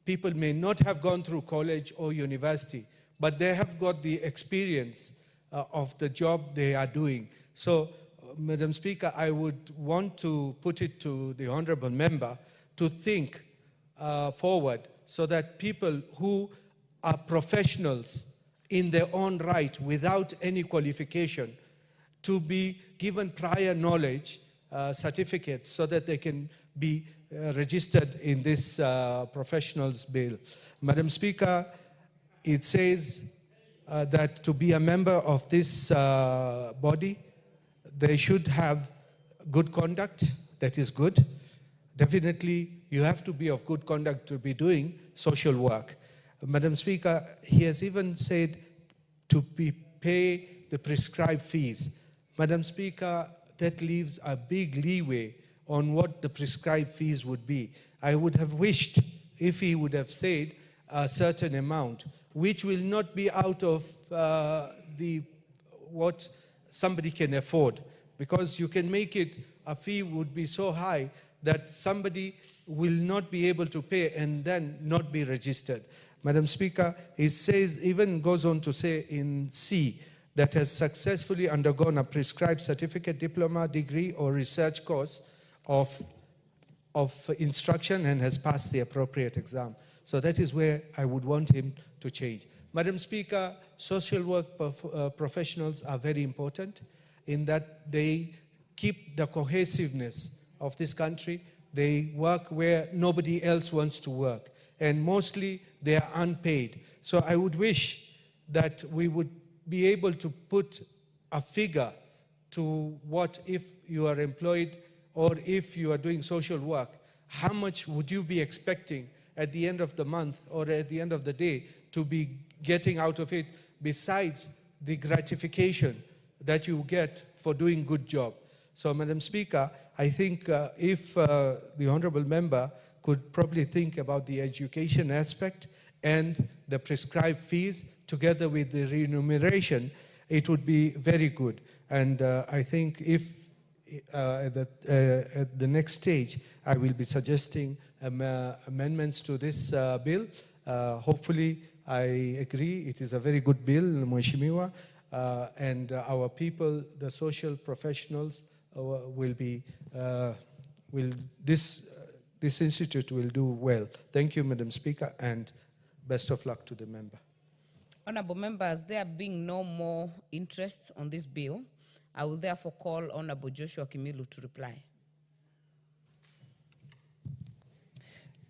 people may not have gone through college or university, but they have got the experience of the job they are doing. So, Madam Speaker, I would want to put it to the Honorable Member to think forward so that people who are professionals in their own right without any qualification to be given prior knowledge certificates so that they can be registered in this professionals bill. Madam Speaker, it says that to be a member of this body, they should have good conduct. That is good. Definitely, you have to be of good conduct to be doing social work. Madam Speaker, he has even said to be pay the prescribed fees. Madam Speaker, that leaves a big leeway on what the prescribed fees would be. I would have wished if he would have said a certain amount, which will not be out of what somebody can afford, because you can make it, a fee would be so high that somebody will not be able to pay and then not be registered. Madam Speaker, it says, even goes on to say in C, that has successfully undergone a prescribed certificate, diploma, degree, or research course of instruction and has passed the appropriate exam. So that is where I would want him to change. Madam Speaker, social work professionals are very important in that they keep the cohesiveness of this country. They work where nobody else wants to work, and mostly they are unpaid. So I would wish that we would be able to put a figure to what, if you are employed or if you are doing social work, how much would you be expecting at the end of the month or at the end of the day to be getting out of it, besides the gratification that you get for doing good job. So, Madam Speaker, I think if the honourable member could probably think about the education aspect and the prescribed fees together with the remuneration, it would be very good. And I think if at the next stage, I will be suggesting amendments to this bill. Hopefully, I agree. It is a very good bill, Mheshimiwa, and our people, the social professionals, this institute will do well. Thank you, Madam Speaker, and best of luck to the member. Honourable members, there being no more interest on this bill, I will therefore call Honourable Joshua Kimilu to reply.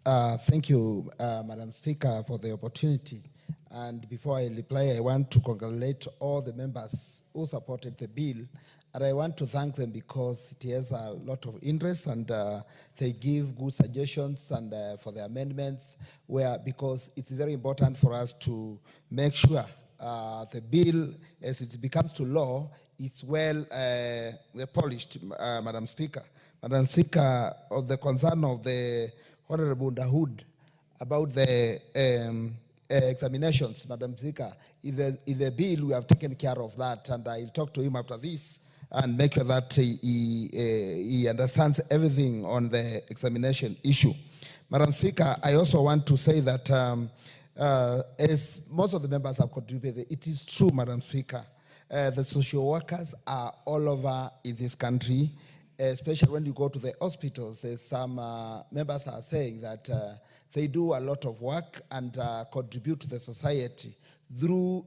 Thank you, Madam Speaker, for the opportunity. And before I reply, I want to congratulate all the members who supported the bill. And I want to thank them because it has a lot of interest, and they give good suggestions and for the amendments, because it's very important for us to make sure the bill, as it becomes to law, it's well polished, Madam Speaker. Madam Speaker, of the concern of the Honorable Dahoud about the examinations, Madam Speaker, in the bill we have taken care of that, and I'll talk to him after this and make sure that he understands everything on the examination issue. Madam Speaker, I also want to say that as most of the members have contributed, it is true, Madam Speaker, the social workers are all over in this country, especially when you go to the hospitals, as some members are saying that they do a lot of work and contribute to the society through,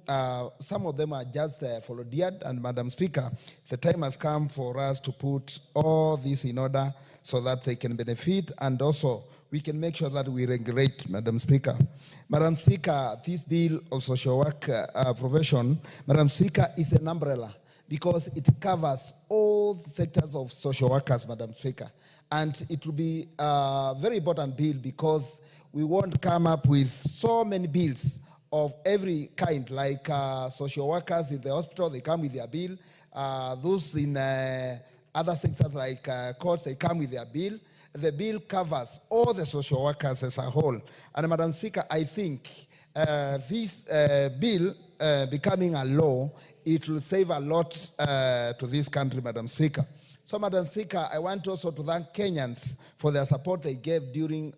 some of them are just volunteered, and Madam Speaker, the time has come for us to put all this in order so that they can benefit, and also we can make sure that we regulate, Madam Speaker. Madam Speaker, this bill of social work profession, Madam Speaker, is an umbrella because it covers all sectors of social workers, Madam Speaker. And it will be a very important bill because we won't come up with so many bills of every kind, like social workers in the hospital, they come with their bill. Those in other sectors like courts, they come with their bill. The bill covers all the social workers as a whole. And Madam Speaker, I think this bill becoming a law, it will save a lot to this country, Madam Speaker. So, Madam Speaker, I want also to thank Kenyans for their support they gave during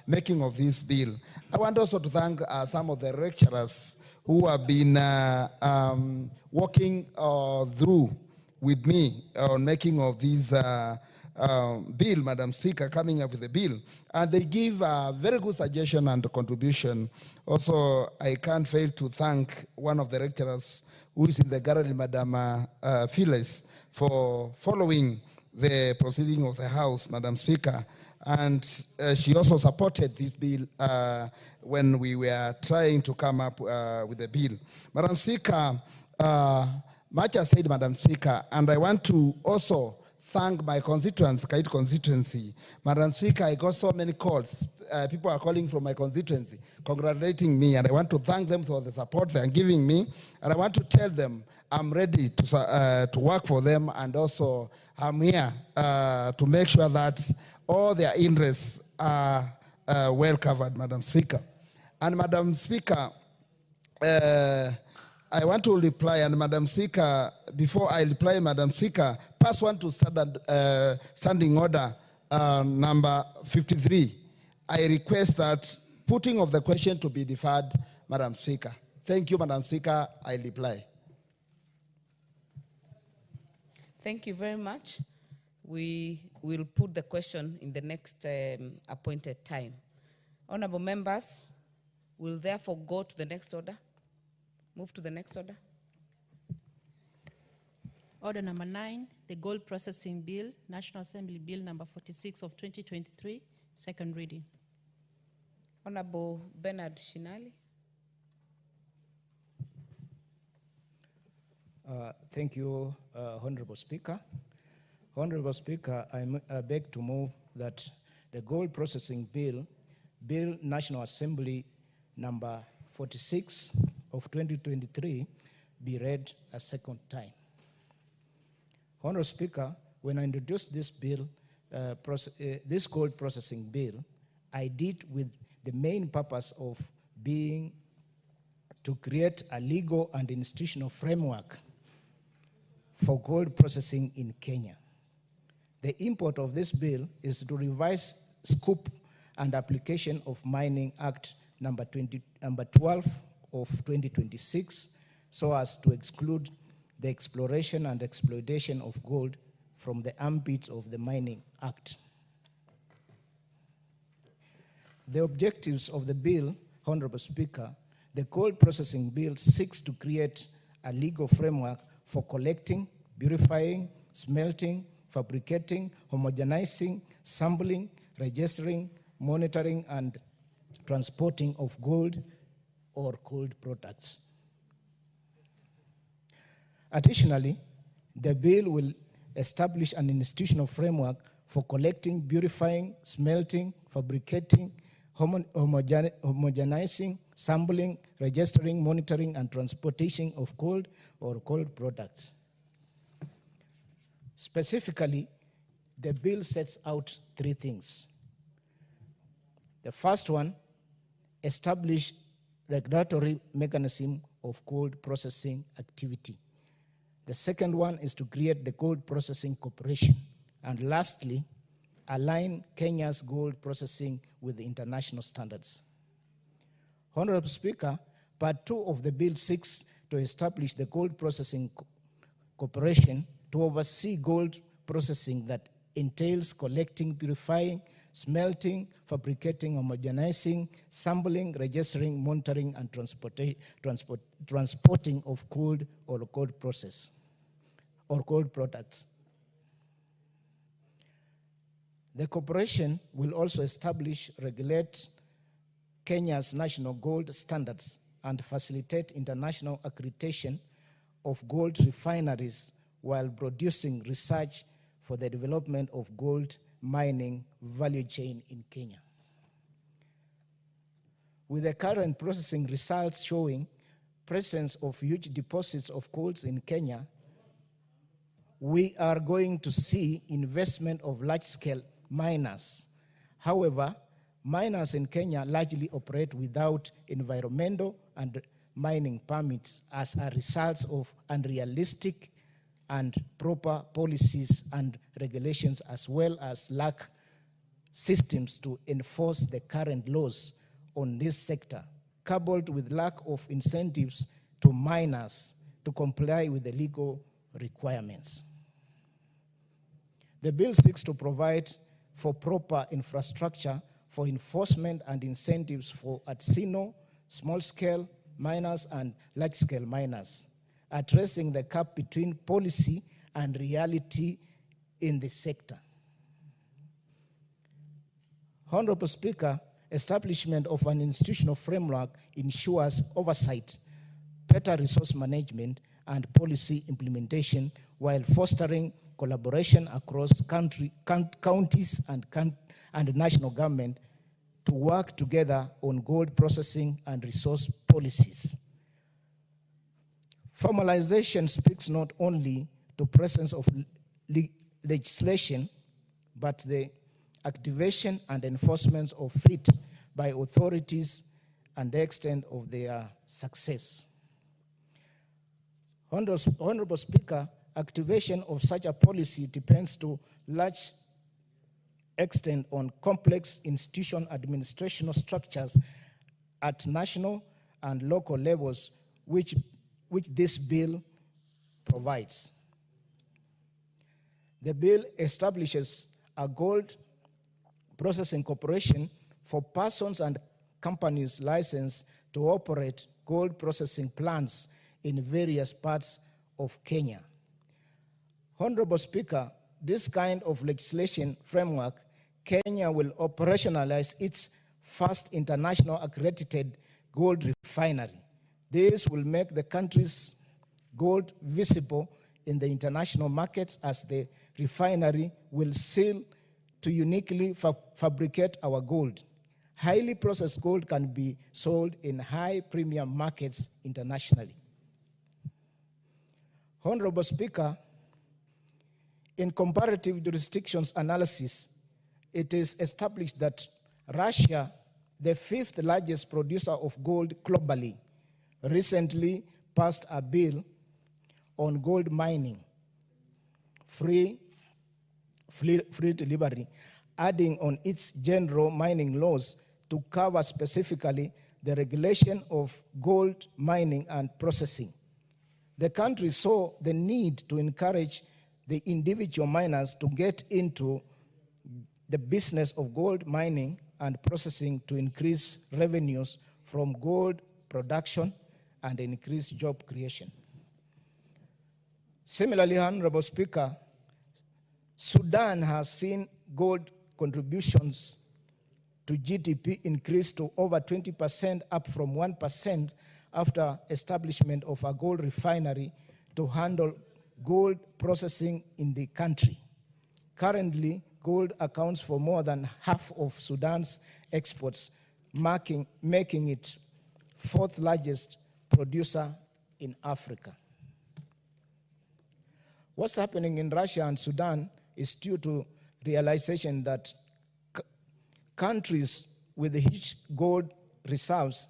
making of this bill. I want also to thank some of the lecturers who have been working through with me on making of this bill, Madam Speaker, coming up with the bill. And they give a very good suggestion and contribution. Also, I can't fail to thank one of the lecturers who is in the gallery, Madam Phyllis, for following the proceeding of the House, Madam Speaker. And she also supported this bill when we were trying to come up with the bill. Madam Speaker, much has said, Madam Speaker, and I want to also thank my constituents, Kait constituency. Madam Speaker, I got so many calls. People are calling from my constituency, congratulating me, and I want to thank them for the support they are giving me. And I want to tell them I'm ready to work for them, and also I'm here to make sure that all their interests are well covered, Madam Speaker. And Madam Speaker, I want to reply, and Madam Speaker, before I reply, Madam Speaker, pass one to standing order number 53. I request that putting of the question to be deferred, Madam Speaker. Thank you, Madam Speaker. I reply. Thank you very much. We will put the question in the next appointed time. Honorable members, we'll therefore go to the next order. Move to the next order. Order number 9, the Gold Processing Bill, National Assembly Bill number 46 of 2023, second reading. Honorable Bernard Shinali. Thank you, Honorable Speaker. Honorable Speaker, I beg to move that the Gold Processing Bill, Bill National Assembly number 46 of 2023, be read a second time. Honorable Speaker, when I introduced this bill, this Gold Processing Bill, I did with the main purpose of being to create a legal and institutional framework for gold processing in Kenya. The import of this bill is to revise scope and application of Mining Act number 12 of 2026 so as to exclude the exploration and exploitation of gold from the ambit of the Mining Act. The objectives of the bill, Honorable Speaker, the Gold Processing Bill seeks to create a legal framework for collecting, purifying, smelting, fabricating, homogenizing, sampling, registering, monitoring, and transporting of gold or gold products. Additionally, the bill will establish an institutional framework for collecting, purifying, smelting, fabricating, homogenizing, sampling, registering, monitoring, and transportation of gold or gold products. Specifically, the bill sets out 3 things. The first one, establish regulatory mechanism of gold processing activity. The second one is to create the Gold Processing Corporation. And lastly, align Kenya's gold processing with the international standards. Honorable Speaker, Part 2 of the bill seeks to establish the Gold Processing Corporation to oversee gold processing that entails collecting, purifying, smelting, fabricating, homogenizing, sampling, registering, monitoring, and transporting of gold or gold process or gold products. The corporation will also establish, regulate Kenya's national gold standards and facilitate international accreditation of gold refineries while producing research for the development of gold mining value chain in Kenya. With the current processing results showing presence of huge deposits of gold in Kenya, we are going to see investment of large-scale miners. However, miners in Kenya largely operate without environmental and mining permits as a result of unrealistic and proper policies and regulations, as well as lack systems to enforce the current laws on this sector, coupled with lack of incentives to miners to comply with the legal requirements. The bill seeks to provide for proper infrastructure for enforcement and incentives for artisanal, small-scale miners and large-scale miners, addressing the gap between policy and reality in the sector. Honorable Speaker, establishment of an institutional framework ensures oversight, better resource management, and policy implementation while fostering collaboration across counties and national government to work together on gold processing and resource policies. Formalization speaks not only to presence of legislation, but the activation and enforcement of it by authorities and the extent of their success. Honorable Speaker, activation of such a policy depends to large extent on complex institutional administrational structures at national and local levels, which this bill provides. The bill establishes a gold processing corporation for persons and companies licensed to operate gold processing plants in various parts of Kenya. Honorable Speaker, this kind of legislation framework, Kenya will operationalize its first international accredited gold refinery. This will make the country's gold visible in the international markets, as the refinery will sail to uniquely fabricate our gold. Highly processed gold can be sold in high premium markets internationally. Honorable Speaker, in comparative jurisdictions analysis, it is established that Russia, the fifth largest producer of gold globally, recently passed a bill on gold mining, free delivery, adding on its general mining laws to cover specifically the regulation of gold mining and processing. The country saw the need to encourage the individual miners to get into the business of gold mining and processing to increase revenues from gold production and increase job creation. Similarly, Honorable Speaker, Sudan has seen gold contributions to GDP increase to over 20%, up from 1% after establishment of a gold refinery to handle gold processing in the country. Currently, gold accounts for more than half of Sudan's exports, making it fourth largest producer in Africa. What's happening in Russia and Sudan is due to realization that countries with huge gold reserves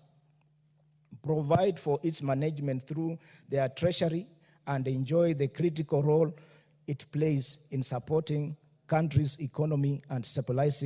provide for its management through their treasury and enjoy the critical role it plays in supporting countries' economy and stabilizing